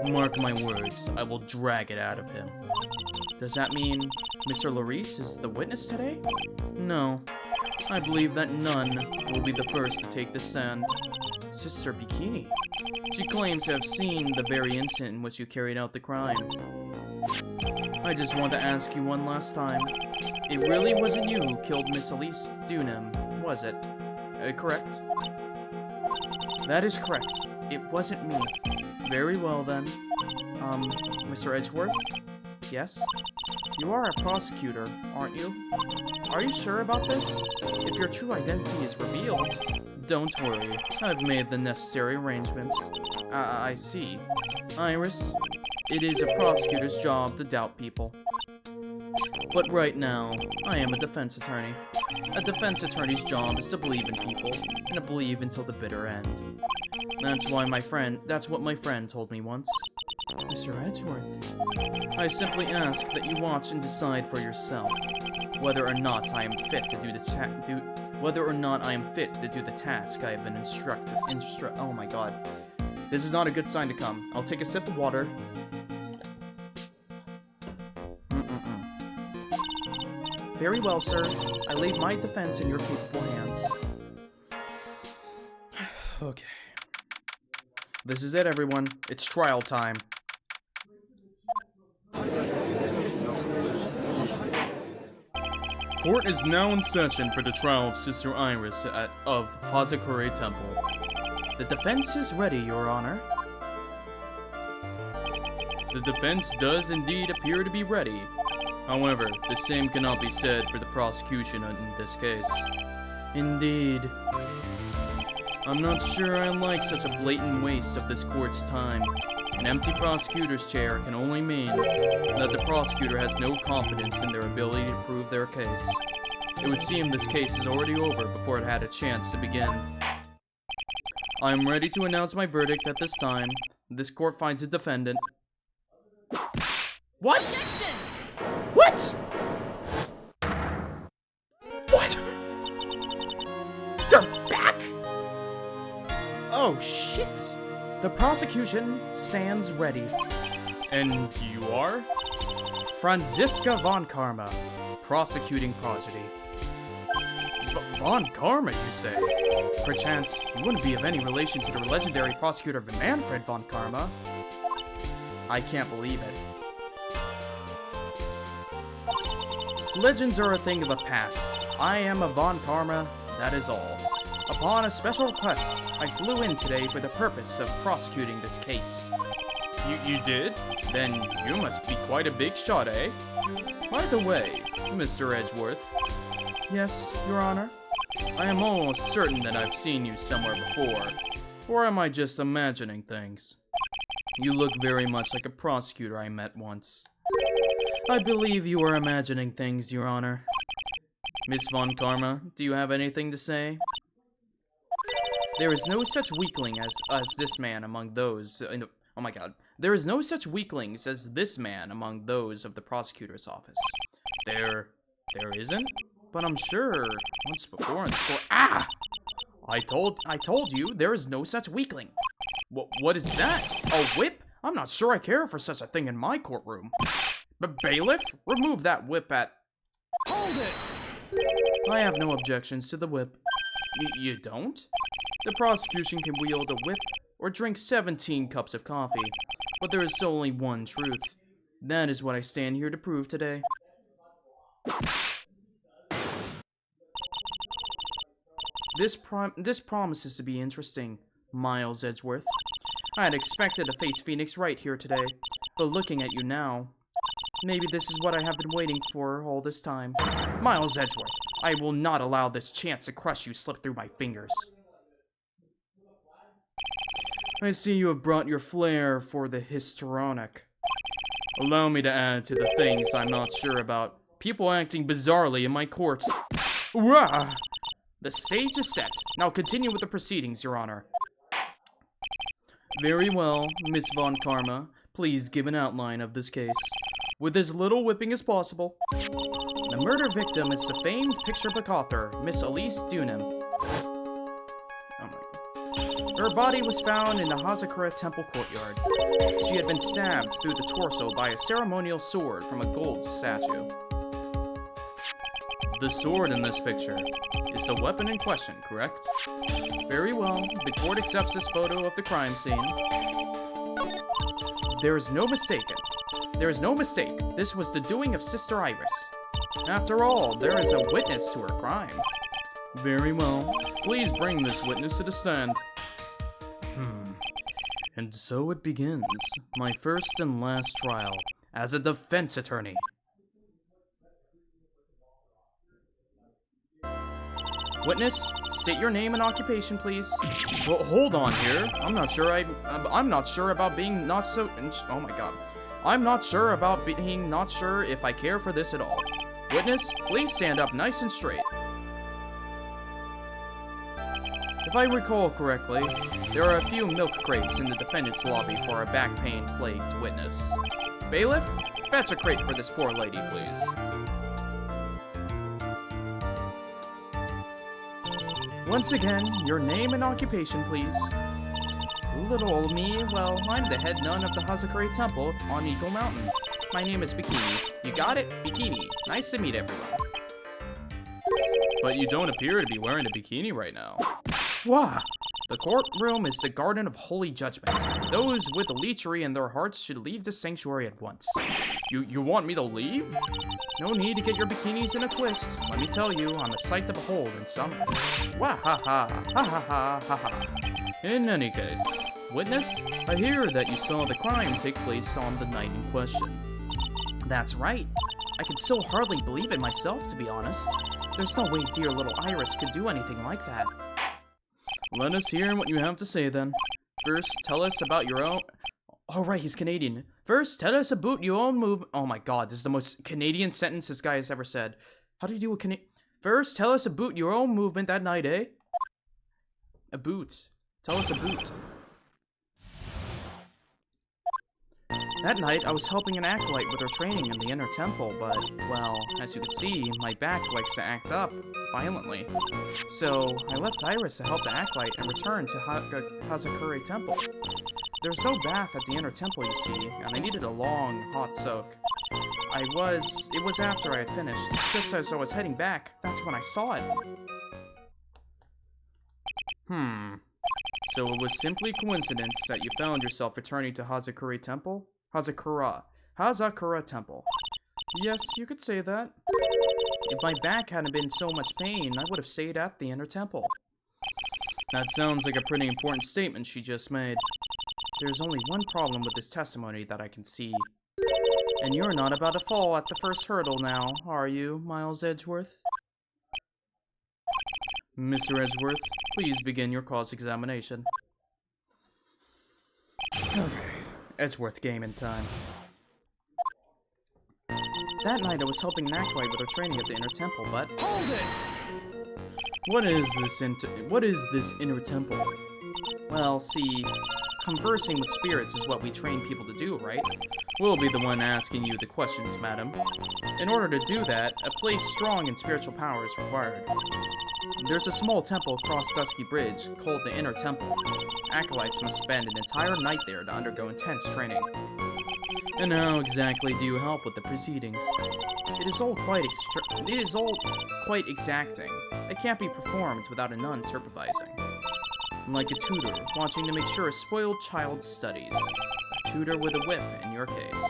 mark my words, I will drag it out of him. Does that mean Mr. Larice is the witness today? No. I believe that none will be the first to take the stand. Sister Bikini. She claims to have seen the very instant in which you carried out the crime. I just want to ask you one last time. It really wasn't you who killed Miss Elise Dunham, was it? Correct? That is correct. It wasn't me. Very well then. Mr. Edgeworth? Yes? You are a prosecutor, aren't you? Are you sure about this? If your true identity is revealed... Don't worry. I've made the necessary arrangements. I see. Iris, it is a prosecutor's job to doubt people. But right now, I am a defense attorney. A defense attorney's job is to believe in people, and to believe until the bitter end. That's what my friend told me once. Mr. Edgeworth. I simply ask that you watch and decide for yourself whether or not I am fit to do the task I have been instructed. Oh my god. This is not a good sign to come. I'll take a sip of water. Very well, sir. I leave my defense in your capable hands. Okay. This is it, everyone. It's trial time. Court is now in session for the trial of Sister Iris of Hazakure Temple. The defense is ready, Your Honor. The defense does indeed appear to be ready. However, the same cannot be said for the prosecution in this case. Indeed. I'm not sure I like such a blatant waste of this court's time. An empty prosecutor's chair can only mean that the prosecutor has no confidence in their ability to prove their case. It would seem this case is already over before it had a chance to begin. I am ready to announce my verdict at this time. This court finds the defendant. What? What? What? You're back? Oh, shit. The prosecution stands ready. And you are? Franziska von Karma, prosecuting prodigy. Von Karma, you say? Perchance, you wouldn't be of any relation to the legendary prosecutor Manfred von Karma. I can't believe it. Legends are a thing of the past. I am a von Karma, that is all. Upon a special request, I flew in today for the purpose of prosecuting this case. You did? Then you must be quite a big shot, eh? By the way, Mr. Edgeworth. Yes, Your Honor? I am almost certain that I've seen you somewhere before. Or am I just imagining things? You look very much like a prosecutor I met once. I believe you are imagining things, Your Honor. Miss Von Karma, do you have anything to say? There is no such weakling as this man among those... oh my god. There is no such weaklings as this man among those of the prosecutor's office. There isn't? But I'm sure once before in the school... Ah! I told you, there is no such weakling. What is that? A whip? I'm not sure I care for such a thing in my courtroom. But bailiff, remove that whip at... Hold it! I have no objections to the whip. You don't? The prosecution can wield a whip or drink 17 cups of coffee, but there is only one truth. That is what I stand here to prove today. This promises to be interesting, Miles Edgeworth. I had expected to face Phoenix Wright here today, but looking at you now, maybe this is what I have been waiting for all this time. Miles Edgeworth, I will not allow this chance to crush you slip through my fingers. I see you have brought your flair for the histrionic. Allow me to add to the things I'm not sure about. People acting bizarrely in my court. Rah! The stage is set. Now continue with the proceedings, Your Honor. Very well, Miss Von Karma. Please give an outline of this case, with as little whipping as possible. The murder victim is the famed picture book author, Miss Elise Dunham. Her body was found in the Hazakura Temple courtyard. She had been stabbed through the torso by a ceremonial sword from a gold statue. The sword in this picture is the weapon in question, correct? Very well. The court accepts this photo of the crime scene. There is no mistake. There is no mistake. This was the doing of Sister Iris. After all, there is a witness to her crime. Very well. Please bring this witness to the stand. And so it begins, my first and last trial as a defense attorney. Witness, state your name and occupation, please. Well, hold on here. I'm not sure about being not so... Oh my god. I'm not sure about being not sure if I care for this at all. Witness, please stand up nice and straight. If I recall correctly, there are a few milk crates in the defendant's lobby for a back pain-plagued witness. Bailiff, fetch a crate for this poor lady, please. Once again, your name and occupation, please. Little old me, well, I'm the head nun of the Hazakura Temple on Eagle Mountain. My name is Bikini. You got it? Bikini. Nice to meet everyone. But you don't appear to be wearing a bikini right now. Wah! The courtroom is the garden of holy judgment. Those with lechery in their hearts should leave the sanctuary at once. You want me to leave? No need to get your bikinis in a twist. Let me tell you, I'm a sight to behold in summer. Wah ha ha, ha ha ha ha ha. In any case, witness, I hear that you saw the crime take place on the night in question. That's right. I can still hardly believe it myself, to be honest. There's no way dear little Iris could do anything like that. Let us hear what you have to say, then. First, tell us about your own... All right, he's Canadian. First, tell us about your own move. Oh my god, this is the most Canadian sentence this guy has ever said. How do you do a Canadian? First, tell us about your own movement that night, eh? A boot. Tell us a boot. That night, I was helping an acolyte with her training in the inner temple, but, well, as you can see, my back likes to act up violently. So, I left Iris to help the acolyte and returned to Hazakure Temple. There was no bath at the inner temple, you see, and I needed a long, hot soak. It was after I had finished. Just as I was heading back, that's when I saw it. So it was simply coincidence that you found yourself returning to Hazakure Temple? Hazakura Temple. Yes, you could say that. If my back hadn't been so much pain, I would have stayed at the inner temple. That sounds like a pretty important statement she just made. There's only one problem with this testimony that I can see. And you're not about to fall at the first hurdle now, are you, Miles Edgeworth? Mr. Edgeworth, please begin your cross-examination. Okay. Edgeworth gaming time. That night I was helping an acolyte with her training at the inner temple, but... Hold it! What is this inner temple? Well, see, conversing with spirits is what we train people to do, right? We'll be the one asking you the questions, madam. In order to do that, a place strong in spiritual power is required. There's a small temple across Dusky Bridge called the Inner Temple. Acolytes must spend an entire night there to undergo intense training. And how exactly do you help with the proceedings? It is all quite exacting. It can't be performed without a nun supervising. Like a tutor, watching to make sure a spoiled child studies. A tutor with a whip, in your case.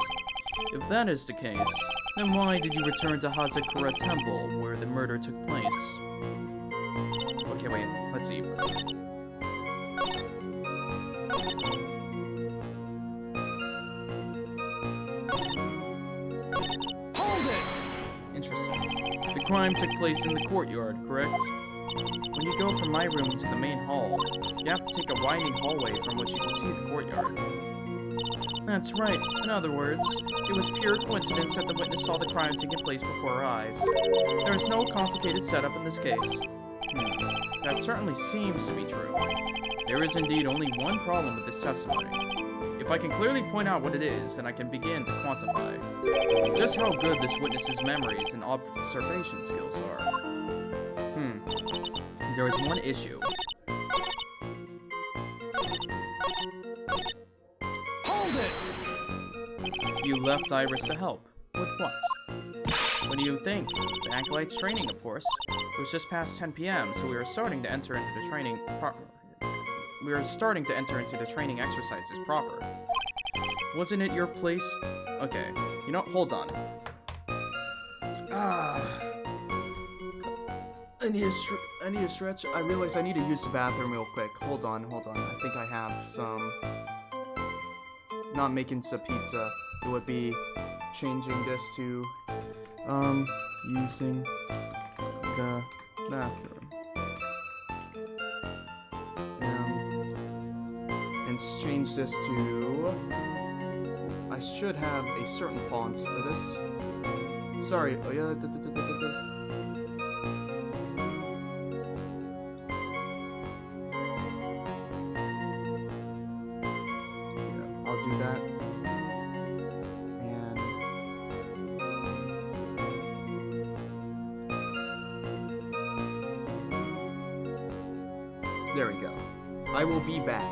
If that is the case, then why did you return to Hazakura Temple, where the murder took place? Okay, wait, let's see. Hold it! Interesting. The crime took place in the courtyard, correct? When you go from my room to the main hall, you have to take a winding hallway from which you can see the courtyard. That's right. In other words, it was pure coincidence that the witness saw the crime taking place before her eyes. There is no complicated setup in this case. That certainly seems to be true. There is indeed only one problem with this testimony. If I can clearly point out what it is, then I can begin to quantify just how good this witness's memories and observation skills are. There is one issue. Hold it! You left Iris to help. With what? What do you think? The acolyte's training, of course. It was just past 10 p.m., so we were starting to enter into the training exercises proper. Wasn't it your place? Okay, you know, hold on. I need a stretch. I realize I need to use the bathroom real quick. Hold on. I think I have some... Not making some pizza. It would be changing this to... using the bathroom. And change this to... I should have a certain font for this. Sorry. Oh yeah. I'll do that. And there we go. I will be back.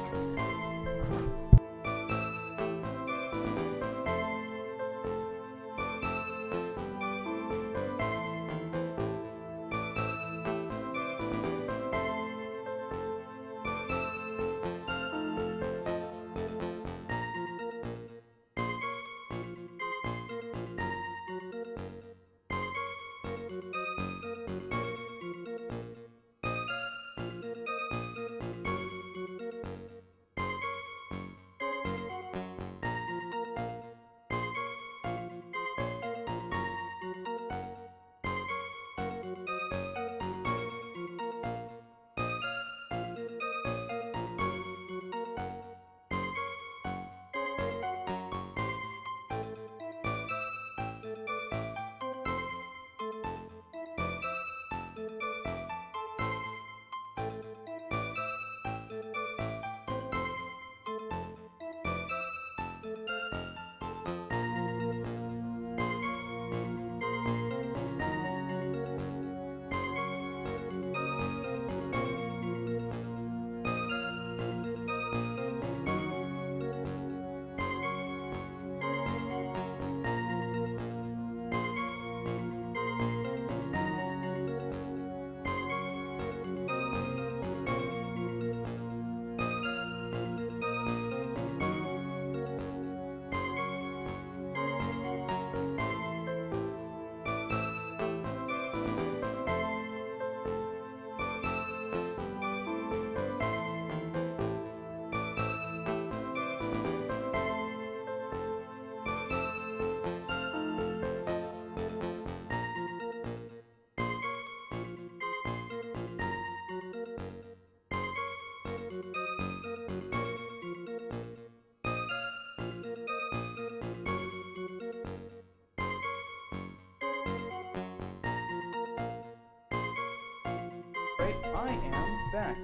I am back.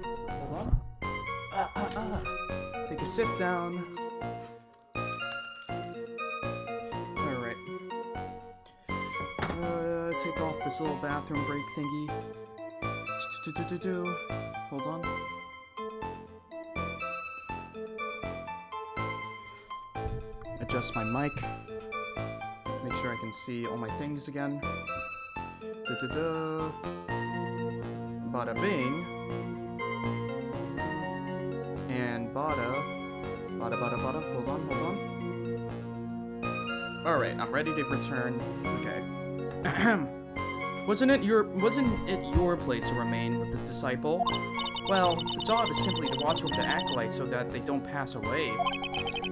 Hold on. Take a sit down. Alright. Take off this little bathroom break thingy. Hold on. Adjust my mic. Make sure I can see all my things again. Bada bing. And bada. Hold on. Alright, I'm ready to return. Okay. Wasn't it your place to remain with the disciple? Well, the job is simply to watch over the acolytes so that they don't pass away.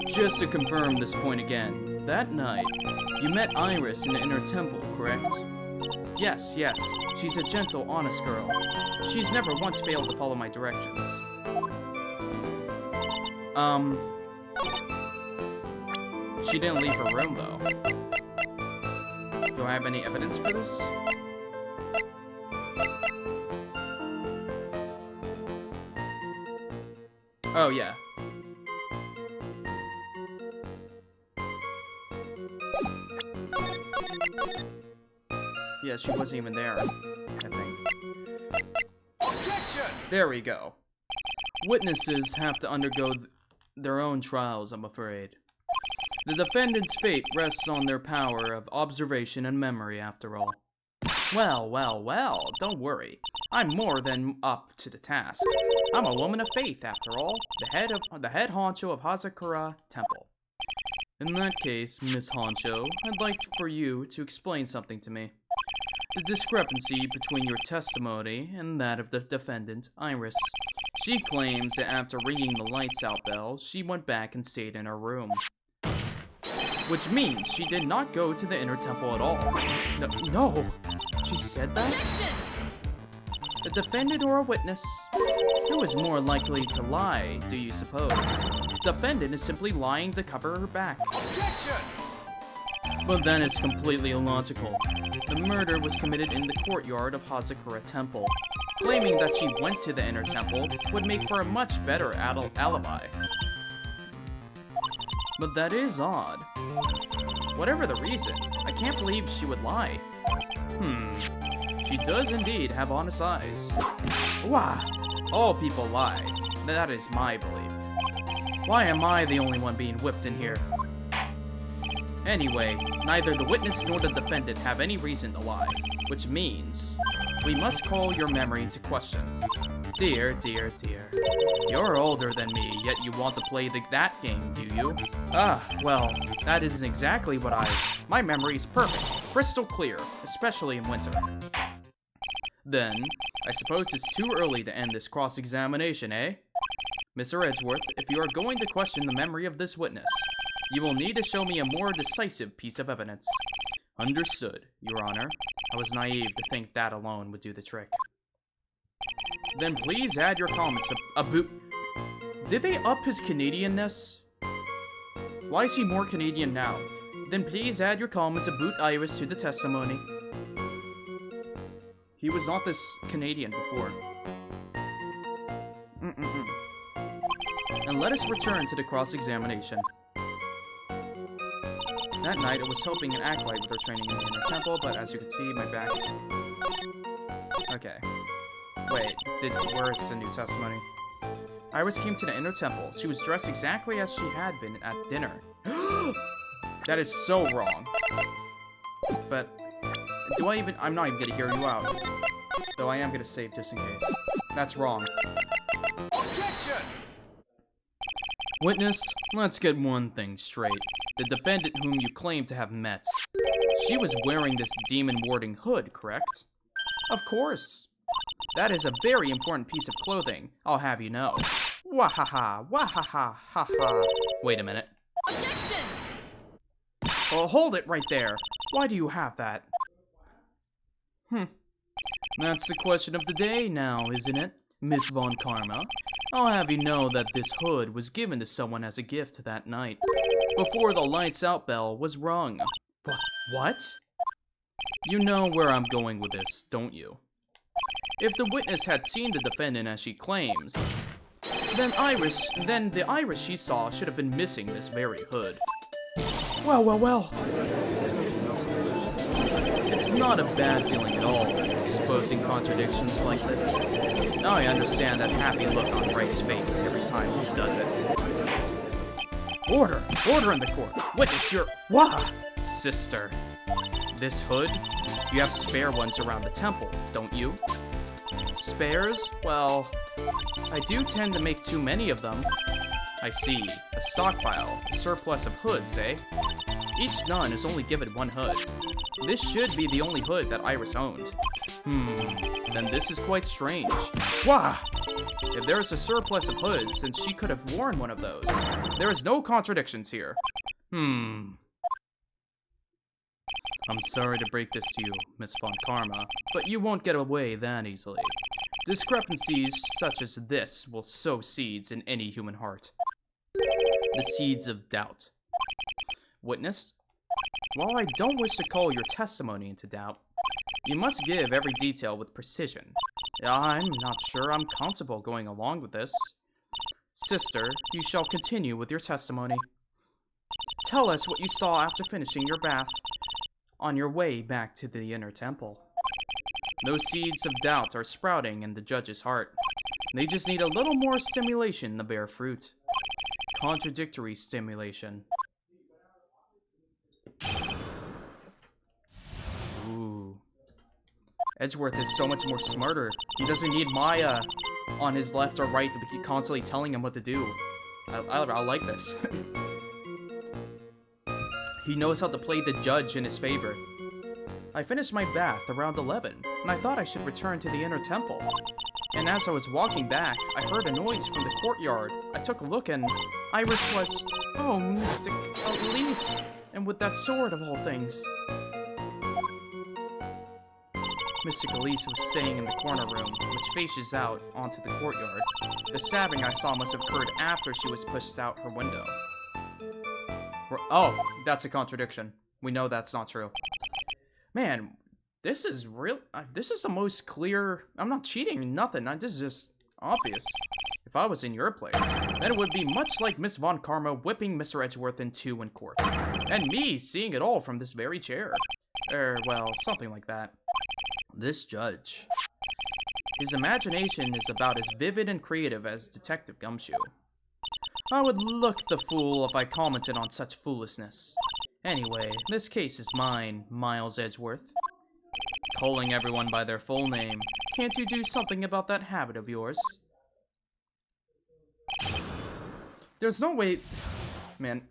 Just to confirm this point again, that night, you met Iris in the inner temple, correct? Yes. She's a gentle, honest girl. She's never once failed to follow my directions. She didn't leave her room, though. Do I have any evidence for this? Oh, yeah. Yeah, she wasn't even there, I think. Objection! There we go. Witnesses have to undergo their own trials, I'm afraid. The defendant's fate rests on their power of observation and memory, after all. Well, don't worry. I'm more than up to the task. I'm a woman of faith, after all, the head honcho of Hazakura Temple. In that case, Miss Honcho, I'd like for you to explain something to me. The discrepancy between your testimony and that of the defendant, Iris. She claims that after ringing the lights out bell, she went back and stayed in her room. Which means she did not go to the inner temple at all. No. She said that? The defendant or a witness? Who is more likely to lie, do you suppose? The defendant is simply lying to cover her back. Objection! But that is completely illogical. The murder was committed in the courtyard of Hazakura Temple. Claiming that she went to the inner temple would make for a much better alibi. But that is odd. Whatever the reason, I can't believe she would lie. She does indeed have honest eyes. Wah! All people lie. That is my belief. Why am I the only one being whipped in here? Anyway, neither the witness nor the defendant have any reason to lie, which means we must call your memory into question. Dear. You're older than me, yet you want to play that game, do you? Well, that isn't exactly what My memory's perfect, crystal clear, especially in winter. Then, I suppose it's too early to end this cross-examination, eh? Mr. Edgeworth, if you are going to question the memory of this witness, you will need to show me a more decisive piece of evidence. Understood, Your Honor. I was naive to think that alone would do the trick. Then please add your comments about... Did they up his Canadianness? Why is he more Canadian now? Then please add your comments about Iris to the testimony. He was not this Canadian before. And let us return to the cross-examination. That night, I was helping an acolyte with her training in the inner temple, but as you can see, my back... Okay. Wait, where's the new testimony? Iris came to the inner temple. She was dressed exactly as she had been at dinner. That is so wrong. But, I'm not even gonna hear you out. Though I am gonna save just in case. That's wrong. Objection! Witness, let's get one thing straight. The defendant whom you claim to have met. She was wearing this demon-warding hood, correct? Of course. That is a very important piece of clothing, I'll have you know. Wahaha, wahaha, haha. Wait a minute. Objection! Well, hold it right there. Why do you have that? That's the question of the day now, isn't it, Miss Von Karma? I'll have you know that this hood was given to someone as a gift that night, before the lights out bell was rung. What? You know where I'm going with this, don't you? If the witness had seen the defendant as she claims, then the iris she saw should have been missing this very hood. Well. It's not a bad feeling at all, exposing contradictions like this. Now I understand that happy look on Wright's face every time he does it. Order! Order in the court! Witness your— What? Sister. This hood? You have spare ones around the temple, don't you? Spares? Well, I do tend to make too many of them. I see. A stockpile. A surplus of hoods, eh? Each nun is only given one hood. This should be the only hood that Iris owned. Then this is quite strange. Wah! If there is a surplus of hoods, then she could have worn one of those. There is no contradictions here. I'm sorry to break this to you, Miss Von Karma, but you won't get away that easily. Discrepancies such as this will sow seeds in any human heart. The seeds of doubt. Witness? While I don't wish to call your testimony into doubt, you must give every detail with precision. I'm not sure I'm comfortable going along with this. Sister, you shall continue with your testimony. Tell us what you saw after finishing your bath on your way back to the inner temple. Those seeds of doubt are sprouting in the judge's heart. They just need a little more stimulation to bear fruit. Contradictory stimulation. Ooh. Edgeworth is so much more smarter. He doesn't need Maya on his left or right to be constantly telling him what to do. I like this. He knows how to play the judge in his favor. I finished my bath around 11, and I thought I should return to the inner temple. And as I was walking back, I heard a noise from the courtyard. I took a look and Iris was— oh, Mystic Elise! And with that sword of all things. Mystic Elise was staying in the corner room, which faces out onto the courtyard. The stabbing I saw must have occurred after she was pushed out her window. Oh, that's a contradiction. We know that's not true. Man, this is real. This is the most clear. I'm not cheating, nothing. This is just obvious. If I was in your place, then it would be much like Miss Von Karma whipping Mr. Edgeworth in two in court. And me seeing it all from this very chair. Well, something like that. This judge. His imagination is about as vivid and creative as Detective Gumshoe. I would look the fool if I commented on such foolishness. Anyway, this case is mine, Miles Edgeworth. Calling everyone by their full name. Can't you do something about that habit of yours? There's no way... Man,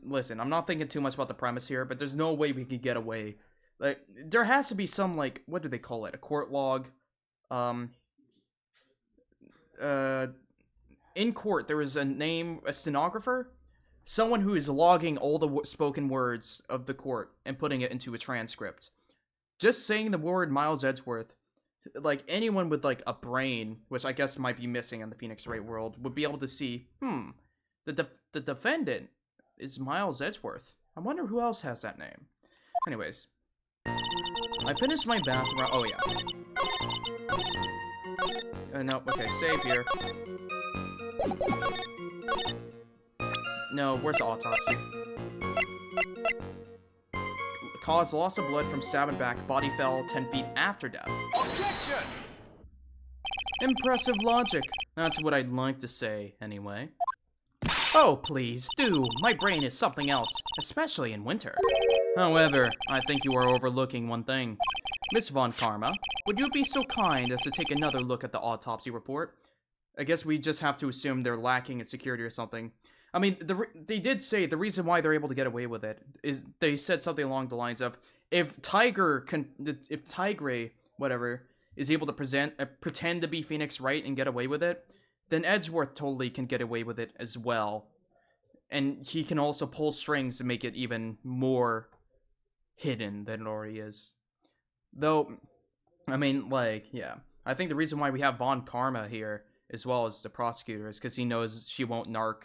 listen, I'm not thinking too much about the premise here, but there's no way we could get away. Like, there has to be some, like, what do they call it? A court log? In court, there is a stenographer? Someone who is logging all the spoken words of the court and putting it into a transcript. Just saying the word Miles Edgeworth, like, anyone with, like, a brain, which I guess might be missing in the Phoenix Wright world, would be able to see, the defendant is Miles Edgeworth. I wonder who else has that name. Anyways. I finished my bath around— oh, yeah. No, okay, save here. No, where's the autopsy? Caused loss of blood from stabbing back. Body fell 10 feet after death. Objection! Impressive logic. That's what I'd like to say, anyway. Oh, please, do. My brain is something else, especially in winter. However, I think you are overlooking one thing. Miss Von Karma, would you be so kind as to take another look at the autopsy report? I guess we just have to assume they're lacking in security or something. I mean, they did say the reason why they're able to get away with it is they said something along the lines of, if Tigre, whatever, is able to pretend to be Phoenix Wright and get away with it, then Edgeworth totally can get away with it as well. And he can also pull strings to make it even more hidden than it already is. Though, I mean, like, yeah. I think the reason why we have Von Karma here, as well as the prosecutor, is because he knows she won't narc.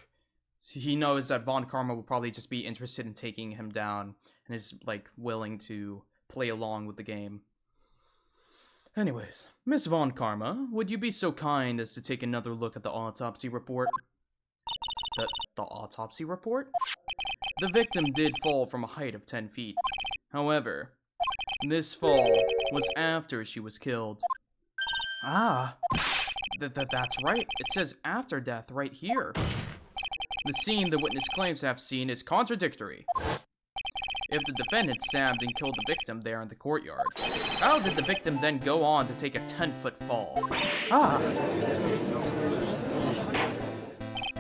He knows that Von Karma will probably just be interested in taking him down, and is, like, willing to play along with the game. Anyways, Miss Von Karma, would you be so kind as to take another look at the autopsy report? The autopsy report? The victim did fall from a height of 10 feet. However, this fall was after she was killed. Ah, that's right. It says after death right here. The scene the witness claims to have seen is contradictory. If the defendant stabbed and killed the victim there in the courtyard, how did the victim then go on to take a 10-foot fall? Ah!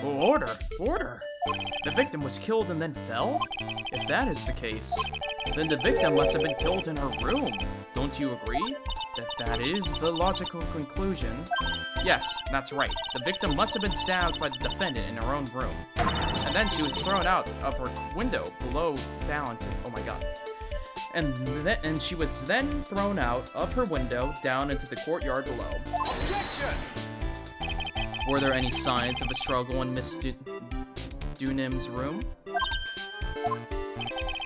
Order! Order! The victim was killed and then fell? If that is the case, then the victim must have been killed in her room. Don't you agree? That is the logical conclusion. Yes, that's right. The victim must have been stabbed by the defendant in her own room. And then she was thrown out of her window below down to... Oh my god. And she was then thrown out of her window down into the courtyard below. Objection! Were there any signs of a struggle in Miss Dunham's room?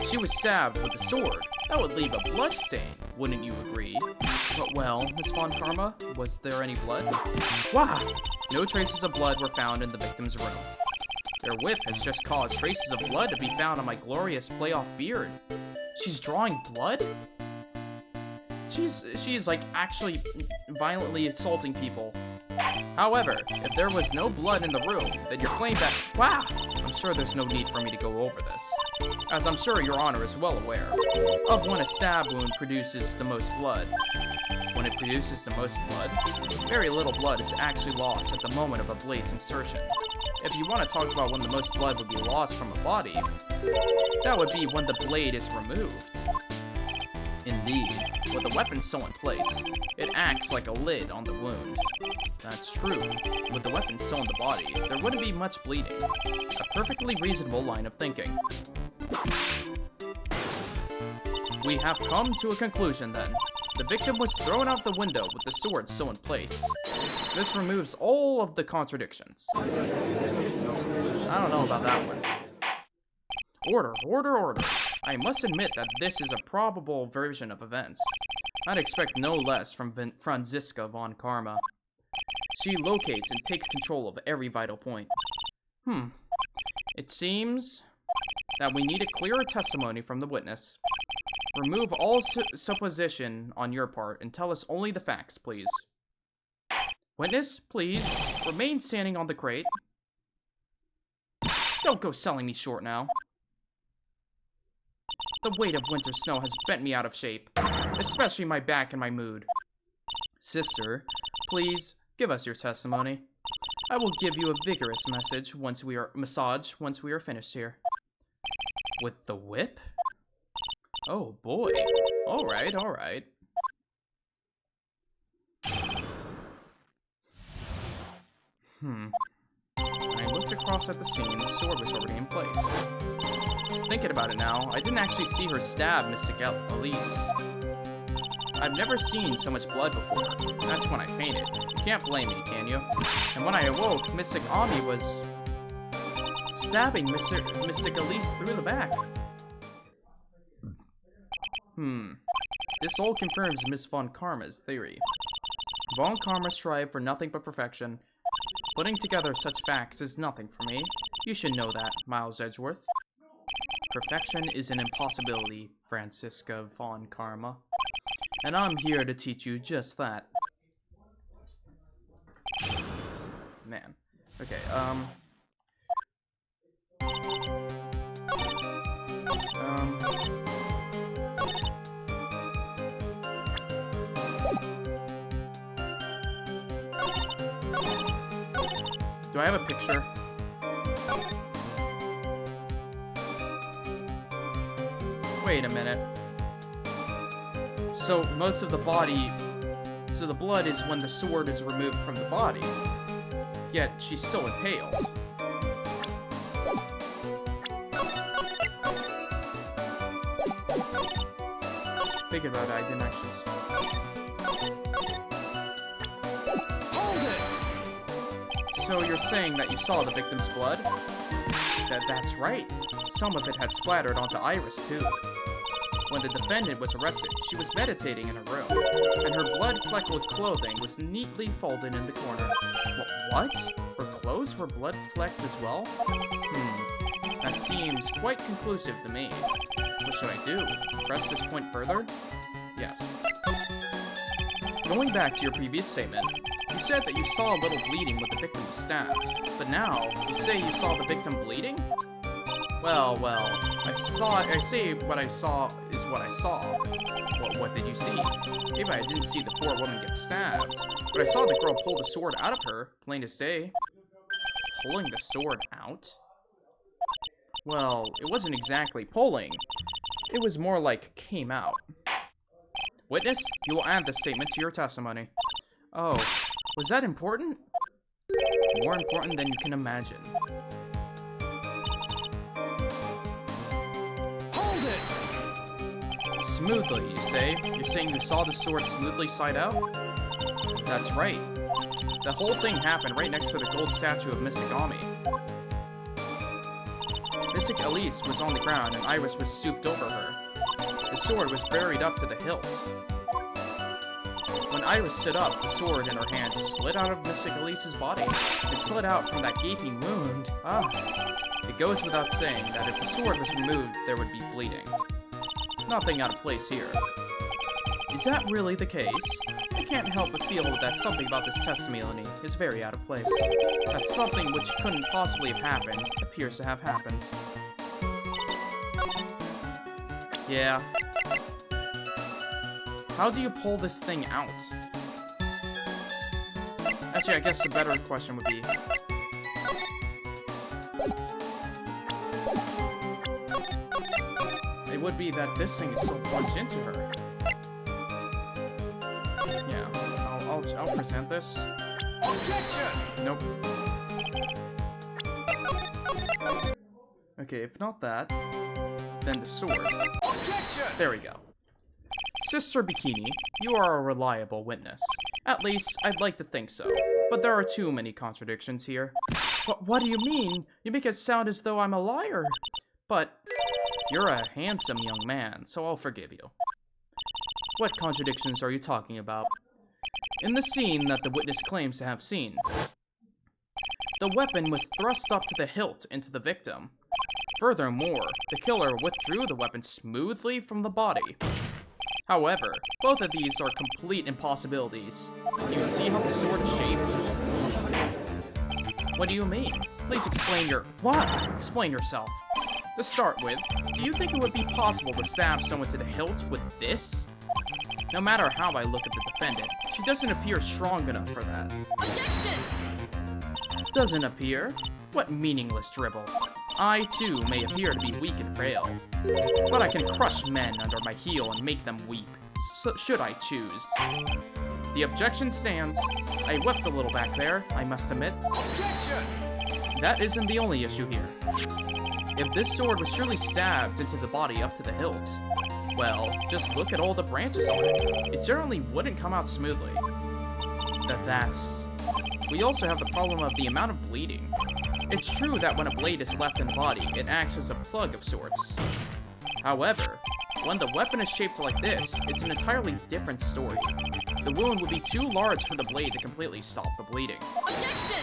She was stabbed with a sword. That would leave a blood stain, wouldn't you agree? But well, Miss Von Karma, was there any blood? Wow! No traces of blood were found in the victim's room. Their whip has just caused traces of blood to be found on my glorious playoff beard. She's drawing blood? She's like actually violently assaulting people. However, if there was no blood in the room, then your claim that... Wow! I'm sure there's no need for me to go over this, as I'm sure Your Honor is well aware of when a stab wound produces the most blood. When it produces the most blood, very little blood is actually lost at the moment of a blade's insertion. If you want to talk about when the most blood would be lost from a body, that would be when the blade is removed. Indeed, with the weapon still in place, it acts like a lid on the wound. That's true. With the weapon still in the body, there wouldn't be much bleeding. A perfectly reasonable line of thinking. We have come to a conclusion then. The victim was thrown out the window with the sword still in place. This removes all of the contradictions. I don't know about that one. Order, order, order. I must admit that this is a probable version of events. I'd expect no less from Franziska von Karma. She locates and takes control of every vital point. It seems that we need a clearer testimony from the witness. Remove all supposition on your part and tell us only the facts, please. Witness, please, remain standing on the crate. Don't go selling me short now. The weight of winter snow has bent me out of shape, especially my back and my mood. Sister, please, give us your testimony. I will give you a vigorous massage once we are finished here. With the whip? Oh boy. Alright, alright. When I looked across at the scene, the sword was already in place. Thinking about it now, I didn't actually see her stab Mystic Elise. I've never seen so much blood before. That's when I fainted. You can't blame me, can you? And when I awoke, Mystic Ami was stabbing Mystic Elise through the back. This all confirms Miss Von Karma's theory. Von Karma strive for nothing but perfection. Putting together such facts is nothing for me. You should know that, Miles Edgeworth. Perfection is an impossibility, Franziska Von Karma. And I'm here to teach you just that. Man. Okay, do I have a picture? Wait a minute. So most of the body... So the blood is when the sword is removed from the body. Yet she's still impaled. Think about it, I didn't actually... So you're saying that you saw the victim's blood? That's right. Some of it had splattered onto Iris, too. When the defendant was arrested, she was meditating in her room, and her blood-flecked clothing was neatly folded in the corner. What? Her clothes were blood-flecked as well? That seems quite conclusive to me. What should I do? Press this point further? Yes. Going back to your previous statement, you said that you saw a little bleeding when the victim was stabbed, but now you say you saw the victim bleeding? Well, I say what I saw is what I saw. What did you see? Maybe I didn't see the poor woman get stabbed, but I saw the girl pull the sword out of her, plain as day. Pulling the sword out? Well, it wasn't exactly pulling. It was more like came out. Witness, you will add this statement to your testimony. Oh, was that important? More important than you can imagine. Hold it! Smoothly, you say? You're saying you saw the sword smoothly slide out? That's right. The whole thing happened right next to the gold statue of Mystic Ami. Mystic Elise was on the ground and Iris was stooped over her. The sword was buried up to the hilt. When Iris stood up, the sword in her hand just slid out of Mystic Elise's body. It slid out from that gaping wound. It goes without saying that if the sword was removed, there would be bleeding. Nothing out of place here. Is that really the case? I can't help but feel that something about this testimony is very out of place. That something which couldn't possibly have happened appears to have happened. Yeah. How do you pull this thing out? Actually, I guess the better question would be... It would be that this thing is so plunged into her. Yeah, I'll present this. Objection! Nope. Okay, if not that, then the sword. Objection! There we go. Sister Bikini, you are a reliable witness. At least, I'd like to think so. But there are too many contradictions here. What do you mean? You make it sound as though I'm a liar. But you're a handsome young man, so I'll forgive you. What contradictions are you talking about? In the scene that the witness claims to have seen, the weapon was thrust up to the hilt into the victim. Furthermore, the killer withdrew the weapon smoothly from the body. However, both of these are complete impossibilities. Do you see how the sword is shaped? What do you mean? Please explain Explain yourself. To start with, do you think it would be possible to stab someone to the hilt with this? No matter how I look at the defendant, she doesn't appear strong enough for that. Objection! Doesn't appear? What meaningless dribble. I, too, may appear to be weak and frail, but I can crush men under my heel and make them weep, should I choose. The objection stands. I wept a little back there, I must admit. Objection! That isn't the only issue here. If this sword was surely stabbed into the body up to the hilt, well, just look at all the branches on it. It certainly wouldn't come out smoothly. That's... We also have the problem of the amount of bleeding. It's true that when a blade is left in the body, it acts as a plug of sorts. However, when the weapon is shaped like this, it's an entirely different story. The wound would be too large for the blade to completely stop the bleeding. Objection!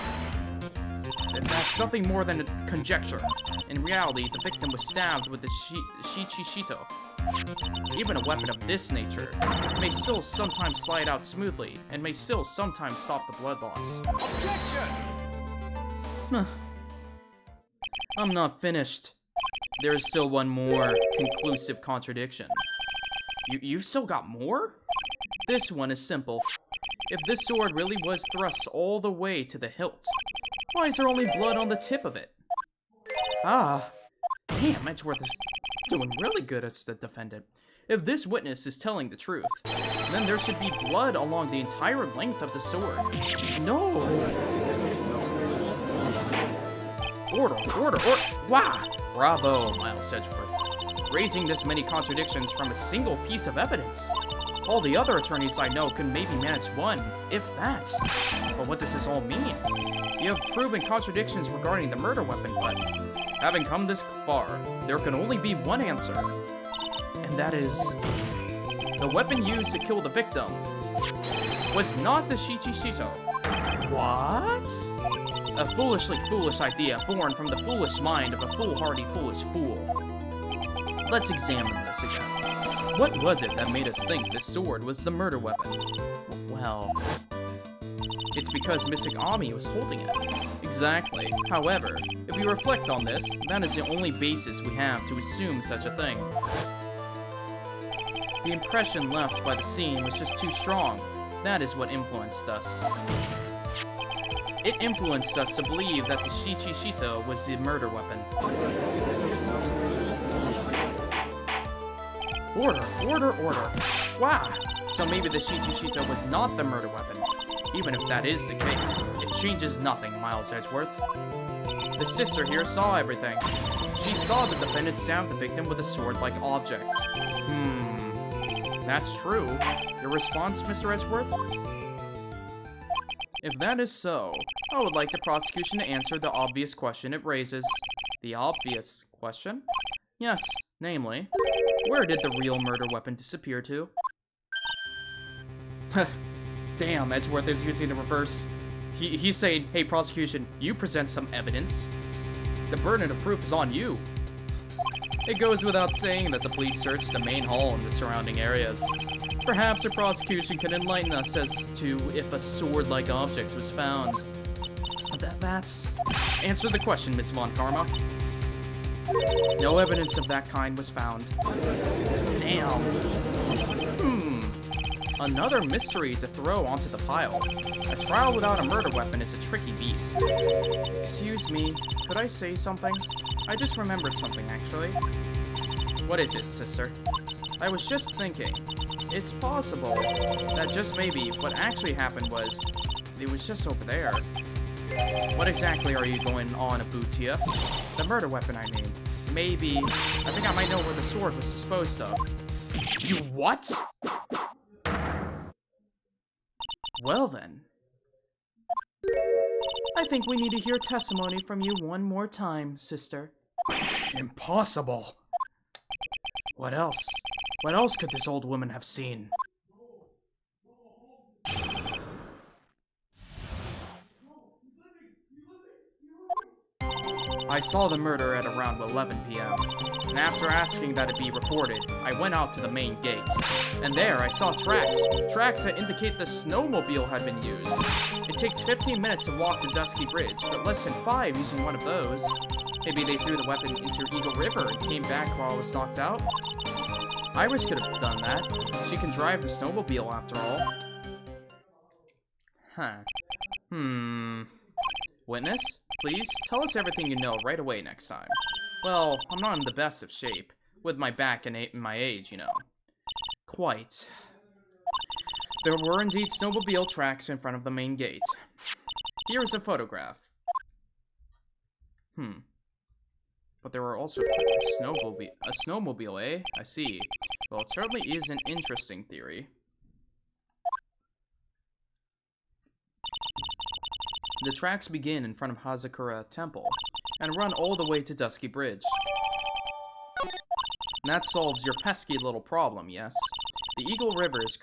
That's nothing more than a conjecture. In reality, the victim was stabbed with the shichishito. Even a weapon of this nature may still sometimes slide out smoothly, and may still sometimes stop the blood loss. Objection! I'm not finished. There is still one more conclusive contradiction. You've still got more? This one is simple. If this sword really was thrust all the way to the hilt, why is there only blood on the tip of it? Damn, Edgeworth is doing really good as the defendant. If this witness is telling the truth, then there should be blood along the entire length of the sword. No! Order! Wow! Bravo, Miles Edgeworth. Raising this many contradictions from a single piece of evidence. All the other attorneys I know can maybe manage one, if that. But what does this all mean? You have proven contradictions regarding the murder weapon, but having come this far, there can only be one answer. And that is... the weapon used to kill the victim was not the Shichishito. What? A foolishly foolish idea born from the foolish mind of a foolhardy foolish fool. Let's examine this again. What was it that made us think this sword was the murder weapon? Well... it's because Mystic Ami was holding it. Exactly. However, if we reflect on this, that is the only basis we have to assume such a thing. The impression left by the scene was just too strong. That is what influenced us. It influenced us to believe that the Shichishito was the murder weapon. Order, order, order. Wow! So maybe the Shichishito was not the murder weapon. Even if that is the case, it changes nothing, Miles Edgeworth. The sister here saw everything. She saw the defendant stab the victim with a sword-like object. That's true. Your response, Mr. Edgeworth? If that is so, I would like the prosecution to answer the obvious question it raises. The obvious question? Yes, namely, where did the real murder weapon disappear to? Damn, Edgeworth is using the reverse. He's saying, hey, prosecution, you present some evidence. The burden of proof is on you. It goes without saying that the police searched the main hall and the surrounding areas. Perhaps the prosecution can enlighten us as to if a sword-like object was found. That's... Answer the question, Miss Von Karma. No evidence of that kind was found. Damn. Another mystery to throw onto the pile. A trial without a murder weapon is a tricky beast. Excuse me, could I say something? I just remembered something, actually. What is it, sister? I was just thinking. It's possible that just maybe what actually happened was it was just over there. What exactly are you going on about here? The murder weapon, I mean. Maybe. I think I might know where the sword was disposed of. You what? Well then. I think we need to hear testimony from you one more time, sister. Impossible. What else? What else could this old woman have seen? I saw the murder at around 11 p.m. And after asking that it be reported, I went out to the main gate. And there I saw tracks. Tracks that indicate the snowmobile had been used. It takes 15 minutes to walk the Dusky Bridge, but less than 5 using one of those. Maybe they threw the weapon into Eagle River and came back while I was knocked out? Iris could have done that. She can drive the snowmobile after all. Huh. Witness, please tell us everything you know right away next time. Well, I'm not in the best of shape. With my back and my age, you know. Quite. There were indeed snowmobile tracks in front of the main gate. Here is a photograph. But there were also a snowmobile, eh? I see. Well, it certainly is an interesting theory. The tracks begin in front of Hazakura Temple and run all the way to Dusky Bridge. And that solves your pesky little problem, yes? The Eagle River's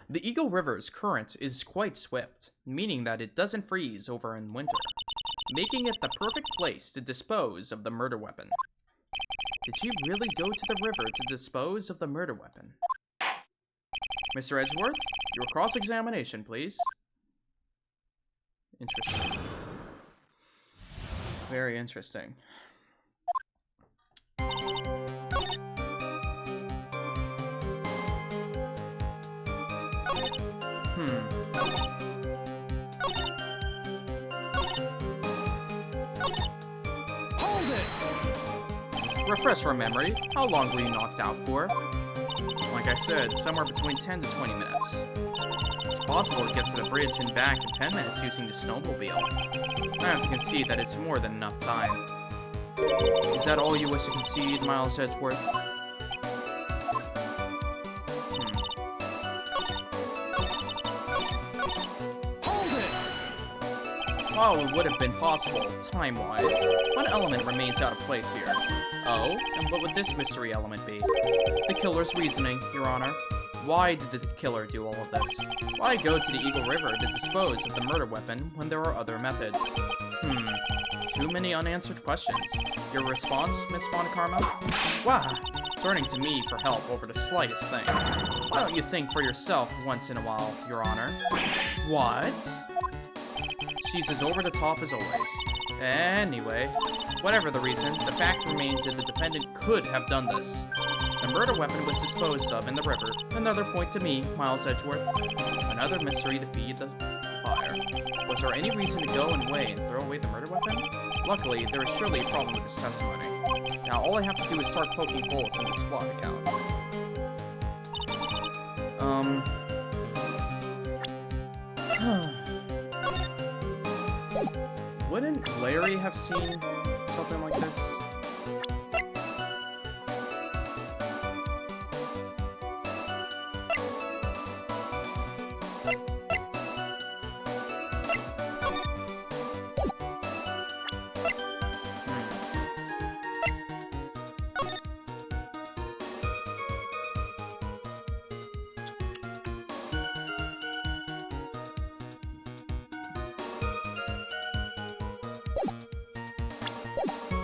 The Eagle River's current is quite swift, meaning that it doesn't freeze over in winter, making it the perfect place to dispose of the murder weapon. Did you really go to the river to dispose of the murder weapon? Mr. Edgeworth, your cross-examination, please. Interesting. Very interesting. Hold it! Refresh our memory. How long were you knocked out for? Like I said, somewhere between 10 to 20 minutes. It's possible to get to the bridge and back in 10 minutes using the snowmobile. I have to concede that it's more than enough time. Is that all you wish to concede, Miles Edgeworth? While it would have been possible, time-wise, one element remains out of place here. Oh? And what would this mystery element be? The killer's reasoning, Your Honor. Why did the killer do all of this? Why go to the Eagle River to dispose of the murder weapon when there are other methods? Too many unanswered questions. Your response, Miss Von Karma? Wah! Turning to me for help over the slightest thing. Why don't you think for yourself once in a while, Your Honor? What? She's as over the top as always. Anyway, whatever the reason, the fact remains that the defendant could have done this. The murder weapon was disposed of in the river. Another point to me, Miles Edgeworth. Another mystery to feed the fire. Was there any reason to go and throw away the murder weapon? Luckily, there is surely a problem with this testimony. Now, all I have to do is start poking holes in this plot account. Wouldn't Larry have seen something like this?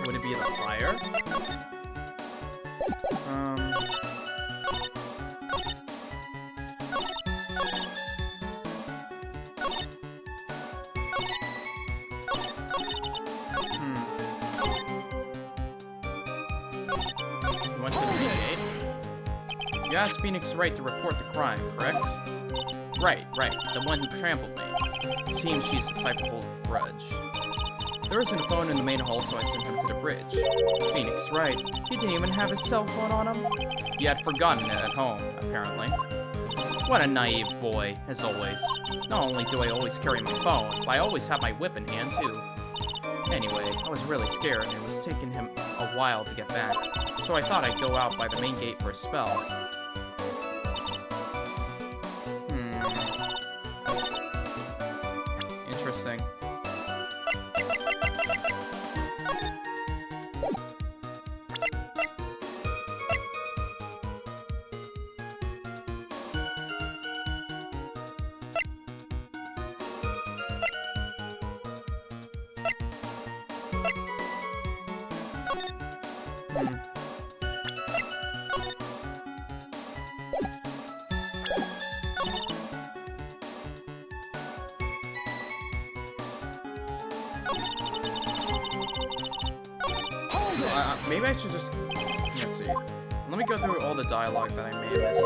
Would it be the fire? You went to the main gate? You asked Phoenix Wright to report the crime, correct? Right, the one who trampled me. It seems she's the type to hold a grudge. There isn't a phone in the main hall, so I sent him to the bridge. Phoenix Wright. He didn't even have his cell phone on him. He had forgotten it at home, apparently. What a naive boy, as always. Not only do I always carry my phone, but I always have my whip in hand, too. Anyway, I was really scared, and it was taking him a while to get back. So I thought I'd go out by the main gate for a spell. Interesting. Maybe I should just... Let's see. Let me go through all the dialogue that I may miss.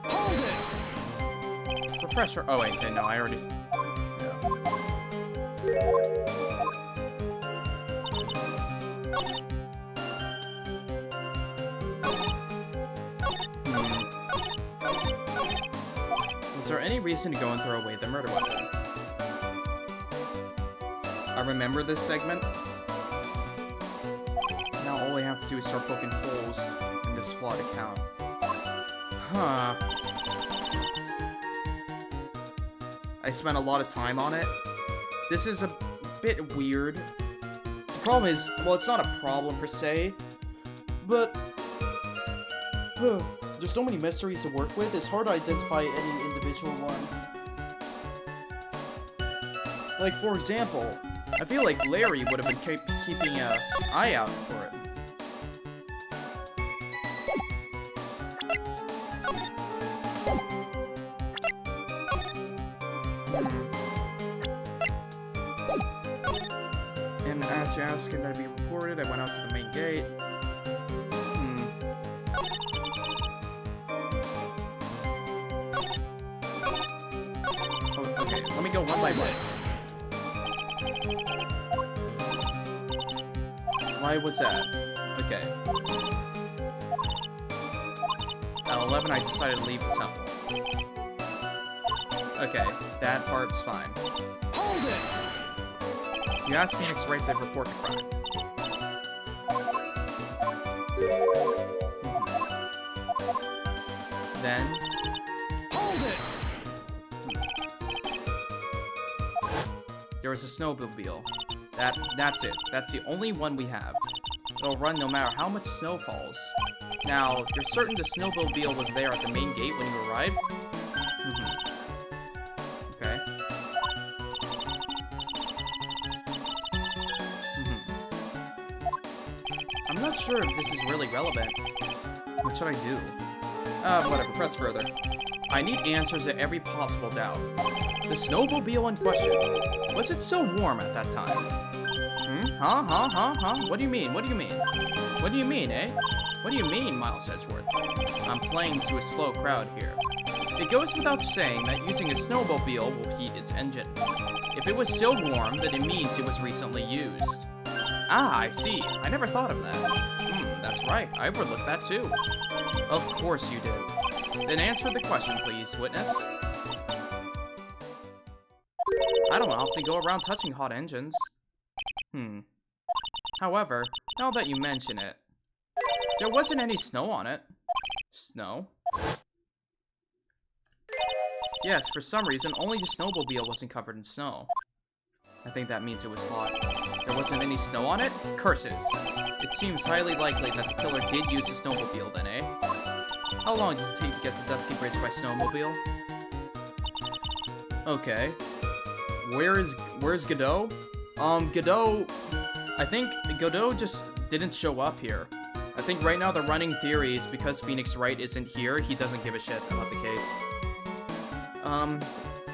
Hold it! Refresher. Oh, wait. Okay, no, I already... Was there any reason to go and throw away the murder weapon? I remember this segment. Now all I have to do is start poking holes in this flawed account. Huh. I spent a lot of time on it. This is a bit weird. The problem is, well, it's not a problem per se, but there's so many mysteries to work with, it's hard to identify any individual one. Like, for example, I feel like Larry would have been keeping an eye out for it. And after asking that it be reported, I went out to the main gate. Oh, okay, let me go one by one. Why was that? Okay. At 11, I decided to leave the temple. Okay, that part's fine. Hold it! You asked Phoenix Wright to report the crime. Then, there was a snowmobile. That's it. That's the only one we have. It'll run no matter how much snow falls. Now, you're certain the snowmobile was there at the main gate when you arrived? Okay. I'm not sure if this is really relevant. What should I do? Whatever, press further. I need answers to every possible doubt. The snowmobile in question, was it so warm at that time? Huh? What do you mean? What do you mean? What do you mean, eh? What do you mean, Miles Edgeworth? I'm playing to a slow crowd here. It goes without saying that using a snowmobile will heat its engine. If it was so warm, then it means it was recently used. Ah, I see. I never thought of that. That's right. I overlooked that too. Of course you did. Then answer the question, please, witness. I don't often go around touching hot engines. However, now that you mention it, there wasn't any snow on it. Snow? Yes, for some reason, only the snowmobile wasn't covered in snow. I think that means it was hot. There wasn't any snow on it? Curses. It seems highly likely that the killer did use the snowmobile then, eh? How long does it take to get to Dusky Bridge by snowmobile? Okay. Where's Godot? Godot... I think Godot just didn't show up here. I think right now the running theory is because Phoenix Wright isn't here, he doesn't give a shit about the case.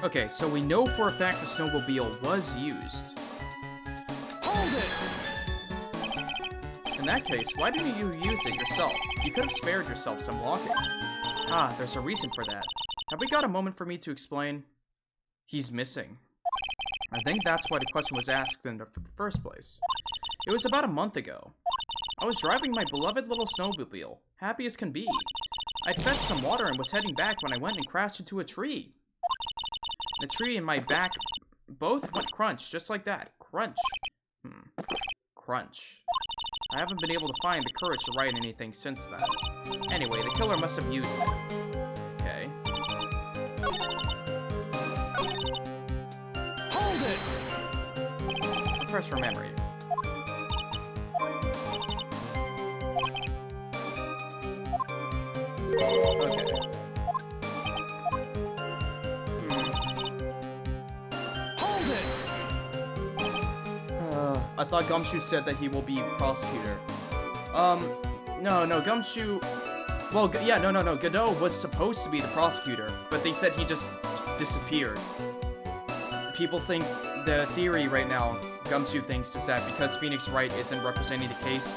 Okay, so we know for a fact the snowmobile was used. Hold it! In that case, why didn't you use it yourself? You could have spared yourself some walking. Ah, there's a reason for that. Have we got a moment for me to explain? He's missing. I think that's why the question was asked in the first place. It was about a month ago. I was driving my beloved little snowmobile, happy as can be. I'd fetched some water and was heading back when I went and crashed into a tree. The tree and my back both went crunch, just like that. Crunch. Crunch. I haven't been able to find the courage to write anything since then. Anyway, the killer must have used it. Okay. Hold it! Refresh your memory. Okay. Hold it! I thought Gumshoe said that he will be prosecutor. No, Gumshoe... Well, yeah, no. Godot was supposed to be the prosecutor, but they said he just disappeared. People think, the theory right now, Gumshoe thinks, is that because Phoenix Wright isn't representing the case,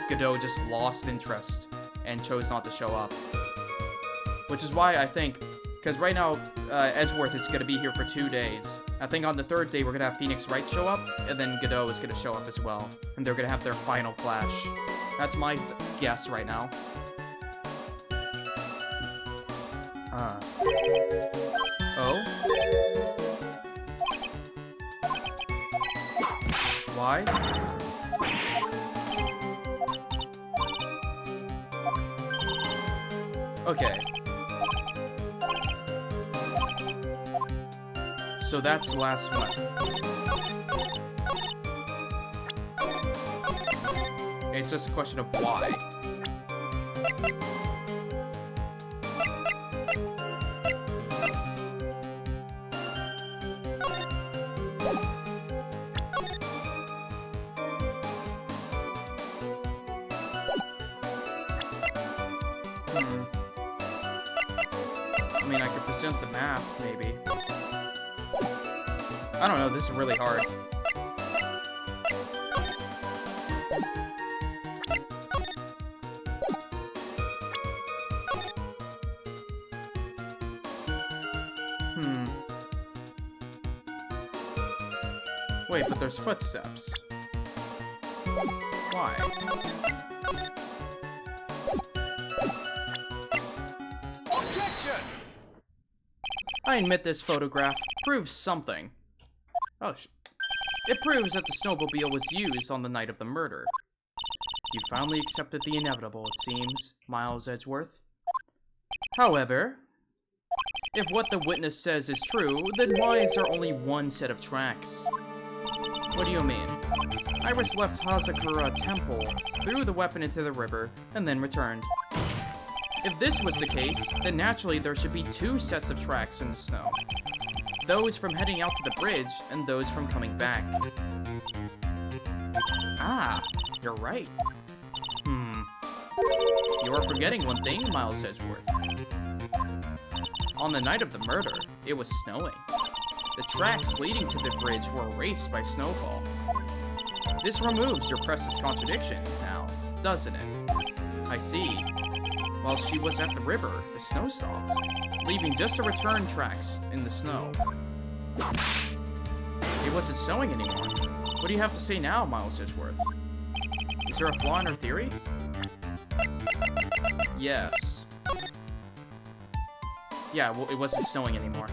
Godot just lost interest and chose not to show up. Which is why I think, because right now, Edgeworth is going to be here for 2 days. I think on the 3rd day, we're going to have Phoenix Wright show up, and then Godot is going to show up as well. And they're going to have their final clash. That's my guess right now. Oh? Why? Okay. So that's the last one. It's just a question of why. I mean, I could present the map, maybe. I don't know, this is really hard. Wait, but there's footsteps. Why? Objection! I admit this photograph proves something. Oh, it proves that the snowmobile was used on the night of the murder. You finally accepted the inevitable, it seems, Miles Edgeworth. However, if what the witness says is true, then why is there only one set of tracks? What do you mean? Iris left Hazakura Temple, threw the weapon into the river, and then returned. If this was the case, then naturally there should be two sets of tracks in the snow. Those from heading out to the bridge, and those from coming back. Ah, you're right. You are forgetting one thing, Miles Edgeworth. On the night of the murder, it was snowing. The tracks leading to the bridge were erased by snowfall. This removes your precious contradiction now, doesn't it? I see. While she was at the river, the snow stopped, leaving just the return tracks in the snow. It wasn't snowing anymore. What do you have to say now, Miles Edgeworth? Is there a flaw in her theory? Yes. Yeah, well, it wasn't snowing anymore.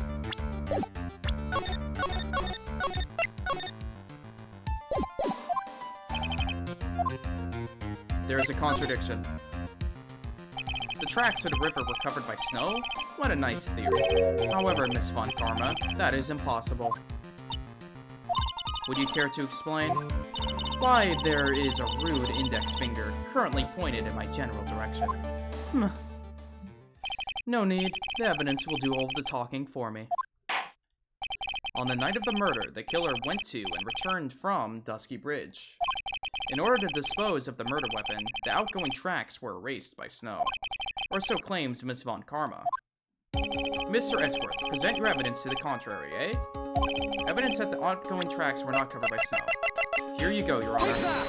There is a contradiction. The tracks to the river were covered by snow? What a nice theory. However, Miss Von Karma, that is impossible. Would you care to explain? Why, there is a rude index finger currently pointed in my general direction. No need. The evidence will do all of the talking for me. On the night of the murder, the killer went to and returned from Dusky Bridge. In order to dispose of the murder weapon, the outgoing tracks were erased by snow. Or so claims Miss Von Karma. Mr. Edgeworth, present your evidence to the contrary, eh? Evidence that the outgoing tracks were not covered by snow. Here you go, Your Honor.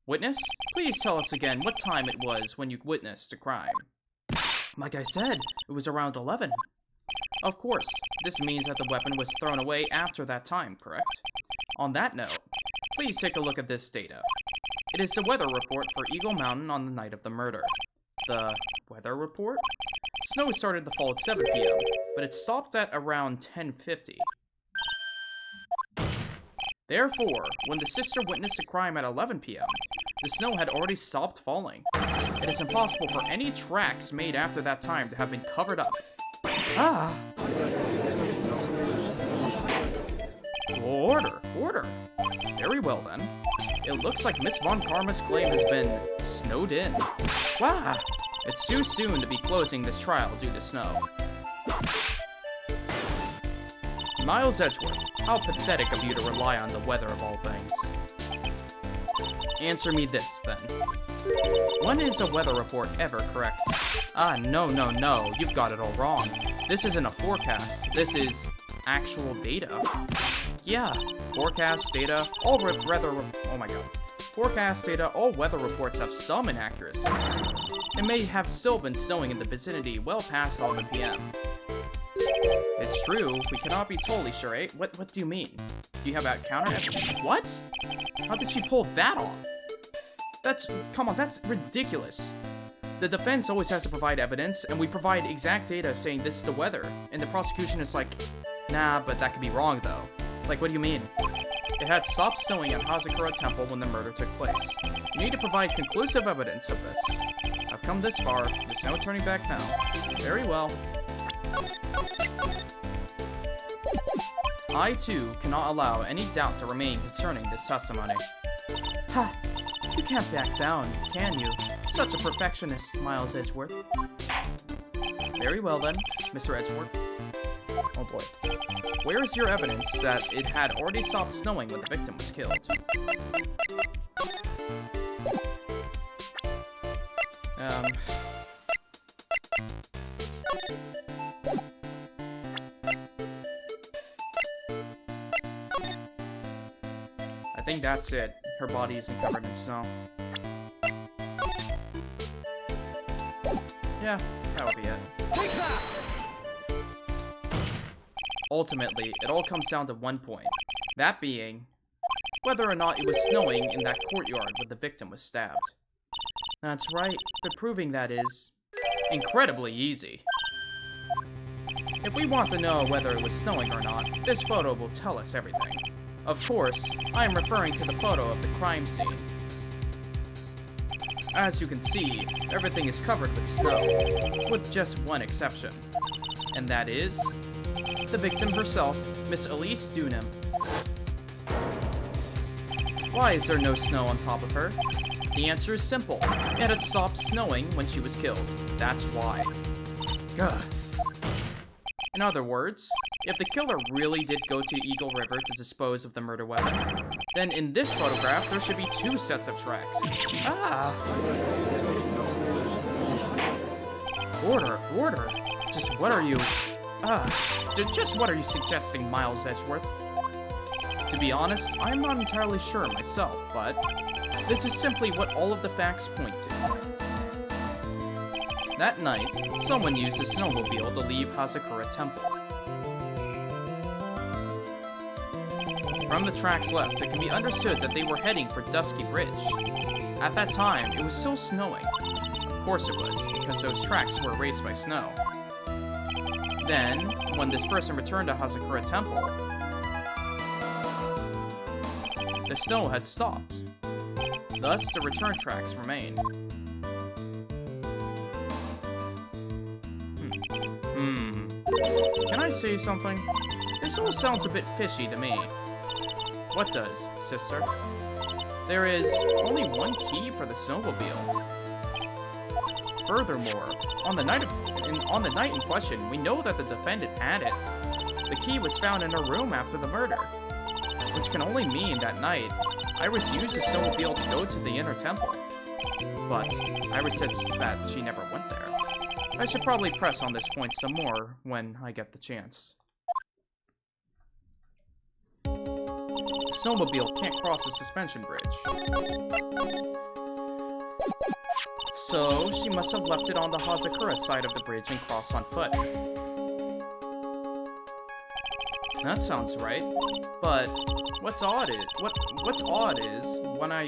Witness, please tell us again what time it was when you witnessed the crime. Like I said, it was around 11. Of course, this means that the weapon was thrown away after that time, correct? On that note, please take a look at this data. It is the weather report for Eagle Mountain on the night of the murder. The weather report? Snow started to fall at 7 p.m., but it stopped at around 10:50. Therefore, when the sister witnessed the crime at 11 p.m., the snow had already stopped falling. It is impossible for any tracks made after that time to have been covered up. Ah! Order. Very well then. It looks like Miss Von Karma's claim has been snowed in. Wow! It's too soon to be closing this trial due to snow. Miles Edgeworth, how pathetic of you to rely on the weather of all things. Answer me this, then. When is a weather report ever correct? Ah, no, you've got it all wrong. This isn't a forecast, this is actual data. Yeah, forecast data, all weather reports have some inaccuracies. It may have still been snowing in the vicinity well past 11 p.m. It's true, we cannot be totally sure, eh? What do you mean? Do you have a counter evidence? What? How did she pull that off? Come on, that's ridiculous. The defense always has to provide evidence, and we provide exact data saying this is the weather, and the prosecution is like, nah, but that could be wrong though. Like, what do you mean? It had stopped snowing at Hazakura Temple when the murder took place. You need to provide conclusive evidence of this. I've come this far, there's no turning back now. Very well. I, too, cannot allow any doubt to remain concerning this testimony. Ha! You can't back down, can you? Such a perfectionist, Miles Edgeworth. Very well then, Mr. Edgeworth. Oh boy. Where is your evidence that it had already stopped snowing when the victim was killed? I think that's it. Her body isn't covered in snow. Yeah, that would be it. Take that! Ultimately, it all comes down to one point. That being, whether or not it was snowing in that courtyard where the victim was stabbed. That's right, but proving that is incredibly easy. If we want to know whether it was snowing or not, this photo will tell us everything. Of course, I am referring to the photo of the crime scene. As you can see, everything is covered with snow, with just one exception. And that is the victim herself, Miss Elise Dunham. Why is there no snow on top of her? The answer is simple. It had stopped snowing when she was killed. That's why. Gah. In other words, if the killer really did go to Eagle River to dispose of the murder weapon, then in this photograph, there should be 2 sets of tracks. Ah! Order. Just what are you... just what are you suggesting, Miles Edgeworth? To be honest, I'm not entirely sure myself, but this is simply what all of the facts point to. That night, someone used a snowmobile to leave Hazakura Temple. From the tracks left, it can be understood that they were heading for Dusky Bridge. At that time, it was still snowing. Of course it was, because those tracks were erased by snow. Then, when this person returned to Hazakura Temple, the snow had stopped. Thus, the return tracks remained. Can I say something? This all sounds a bit fishy to me. What does, sister? There is only one key for the snowmobile. Furthermore, on the night in question, we know that the defendant had it. The key was found in her room after the murder, which can only mean that night, Iris used the snowmobile to go to the inner temple. But Iris said that she never went there. I should probably press on this point some more when I get the chance. The snowmobile can't cross the suspension bridge. So, she must have left it on the Hazakura side of the bridge and crossed on foot. That sounds right. But what's odd is when I...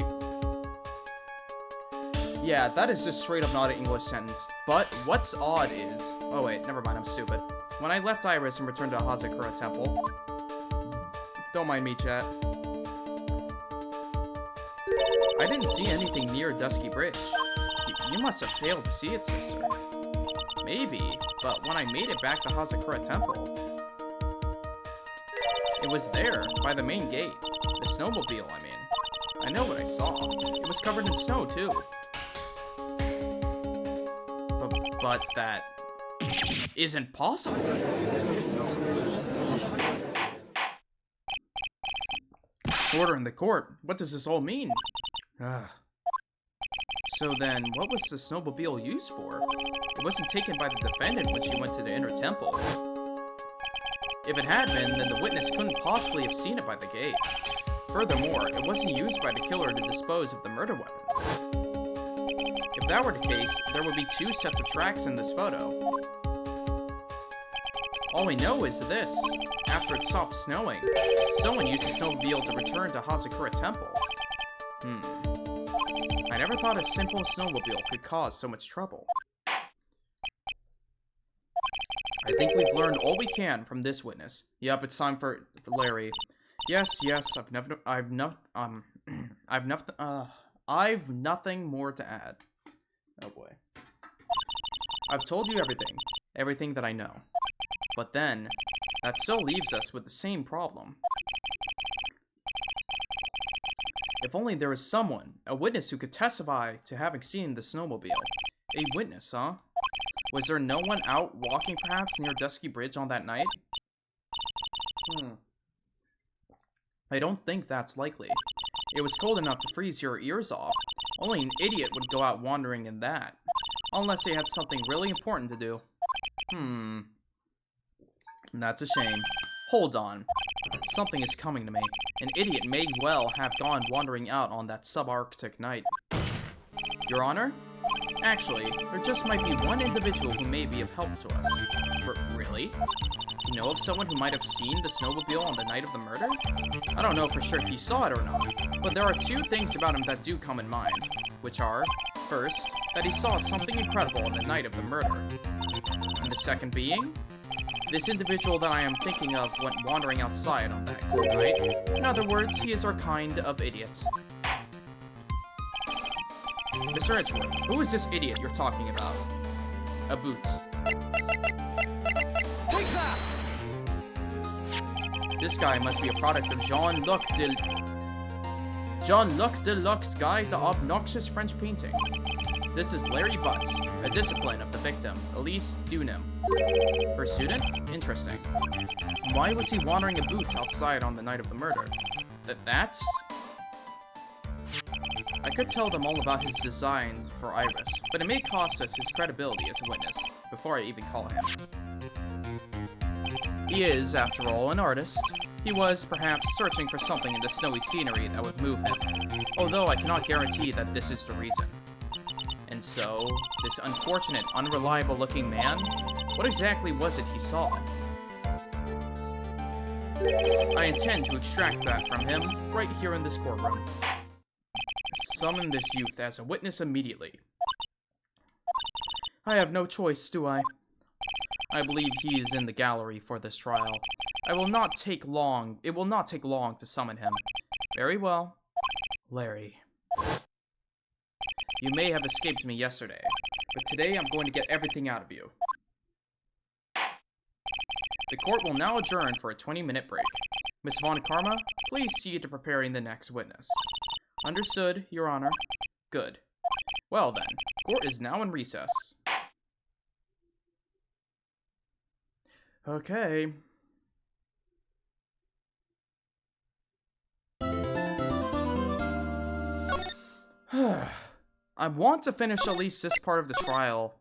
Yeah, that is just straight up not an English sentence. But what's odd is... Oh wait, never mind, I'm stupid. When I left Iris and returned to Hazakura Temple... Don't mind me, chat. I didn't see anything near Dusky Bridge. You must have failed to see it, sister. Maybe, but when I made it back to Hazakura Temple... It was there, by the main gate. The snowmobile, I mean. I know what I saw. It was covered in snow, too. But that isn't possible. Order in the court. What does this all mean? So then, what was the snowmobile used for? It wasn't taken by the defendant when she went to the inner temple. If it had been, then the witness couldn't possibly have seen it by the gate. Furthermore, it wasn't used by the killer to dispose of the murder weapon. If that were the case, there would be 2 sets of tracks in this photo. All we know is this. After it stopped snowing, someone used the snowmobile to return to Hazakura Temple. I never thought a simple snowmobile could cause so much trouble. I think we've learned all we can from this witness. Yep, it's time for Larry. Yes, I've nothing more to add. Oh boy. I've told you everything that I know. But then, that still leaves us with the same problem. If only there was someone, a witness who could testify to having seen the snowmobile. A witness, huh? Was there no one out walking perhaps near Dusky Bridge on that night? I don't think that's likely. It was cold enough to freeze your ears off. Only an idiot would go out wandering in that. Unless they had something really important to do. That's a shame. Hold on. Something is coming to me. An idiot may well have gone wandering out on that subarctic night. Your Honor? Actually, there just might be one individual who may be of help to us. Really? You know of someone who might have seen the snowmobile on the night of the murder? I don't know for sure if he saw it or not, but there are 2 things about him that do come in mind, which are, first, that he saw something incredible on the night of the murder, and the second being, this individual that I am thinking of went wandering outside on that cold night. In other words, he is our kind of idiot. Mr. Edgeworth, who is this idiot you're talking about? A boot. Take that! This guy must be a product of Jean-Luc Jean-Luc Deluxe Guide to Obnoxious French Painting. This is Larry Butts, a discipline of the victim, Elise Dunham. Her student? Interesting. Why was he wandering in boots outside on the night of the murder? That's... I could tell them all about his designs for Iris, but it may cost us his credibility as a witness, before I even call him. He is, after all, an artist. He was, perhaps, searching for something in the snowy scenery that would move him, although I cannot guarantee that this is the reason. And so, this unfortunate, unreliable-looking man? What exactly was it he saw? I intend to extract that from him, right here in this courtroom. Summon this youth as a witness immediately. I have no choice, do I? I believe he is in the gallery for this trial. It will not take long to summon him. Very well. Larry. You may have escaped me yesterday, but today I'm going to get everything out of you. The court will now adjourn for a 20-minute break. Miss Von Karma, please see to preparing the next witness. Understood, Your Honor. Good. Well then, court is now in recess. Okay. I want to finish at least this part of the trial.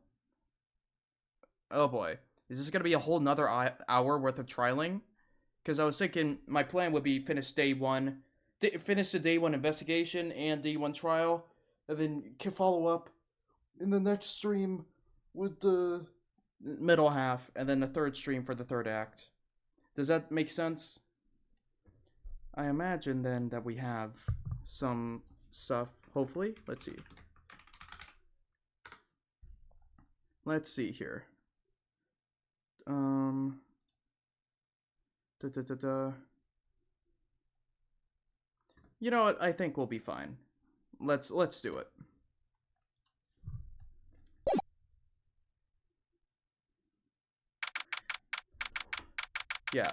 Oh boy. Is this gonna be a whole nother hour worth of trialing? Because I was thinking my plan would be finish finish the day 1 investigation and day 1 trial, and then follow up in the next stream with the middle half, and then the 3rd stream for the 3rd act. Does that make sense? I imagine then that we have some stuff, hopefully. Let's see. Let's see here. You know what? I think we'll be fine. Let's do it. Yeah.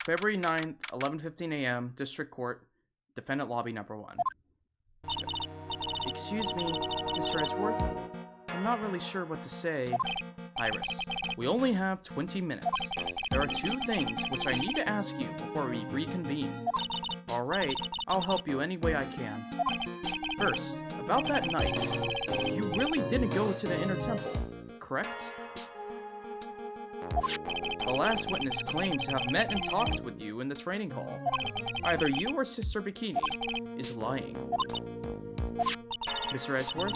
February 9th, 11:15 a.m., District Court, Defendant Lobby Number 1. Excuse me, Mr. Edgeworth? I'm not really sure what to say. Iris, we only have 20 minutes. There are 2 things which I need to ask you before we reconvene. Alright, I'll help you any way I can. First, about that night, you really didn't go to the Inner Temple, correct? The last witness claims to have met and talked with you in the training hall. Either you or Sister Bikini is lying. Mr. Edgeworth,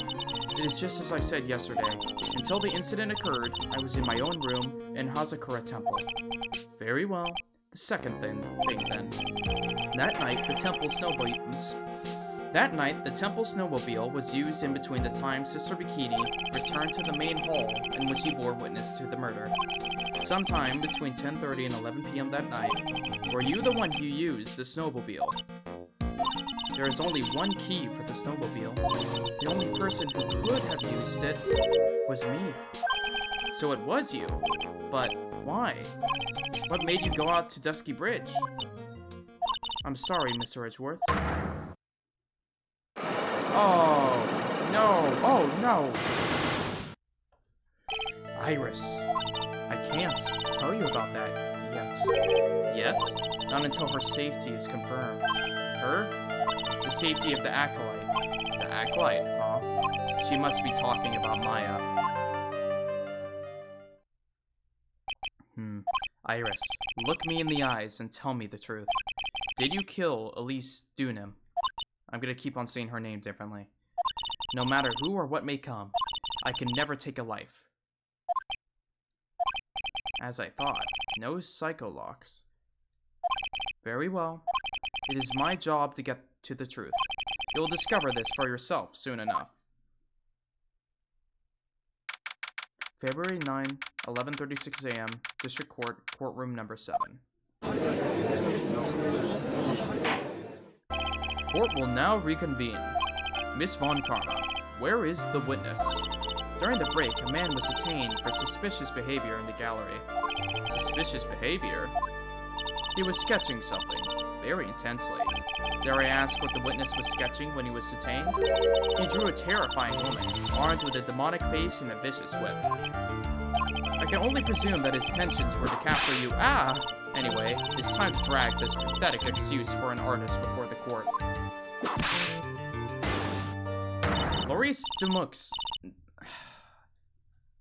it is just as I said yesterday. Until the incident occurred, I was in my own room in Hazakura Temple. Very well. The second thing then. That night, the temple snowmobile was used in between the time Sister Bikini returned to the main hall in which she bore witness to the murder. Sometime between 10:30 and 11 p.m. that night, were you the one who used the snowmobile? There is only one key for the snowmobile. The only person who could have used it was me. So it was you. But why? What made you go out to Dusky Bridge? I'm sorry, Mr. Edgeworth. Oh, no. Oh, no. Iris. I can't tell you about that yet. Yet? Not until her safety is confirmed. Her? The safety of the Acolyte. The Acolyte, huh? She must be talking about Maya. Iris, look me in the eyes and tell me the truth. Did you kill Elise Dunham? I'm gonna keep on saying her name differently. No matter who or what may come, I can never take a life. As I thought, no psycholocks. Very well. It is my job to get to the truth. You'll discover this for yourself soon enough. February 9, 11:36 a.m., District Court, Courtroom Number 7. Court will now reconvene. Miss Von Karma, where is the witness? During the break, a man was detained for suspicious behavior in the gallery. Suspicious behavior? He was sketching something, very intensely. Dare I ask what the witness was sketching when he was detained? He drew a terrifying woman, armed with a demonic face and a vicious whip. I can only presume that his intentions were to capture you. Anyway, it's time to drag this pathetic excuse for an artist before the court. Maurice Dumux.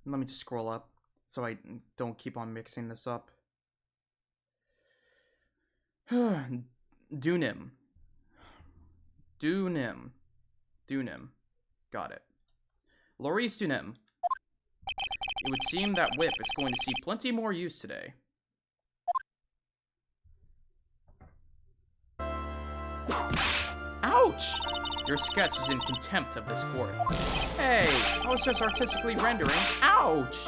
Let me just scroll up so I don't keep on mixing this up. Dunim. Got it. Maurice Dunim. It would seem that whip is going to see plenty more use today. Ouch! Your sketch is in contempt of this court. Hey, I was just artistically rendering. Ouch!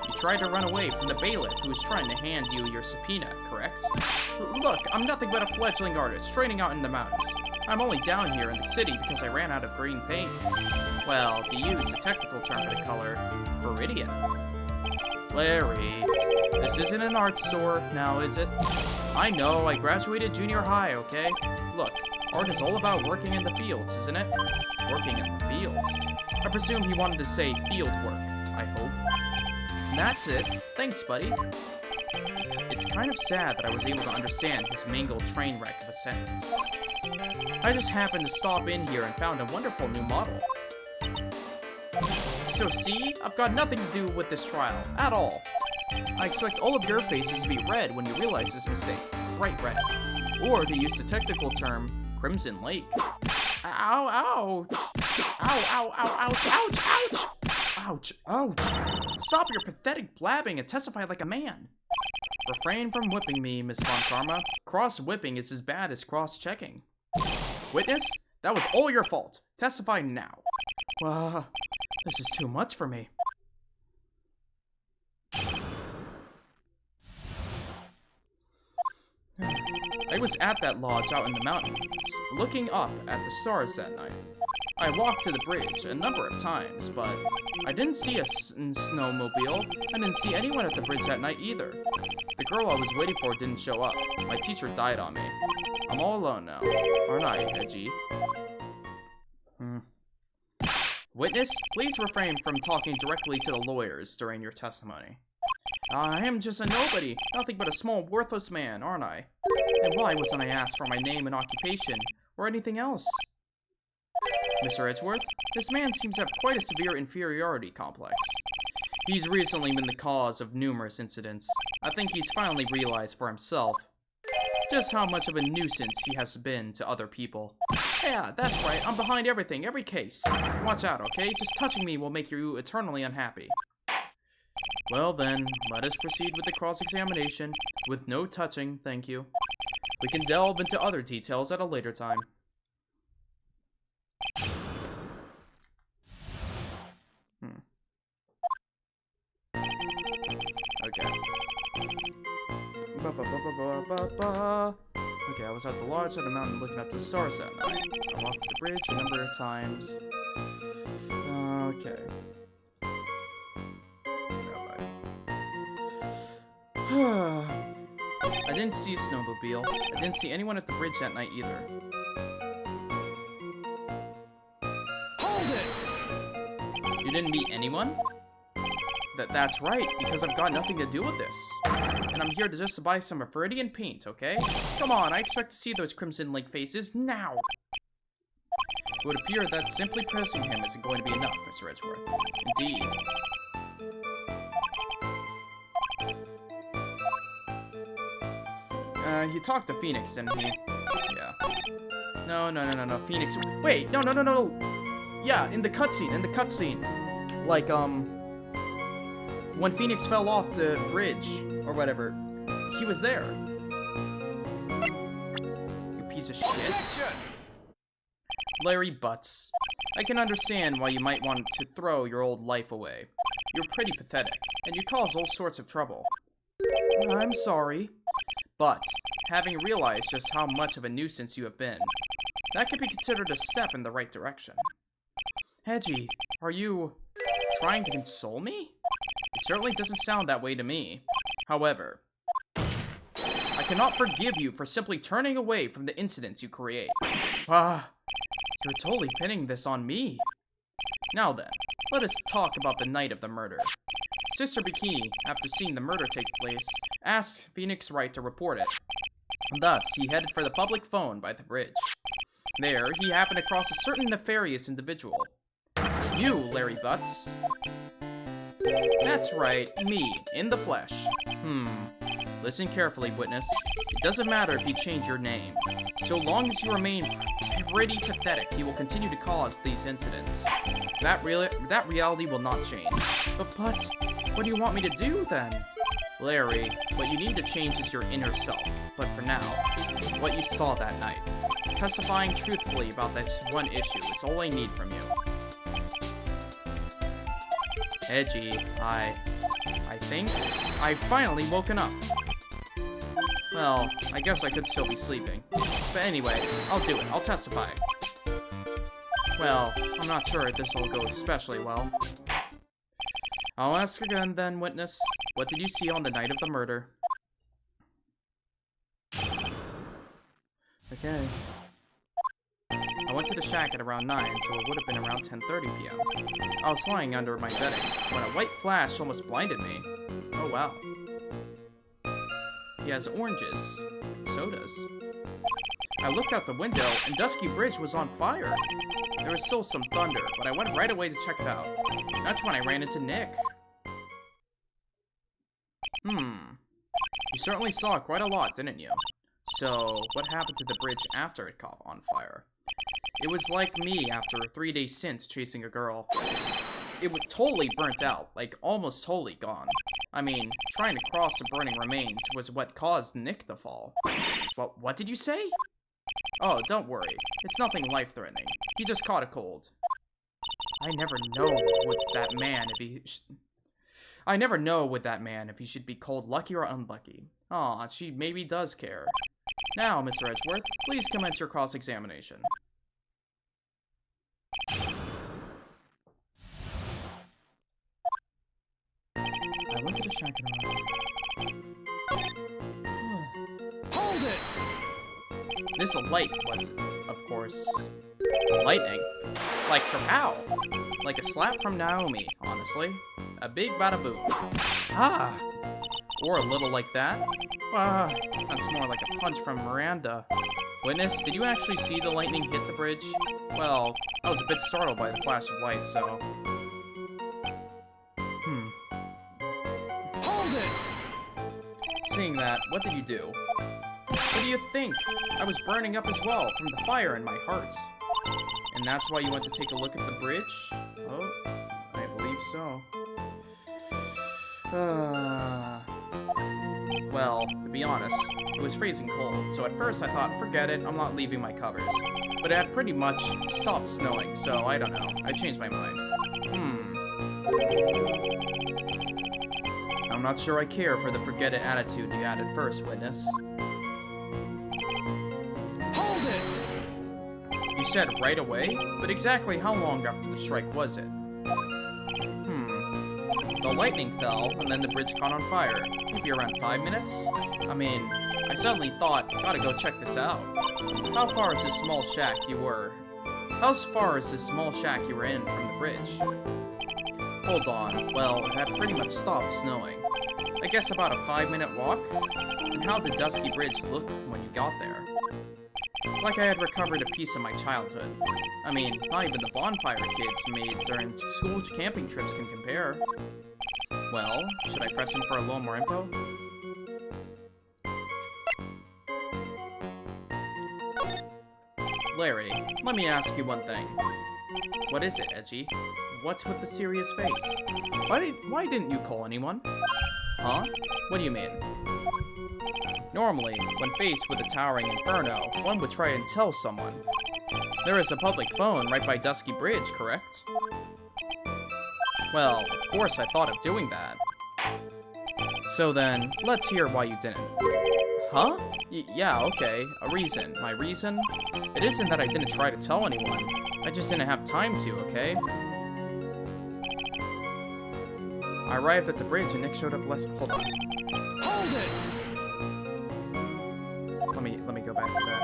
You tried to run away from the bailiff who was trying to hand you your subpoena, correct? Look, I'm nothing but a fledgling artist training out in the mountains. I'm only down here in the city because I ran out of green paint. Well, to use the technical term for the color, viridian. Larry, this isn't an art store now, is it? I know, I graduated junior high, okay? Look, art is all about working in the fields, isn't it? Working in the fields. I presume he wanted to say field work, I hope. That's it. Thanks, buddy. It's kind of sad that I was able to understand his mangled train wreck of a sentence. I just happened to stop in here and found a wonderful new model. So see, I've got nothing to do with this trial, at all. I expect all of your faces to be red when you realize this mistake. Bright red. Or, to use the technical term, Crimson Lake. Ow, ouch. Ow, ow, ow, ouch, ouch, ouch! Ouch, ouch. Stop your pathetic blabbing and testify like a man. Refrain from whipping me, Miss Von Karma. Cross-whipping is as bad as cross-checking. Witness, that was all your fault. Testify now. This is too much for me. I was at that lodge out in the mountains, looking up at the stars that night. I walked to the bridge a number of times, but I didn't see a snowmobile. I didn't see anyone at the bridge that night either. The girl I was waiting for didn't show up. My teacher died on me. I'm all alone now, aren't I, Edgy? Witness, please refrain from talking directly to the lawyers during your testimony. I am just a nobody, nothing but a small, worthless man, aren't I? And why wasn't I asked for my name and occupation, or anything else? Mr. Edgeworth, this man seems to have quite a severe inferiority complex. He's recently been the cause of numerous incidents. I think he's finally realized for himself just how much of a nuisance he has been to other people. Yeah, that's right, I'm behind everything, every case. Watch out, okay? Just touching me will make you eternally unhappy. Well then, let us proceed with the cross-examination. With no touching, thank you. We can delve into other details at a later time. Okay. Okay, I was at the lodge at the mountain looking up the stars that night. I walked to the bridge a number of times. Okay. I didn't see a snowmobile. I didn't see anyone at the bridge that night either. Hold it! You didn't meet anyone? That's right, because I've got nothing to do with this. And I'm here to just buy some Viridian paint, okay? Come on, I expect to see those Crimson Lake faces now! It would appear that simply pressing him isn't going to be enough, Mr. Edgeworth. Indeed. He talked to Phoenix, didn't he? Yeah. No, Phoenix. Wait, no. Yeah, in the cutscene, Like, when Phoenix fell off the bridge, or whatever, he was there. You piece of shit. Objection! Larry Butts. I can understand why you might want to throw your old life away. You're pretty pathetic, and you cause all sorts of trouble. I'm sorry. But, having realized just how much of a nuisance you have been, that could be considered a step in the right direction. Hedgie, are you trying to console me? It certainly doesn't sound that way to me. However, I cannot forgive you for simply turning away from the incidents you create. You're totally pinning this on me. Now then, let us talk about the night of the murder. Sister Bikini, after seeing the murder take place, asked Phoenix Wright to report it. Thus, he headed for the public phone by the bridge. There, he happened across a certain nefarious individual. You, Larry Butts. That's right, me, in the flesh. Listen carefully, witness. It doesn't matter if you change your name. So long as you remain pretty pathetic, you will continue to cause these incidents. That reality will not change. But, what do you want me to do, then? Larry, what you need to change is your inner self. But for now, what you saw that night. Testifying truthfully about this one issue is all I need from you. Edgy, I think I've finally woken up. Well, I guess I could still be sleeping. But anyway, I'll do it. I'll testify. Well, I'm not sure if this will go especially well. I'll ask again then, witness. What did you see on the night of the murder? Okay. I went to the shack at around 9, so it would have been around 10:30 p.m. I was lying under my bedding when a white flash almost blinded me. Oh wow. He has oranges. Sodas. I looked out the window, and Dusky Bridge was on fire. There was still some thunder, but I went right away to check it out. That's when I ran into Nick. You certainly saw quite a lot, didn't you? So, what happened to the bridge after it caught on fire? It was like me after a 3-day stint chasing a girl. It was totally burnt out, like almost totally gone. I mean, trying to cross the burning remains was what caused Nick to fall. What did you say? Oh, don't worry. It's nothing life-threatening. He just caught a cold. I never know with that man if he should be called lucky or unlucky. Aw, she maybe does care. Now, Mr. Edgeworth, please commence your cross-examination. I went to the shack and Hold it! This light was, of course, lightning. Like from Al. Like a slap from Naomi, honestly. A big bada boom. Or a little like that. That's more like a punch from Miranda. Witness, did you actually see the lightning hit the bridge? Well, I was a bit startled by the flash of light, so... Hold it! Seeing that, what did you do? What do you think? I was burning up as well, from the fire in my heart. And that's why you went to take a look at the bridge? Oh, I believe so. Well, to be honest, it was freezing cold, so at first I thought, forget it, I'm not leaving my covers. But it had pretty much stopped snowing, so I don't know. I changed my mind. I'm not sure I care for the forget it attitude you had at first, witness. Hold it! You said right away? But exactly how long after the strike was it? The lightning fell, and then the bridge caught on fire. Maybe around 5 minutes? I mean, I suddenly thought, gotta go check this out. How far is this small shack you were in from the bridge? Hold on, well, it had pretty much stopped snowing. I guess about a 5-minute walk? And how did Dusky Bridge look when you got there? Like I had recovered a piece of my childhood. I mean, not even the bonfire kids made during school camping trips can compare. Well, should I press him for a little more info? Larry, let me ask you one thing. What is it, Edgy? What's with the serious face? Why didn't you call anyone? Huh? What do you mean? Normally, when faced with a towering inferno, one would try and tell someone. There is a public phone right by Dusky Bridge, correct? Well, of course I thought of doing that. So then, let's hear why you didn't. Huh? Yeah, okay. A reason. My reason? It isn't that I didn't try to tell anyone. I just didn't have time to, okay? I arrived at the bridge and Nick showed up less- Hold on. Hold it! back to that.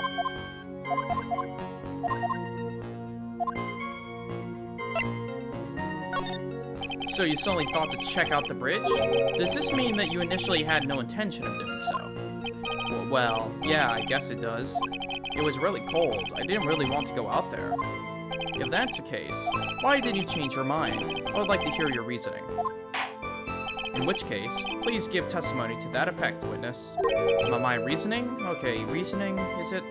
So you suddenly thought to check out the bridge? Does this mean that you initially had no intention of doing so? Well, yeah, I guess it does. It was really cold. I didn't really want to go out there. If that's the case, why did you change your mind? I would like to hear your reasoning. In which case, please give testimony to that effect, witness. My reasoning? Okay, reasoning, is it?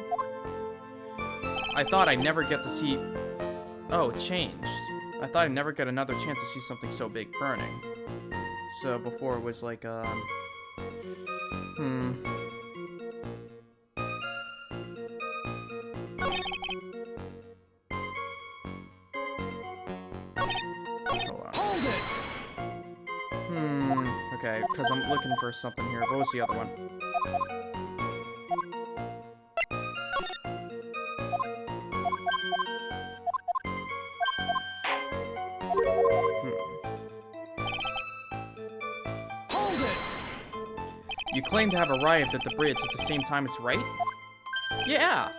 I thought I'd never get to see... Oh, it changed. I thought I'd never get another chance to see something so big burning. So before it was like, Hold on. Hold it! Okay, because I'm looking for something here. What was the other one? Hold it! You claim to have arrived at the bridge at the same time as Wright? Yeah!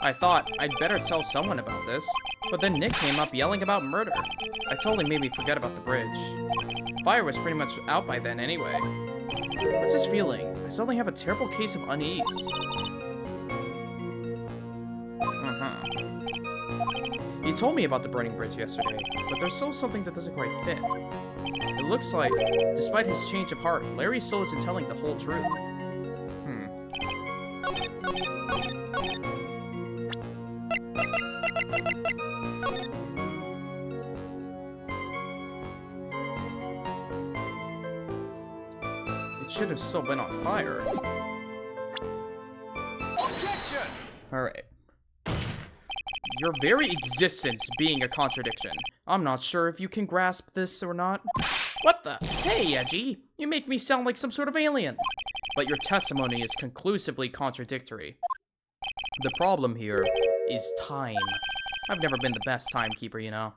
I thought I'd better tell someone about this, but then Nick came up yelling about murder. I totally made me forget about the bridge. Fire was pretty much out by then anyway. What's this feeling? I suddenly have a terrible case of unease. You told me about the burning bridge yesterday, but there's still something that doesn't quite fit. It looks like, despite his change of heart, Larry still isn't telling the whole truth. It should have still been on fire. Objection! Alright. Your very existence being a contradiction. I'm not sure if you can grasp this or not. What the? Hey, Edgy! You make me sound like some sort of alien. But your testimony is conclusively contradictory. The problem here is time. I've never been the best timekeeper, you know.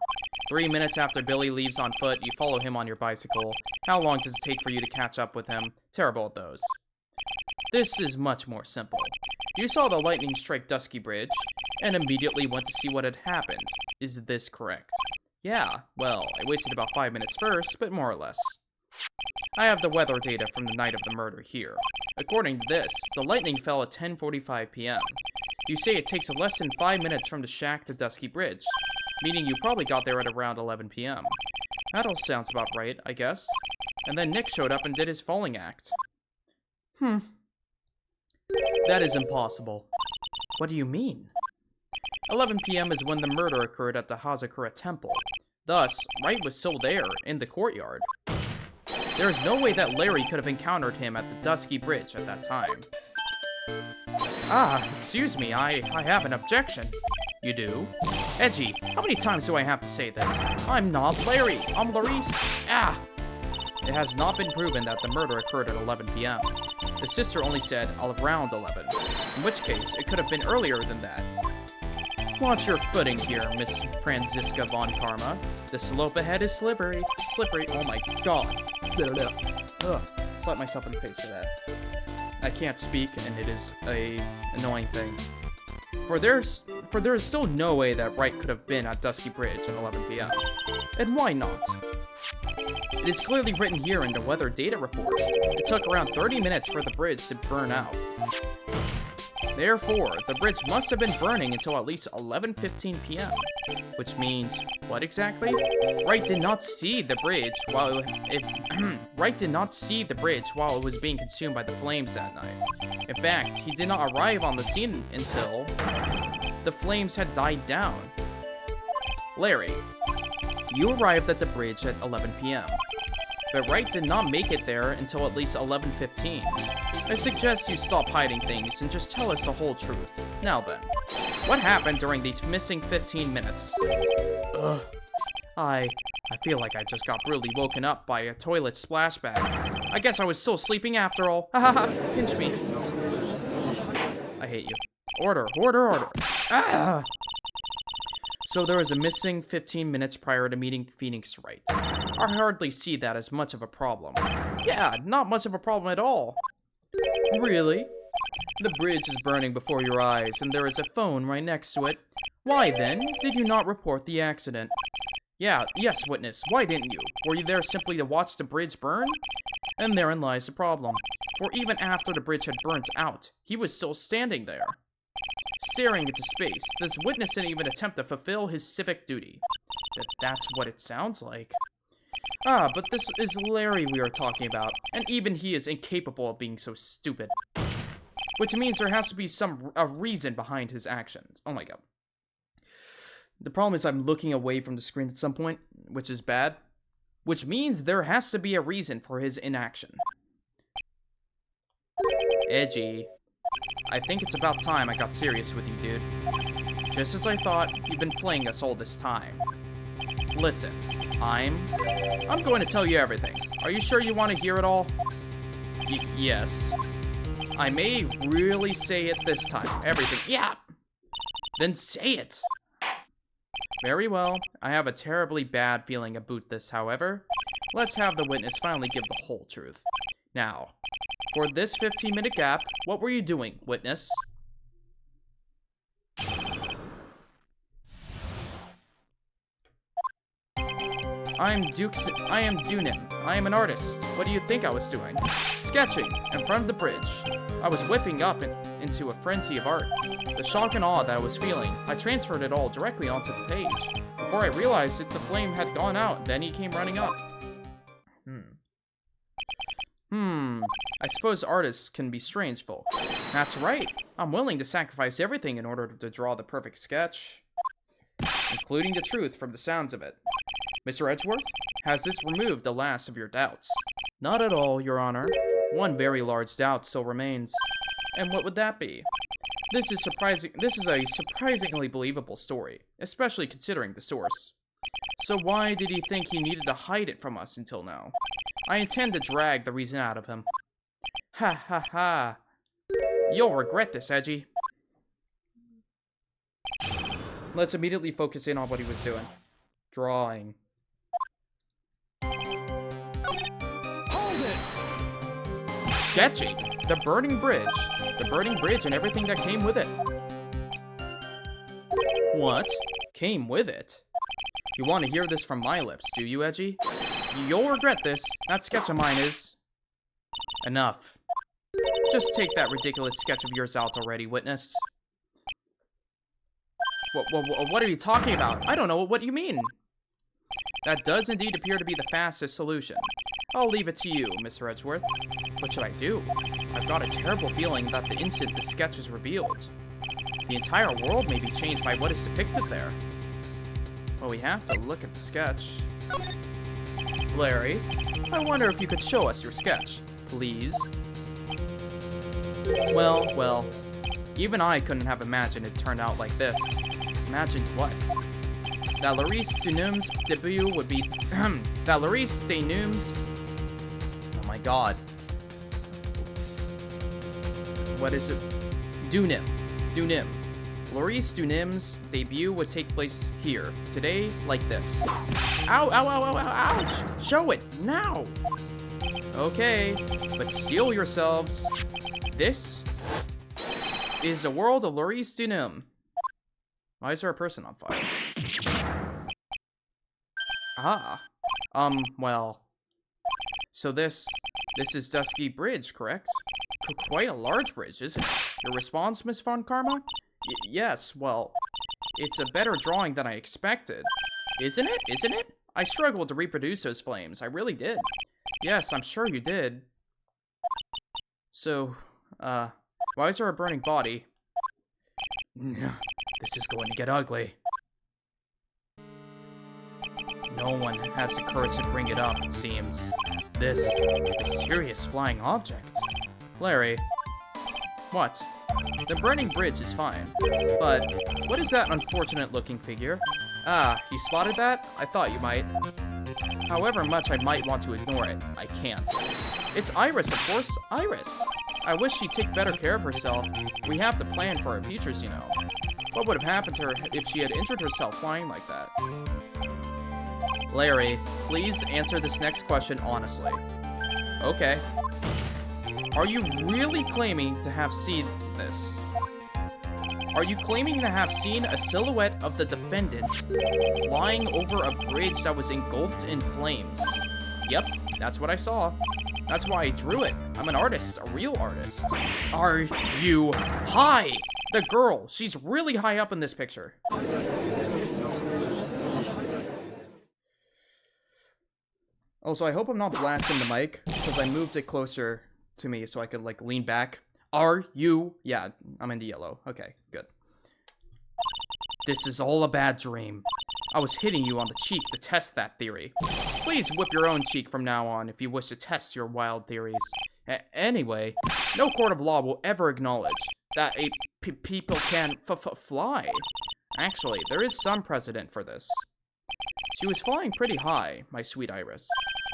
3 minutes after Billy leaves on foot, you follow him on your bicycle. How long does it take for you to catch up with him? Terrible at those. This is much more simple. You saw the lightning strike Dusky Bridge, and immediately went to see what had happened. Is this correct? Yeah, well, I wasted about 5 minutes first, but more or less. I have the weather data from the night of the murder here. According to this, the lightning fell at 10:45 p.m. You say it takes less than 5 minutes from the shack to Dusky Bridge, meaning you probably got there at around 11 p.m. That all sounds about right, I guess. And then Nick showed up and did his falling act. That is impossible. What do you mean? 11 p.m. is when the murder occurred at the Hazakura Temple. Thus, Wright was still there, in the courtyard. There is no way that Larry could have encountered him at the Dusky Bridge at that time. Excuse me, I have an objection. You do? Edgy, how many times do I have to say this? I'm not Larry, I'm Larice. It has not been proven that the murder occurred at 11 p.m. The sister only said around 11, in which case it could have been earlier than that. Watch your footing here, Miss Franziska von Karma. The slope ahead is slippery. Oh my god. Ugh. Slap myself in the face for that. I can't speak, and it is a annoying thing. For there is still no way that Wright could have been at Dusky Bridge at 11 p.m. And why not? It is clearly written here in the weather data report. It took around 30 minutes for the bridge to burn out. Therefore, the bridge must have been burning until at least 11:15 p.m. Which means, what exactly? Wright did not see the bridge while it was being consumed by the flames that night. In fact, he did not arrive on the scene until the flames had died down. Larry, you arrived at the bridge at 11 p.m. But Wright did not make it there until at least 11:15. I suggest you stop hiding things and just tell us the whole truth. Now then, what happened during these missing 15 minutes? Ugh. I feel like I just got brutally woken up by a toilet splashback. I guess I was still sleeping after all. Hahaha, pinch me. I hate you. Order. So there was a missing 15 minutes prior to meeting Phoenix Wright. I hardly see that as much of a problem. Yeah, not much of a problem at all. Really? The bridge is burning before your eyes, and there is a phone right next to it. Why, then, did you not report the accident? Yes, witness. Why didn't you? Were you there simply to watch the bridge burn? And therein lies the problem. For even after the bridge had burnt out, he was still standing there, staring into space. This witness didn't even attempt to fulfill his civic duty. That's what it sounds like. Ah, but this is Larry we are talking about, and even he is incapable of being so stupid. Which means there has to be a reason behind his actions. Oh my god. The problem is I'm looking away from the screen at some point, which is bad. Which means there has to be a reason for his inaction. Edgy. I think it's about time I got serious with you, dude. Just as I thought, you've been playing us all this time. Listen, I'm going to tell you everything. Are you sure you want to hear it all? Yes. I may really say it this time. Everything. Yeah! Then say it! Very well. I have a terribly bad feeling about this, however. Let's have the witness finally give the whole truth. Now, for this 15-minute gap, what were you doing, witness? I am Dunin. I am an artist. What do you think I was doing? Sketching in front of the bridge. I was whipping up into a frenzy of art. The shock and awe that I was feeling, I transferred it all directly onto the page. Before I realized it, the flame had gone out. Then he came running up. I suppose artists can be strange folk. That's right. I'm willing to sacrifice everything in order to draw the perfect sketch, including the truth from the sounds of it. Mr. Edgeworth, has this removed the last of your doubts? Not at all, Your Honor. One very large doubt still remains. And what would that be? This is a surprisingly believable story, especially considering the source. So why did he think he needed to hide it from us until now? I intend to drag the reason out of him. Ha ha ha. You'll regret this, Edgy. Let's immediately focus in on what he was doing. Drawing. Hold it! Sketching. The burning bridge. The burning bridge and everything that came with it. What? Came with it? You want to hear this from my lips, do you, Edgy? You'll regret this. That sketch of mine is... Enough. Just take that ridiculous sketch of yours out already, witness. What are you talking about? I don't know what you mean. That does indeed appear to be the fastest solution. I'll leave it to you, Mr. Edgeworth. What should I do? I've got a terrible feeling that the instant the sketch is revealed, the entire world may be changed by what is depicted there. Well, we have to look at the sketch. Larry, I wonder if you could show us your sketch, please. Well, even I couldn't have imagined it turned out like this. Imagined what? That Laurice Denum's debut would be... that Laurice Denum's... Oh my god. What is it? Dunim. Laurice Dunim's debut would take place here, today, like this. Ow, ouch! Show it, now! Okay, but steel yourselves. This is the world of Laurice Dunim. Why is there a person on fire? Well. So this is Dusky Bridge, correct? Quite a large bridge, isn't it? Your response, Miss Von Karma? Yes, well, it's a better drawing than I expected. Isn't it? I struggled to reproduce those flames, I really did. Yes, I'm sure you did. So, why is there a burning body? This is going to get ugly. No one has the courage to bring it up, it seems. This mysterious flying object. Larry. What? The burning bridge is fine. But, what is that unfortunate-looking figure? Ah, you spotted that? I thought you might. However much I might want to ignore it, I can't. It's Iris, of course. Iris. I wish she'd take better care of herself. We have to plan for our futures, you know. What would have happened to her if she had injured herself flying like that? Larry, please answer this next question honestly. Okay. Are you really claiming to have seen this? Are you claiming to have seen a silhouette of the defendant flying over a bridge that was engulfed in flames? Yep, that's what I saw. That's why I drew it. I'm an artist, a real artist. Are you high? The girl, she's really high up in this picture. Also, I hope I'm not blasting the mic, because I moved it closer to me so I could, like, lean back. Are you? Yeah, I'm into yellow. Okay, good. This is all a bad dream. I was hitting you on the cheek to test that theory. Please whip your own cheek from now on if you wish to test your wild theories. Anyway, no court of law will ever acknowledge that people can fly. Actually, there is some precedent for this. She was flying pretty high, my sweet Iris.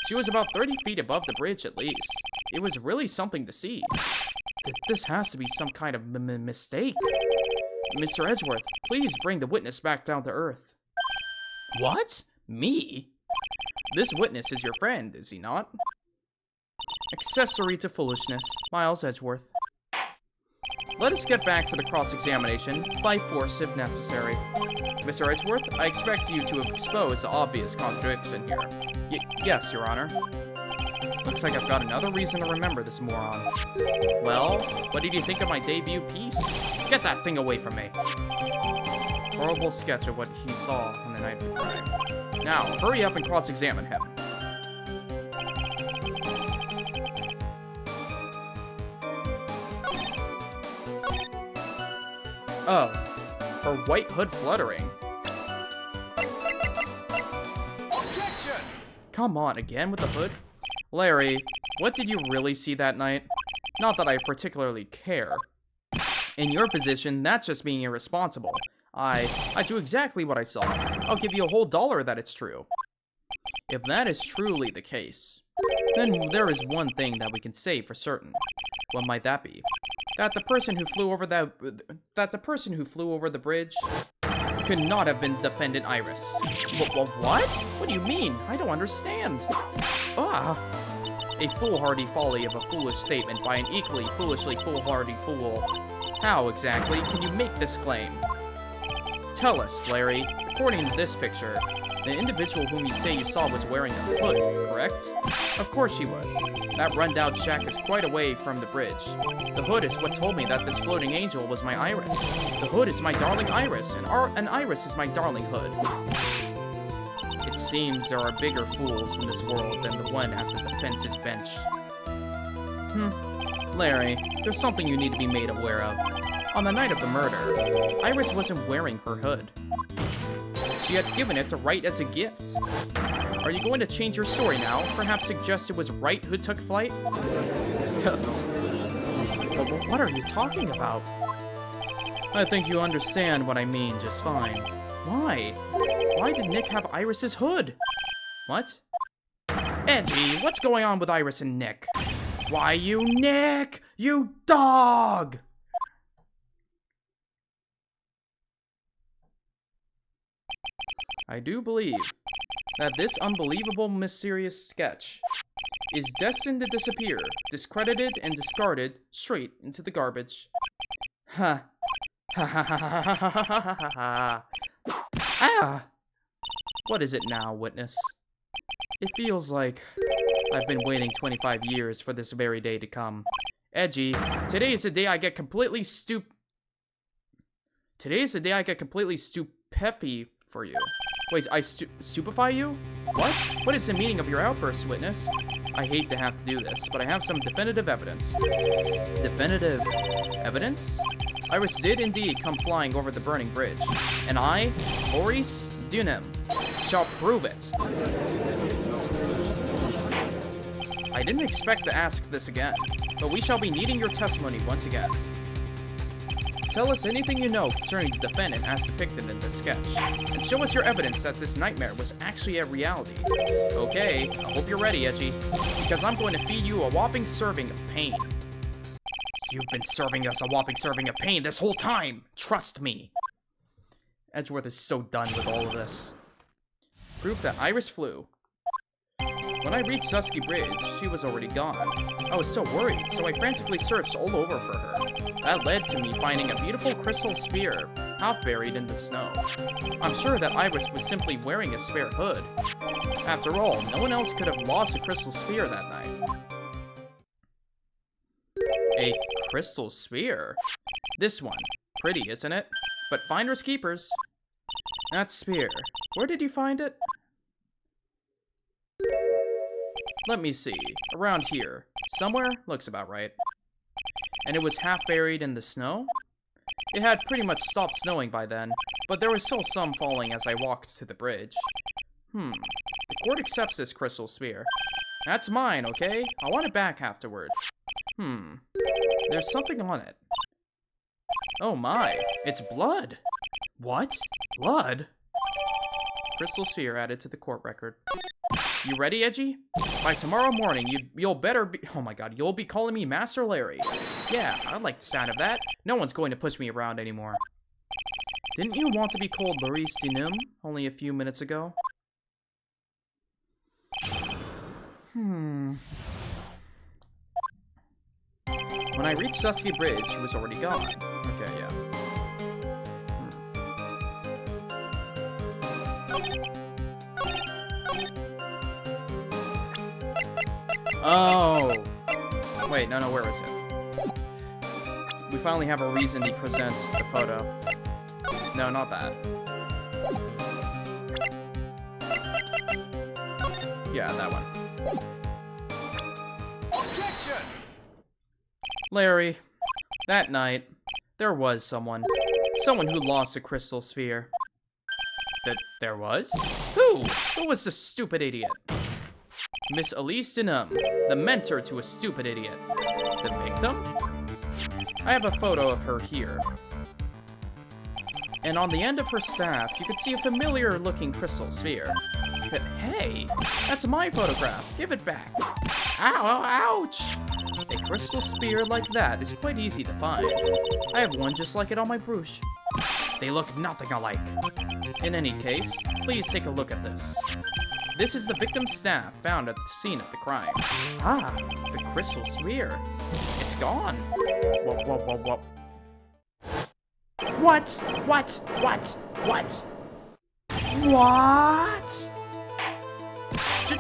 She was about 30 feet above the bridge at least. It was really something to see. This has to be some kind of mistake. Mr. Edgeworth, please bring the witness back down to earth. What? Me? This witness is your friend, is he not? Accessory to foolishness, Miles Edgeworth. Let us get back to the cross-examination, by force if necessary. Mr. Edgeworth, I expect you to expose the obvious contradiction here. Yes, Your Honor. Looks like I've got another reason to remember this moron. Well, what did you think of my debut piece? Get that thing away from me. Horrible sketch of what he saw on the night of the crime. Now, hurry up and cross-examine him. Oh, her white hood fluttering. Objection! Come on, again with the hood? Larry, what did you really see that night? Not that I particularly care. In your position, that's just being irresponsible. I drew exactly what I saw. I'll give you a whole $1 that it's true. If that is truly the case, then there is one thing that we can say for certain. What might that be? That the person who flew over the bridge could not have been defendant Iris. What? What do you mean? I don't understand. Ah. A foolhardy folly of a foolish statement by an equally foolishly foolhardy fool. How exactly can you make this claim? Tell us, Larry. According to this picture, the individual whom you say you saw was wearing a hood, correct? Of course she was. That rundown shack is quite away from the bridge. The hood is what told me that this floating angel was my Iris. The hood is my darling Iris, and Iris is my darling hood. It seems there are bigger fools in this world than the one at the defense's bench. Larry, there's something you need to be made aware of. On the night of the murder, Iris wasn't wearing her hood. She had given it to Wright as a gift. Are you going to change your story now? Perhaps suggest it was Wright who took flight? What are you talking about? I think you understand what I mean just fine. Why? Why did Nick have Iris's hood? What? Edgy, what's going on with Iris and Nick? Why, you Nick! You dog! I do believe that this unbelievable mysterious sketch is destined to disappear, discredited and discarded straight into the garbage. Ha. Ha ha ha ha ha ha ha ha. Ah! What is it now, witness? It feels like I've been waiting 25 years for this very day to come. Edgy, today is the day I get completely stupefy for you. Wait, I stupefy you? What? What is the meaning of your outburst, witness? I hate to have to do this, but I have some definitive evidence. Definitive evidence? Iris did indeed come flying over the burning bridge, and I, Maurice Dunham, shall prove it. I didn't expect to ask this again, but we shall be needing your testimony once again. Tell us anything you know concerning the defendant as depicted in this sketch, and show us your evidence that this nightmare was actually a reality. Okay, I hope you're ready, Edgy, because I'm going to feed you a whopping serving of pain. You've been serving us a whopping serving of pain this whole time! Trust me! Edgeworth is so done with all of this. Proof that Iris flew. When I reached Dusky Bridge, she was already gone. I was so worried, so I frantically searched all over for her. That led to me finding a beautiful crystal spear, half buried in the snow. I'm sure that Iris was simply wearing a spare hood. After all, no one else could have lost a crystal spear that night. A crystal spear? This one. Pretty, isn't it? But finders keepers. That spear. Where did you find it? Let me see. Around here. Somewhere? Looks about right. And it was half buried in the snow? It had pretty much stopped snowing by then, but there was still some falling as I walked to the bridge. The court accepts this crystal spear. That's mine, okay? I want it back afterward. There's something on it. Oh my, it's blood. What? Blood? Crystal sphere added to the court record. You ready, Edgy? By tomorrow morning, you'll better be— oh my god, you'll be calling me Master Larry. Yeah, I like the sound of that. No one's going to push me around anymore. Didn't you want to be called Maurice Dunum only a few minutes ago? When I reached Dusky Bridge, she was already gone. Okay, yeah. Oh! Wait, no, where is it? We finally have a reason to present the photo. No, not that. Yeah, that one. Objection! Larry, that night, there was someone. Someone who lost a crystal sphere. There was? Who? Who was the stupid idiot? Miss Elise Dunham, the mentor to a stupid idiot. The victim? I have a photo of her here. And on the end of her staff, you can see a familiar-looking crystal sphere. But hey, that's my photograph. Give it back. Ow, ouch! A crystal spear like that is quite easy to find. I have one just like it on my brush. They look nothing alike. In any case, please take a look at this. This is the victim's staff found at the scene of the crime. Ah, the crystal spear. It's gone. Whoa. What?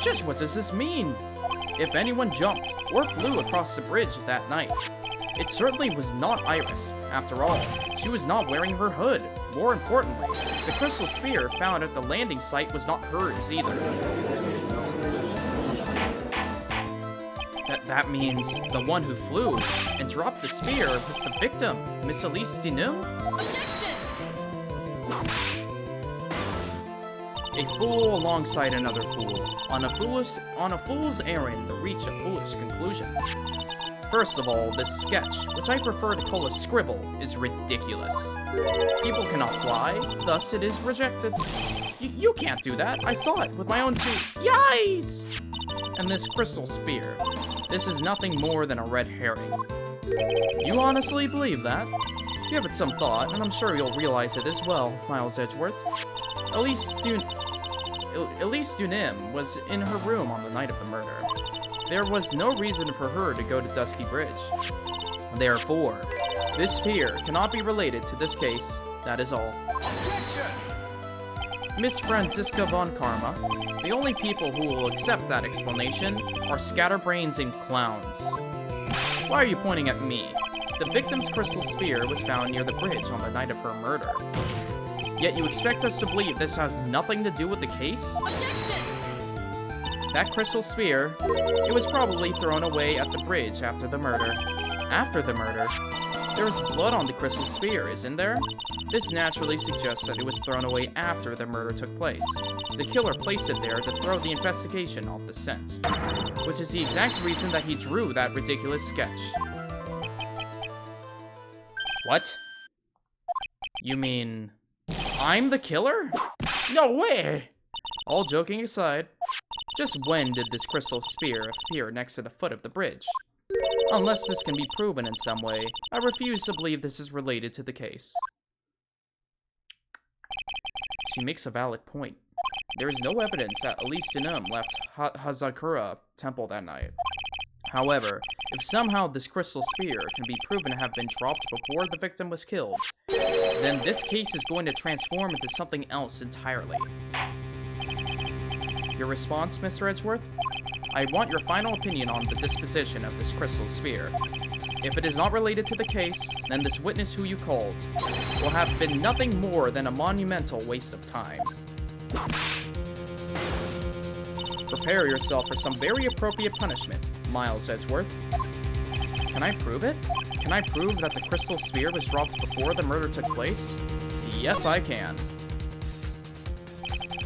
Just what does this mean? If anyone jumped or flew across the bridge that night, it certainly was not Iris. After all, she was not wearing her hood. More importantly, the crystal spear found at the landing site was not hers either. That means the one who flew and dropped the spear was the victim, Miss Elise Dunham? A fool alongside another fool, on a fool's errand to reach a foolish conclusion. First of all, this sketch, which I prefer to call a scribble, is ridiculous. People cannot fly, thus it is rejected. You can't do that. I saw it with my own two eyes. And this crystal spear, this is nothing more than a red herring. You honestly believe that? Give it some thought, and I'm sure you'll realize it as well, Miles Edgeworth. Elise Dunham was in her room on the night of the murder. There was no reason for her to go to Dusky Bridge. Therefore, this sphere cannot be related to this case. That is all. Objection! Miss Franziska von Karma, the only people who will accept that explanation are scatterbrains and clowns. Why are you pointing at me? The victim's crystal spear was found near the bridge on the night of her murder. Yet you expect us to believe this has nothing to do with the case? Objection! That crystal spear, it was probably thrown away at the bridge after the murder. After the murder? There is blood on the crystal spear, isn't there? This naturally suggests that it was thrown away after the murder took place. The killer placed it there to throw the investigation off the scent. Which is the exact reason that he drew that ridiculous sketch. What? You mean I'm the killer? No way! All joking aside, just when did this crystal spear appear next to the foot of the bridge? Unless this can be proven in some way, I refuse to believe this is related to the case. She makes a valid point. there is no evidence that Elise Dunham left Hazakura Temple that night. However, if somehow this crystal sphere can be proven to have been dropped before the victim was killed, then this case is going to transform into something else entirely. Your response, Mr. Edgeworth? I want your final opinion on the disposition of this crystal sphere. If it is not related to the case, then this witness who you called will have been nothing more than a monumental waste of time. Prepare yourself for some very appropriate punishment, Miles Edgeworth. Can I prove it? Can I prove that the crystal sphere was dropped before the murder took place? Yes, I can.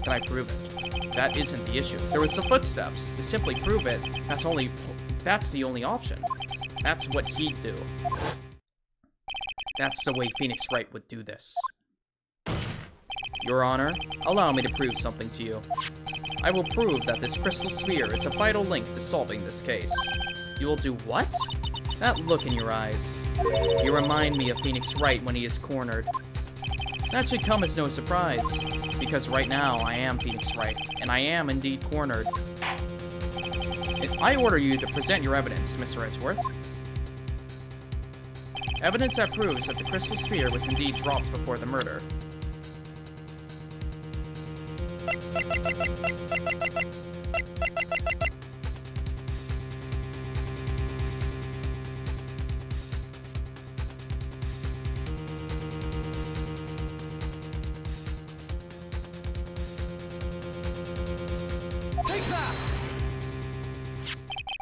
Can I prove it? That isn't the issue. There was the footsteps. To simply prove it, that's the only option. That's what he'd do. That's the way Phoenix Wright would do this. Your Honor, allow me to prove something to you. I will prove that this crystal sphere is a vital link to solving this case. You will do what? That look in your eyes. You remind me of Phoenix Wright when he is cornered. That should come as no surprise, because right now I am Phoenix Wright, and I am indeed cornered. I order you to present your evidence, Mr. Edgeworth. Evidence that proves that the crystal sphere was indeed dropped before the murder.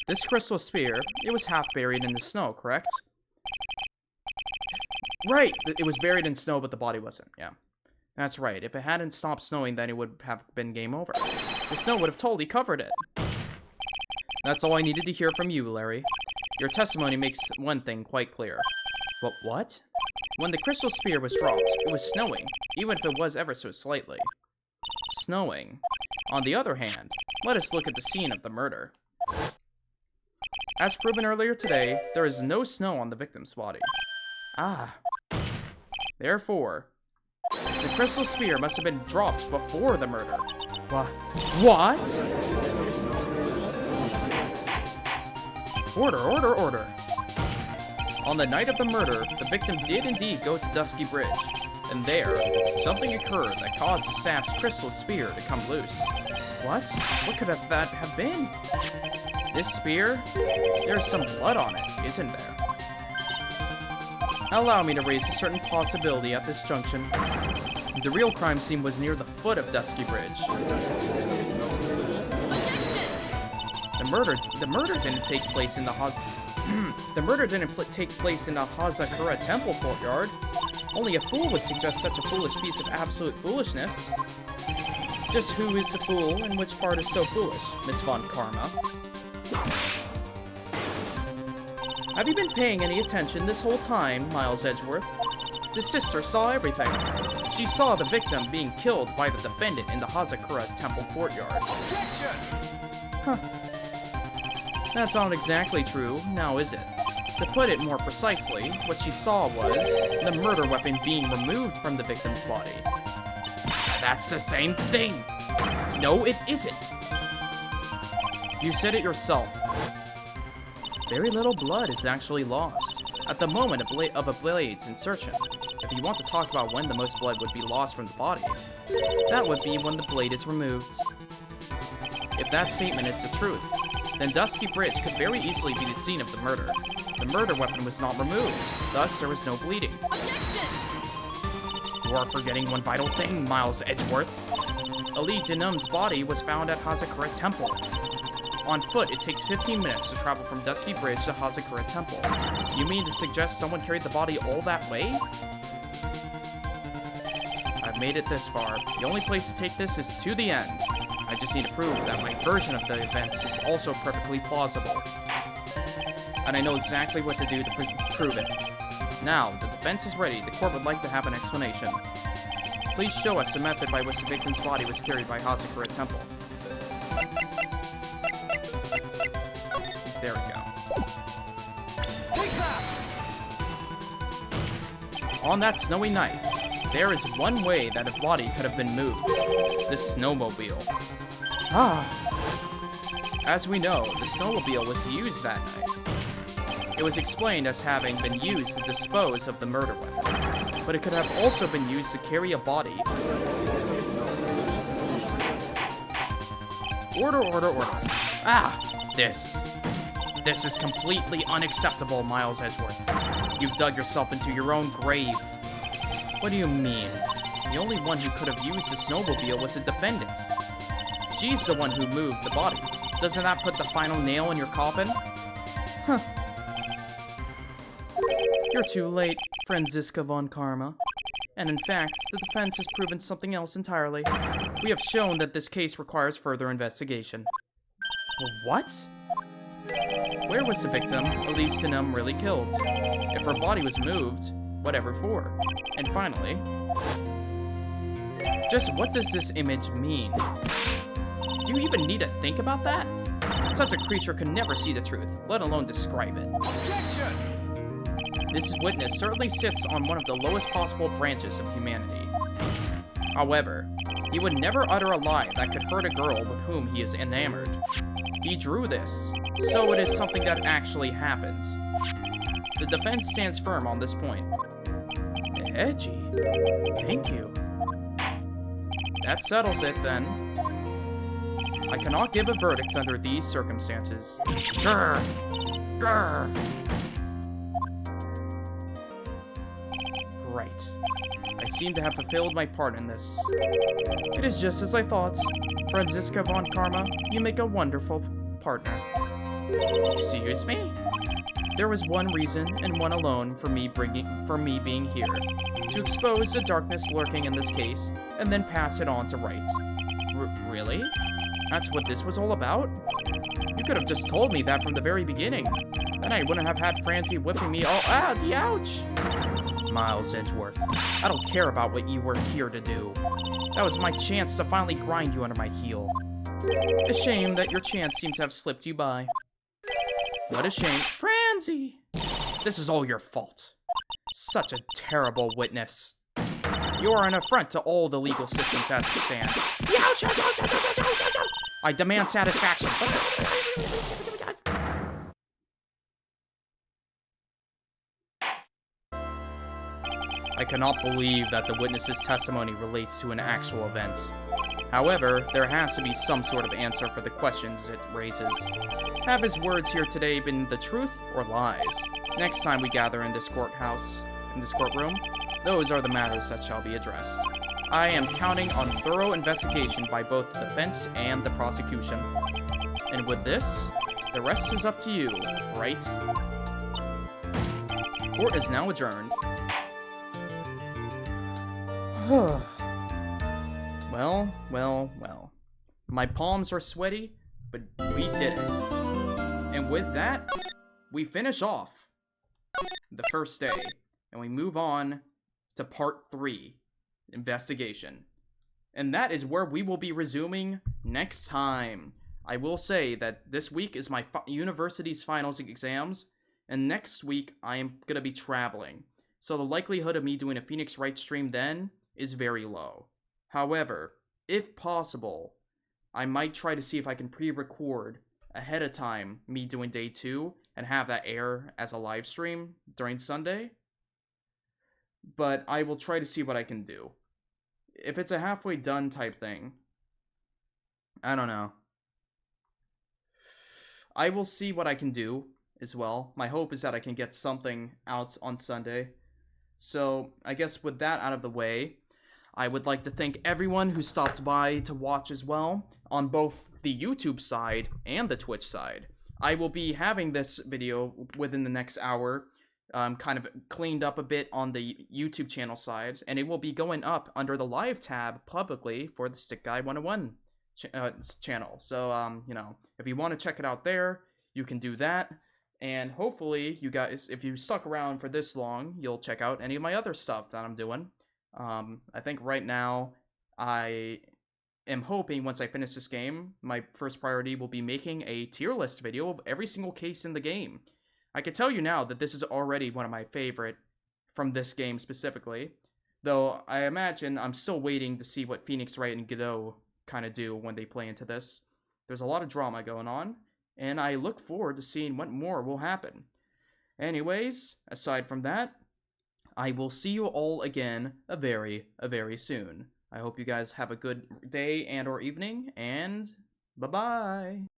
This crystal sphere, it was half buried in the snow, correct? Right! It was buried in snow, but the body wasn't, yeah. That's right. If it hadn't stopped snowing, then it would have been game over. The snow would have totally covered it. That's all I needed to hear from you, Larry. Your testimony makes one thing quite clear. What? When the crystal sphere was dropped, it was snowing, even if it was ever so slightly. Snowing. On the other hand, let us look at the scene of the murder. As proven earlier today, there is no snow on the victim's body. Ah. Therefore, the crystal sphere must have been dropped before the murder. What? Order. On the night of the murder, the victim did indeed go to Dusky Bridge, and there, something occurred that caused the sap's crystal sphere to come loose. What? What could that have been? This spear? There's some blood on it, isn't there? Allow me to raise a certain possibility at this junction. The real crime scene was near the foot of Dusky Bridge. The murder didn't take place in the take place in the Hazakura Temple courtyard. Only a fool would suggest such a foolish piece of absolute foolishness. Just who is the fool and which part is so foolish, Miss Von Karma? Have you been paying any attention this whole time, Miles Edgeworth? The sister saw everything. She saw the victim being killed by the defendant in the Hazakura Temple courtyard. Objection! Huh. That's not exactly true, now is it? To put it more precisely, what she saw was the murder weapon being removed from the victim's body. That's the same thing! No, it isn't! You said it yourself. Very little blood is actually lost at the moment of a blade's insertion. If you want to talk about when the most blood would be lost from the body, that would be when the blade is removed. If that statement is the truth, then Dusky Bridge could very easily be the scene of the murder. The murder weapon was not removed, thus there was no bleeding. Objection! You are forgetting one vital thing, Miles Edgeworth. Ali Denum's body was found at Hazakura Temple. On foot, it takes 15 minutes to travel from Dusky Bridge to Hazakura Temple. You mean to suggest someone carried the body all that way? I've made it this far. The only place to take this is to the end. I just need to prove that my version of the events is also perfectly plausible. And I know exactly what to do to prove it. Now, the defense is ready. The court would like to have an explanation. Please show us the method by which the victim's body was carried by Hazakura Temple. There we go. Take that! On that snowy night, There is one way that a body could have been moved. The snowmobile. As we know, the snowmobile was used that night. It was explained as having been used to dispose of the murder weapon, but it could have also been used to carry a body. Order, order, order. This is completely unacceptable, Miles Edgeworth. You've dug yourself into your own grave. What do you mean? The only one who could have used the snowmobile was the defendant. She's the one who moved the body. Doesn't that put the final nail in your coffin? Huh. You're too late, Franziska von Karma. And in fact, the defense has proven something else entirely. We have shown that this case requires further investigation. What? Where was the victim, Elise Dunham, really killed? If her body was moved, whatever for? And finally, just what does this image mean? Do you even need to think about that? Such a creature could never see the truth, let alone describe it. Objection! This witness certainly sits on one of the lowest possible branches of humanity. However, he would never utter a lie that could hurt a girl with whom he is enamored. He drew this, so it is something that actually happened. The defense stands firm on this point. Edgy. Thank you. That settles it, then. I cannot give a verdict under these circumstances. Grr! Grr! Right. I seem to have fulfilled my part in this. It is just as I thought. Franziska von Karma, you make a wonderful partner. Excuse me? There was one reason, and one alone, for me being here. To expose the darkness lurking in this case, and then pass it on to Wright. Really? That's what this was all about? You could have just told me that from the very beginning. Then I wouldn't have had Francie whipping me all- ouch! Miles Edgeworth, I don't care about what you were here to do. That was my chance to finally grind you under my heel. A shame that your chance seems to have slipped you by. What a shame. Francie! This is all your fault. Such a terrible witness. You are an affront to all the legal systems as it stands. I demand satisfaction. I cannot believe that the witness's testimony relates to an actual event. However, there has to be some sort of answer for the questions it raises. Have his words here today been the truth or lies? Next time we gather in this courtroom, those are the matters that shall be addressed. I am counting on thorough investigation by both the defense and the prosecution. And with this, the rest is up to you, right? Court is now adjourned. Well. My palms are sweaty, but we did it. And with that, we finish off the first day, and we move on to part 3, investigation. And that is where we will be resuming next time. I will say that this week is my university's finals exams, and next week I am going to be traveling. So the likelihood of me doing a Phoenix Wright stream then is very low. However, if possible, I might try to see if I can pre-record ahead of time me doing day 2 and have that air as a live stream during Sunday. But I will try to see what I can do. If it's a halfway done type thing, I don't know. I will see what I can do as well. My hope is that I can get something out on Sunday. So I guess with that out of the way, I would like to thank everyone who stopped by to watch as well on both the YouTube side and the Twitch side. I will be having this video within the next hour, kind of cleaned up a bit on the YouTube channel side, and it will be going up under the live tab publicly for the Stickguy 101 channel. So, if you want to check it out there, you can do that. And hopefully, you guys, if you stuck around for this long, you'll check out any of my other stuff that I'm doing. I think right now, I am hoping once I finish this game, my first priority will be making a tier list video of every single case in the game. I can tell you now that this is already one of my favorite from this game specifically. Though I imagine I'm still waiting to see what Phoenix Wright and Godot kind of do when they play into this. There's a lot of drama going on, and I look forward to seeing what more will happen. Anyways, aside from that, I will see you all again very soon. I hope you guys have a good day and or evening, and bye-bye.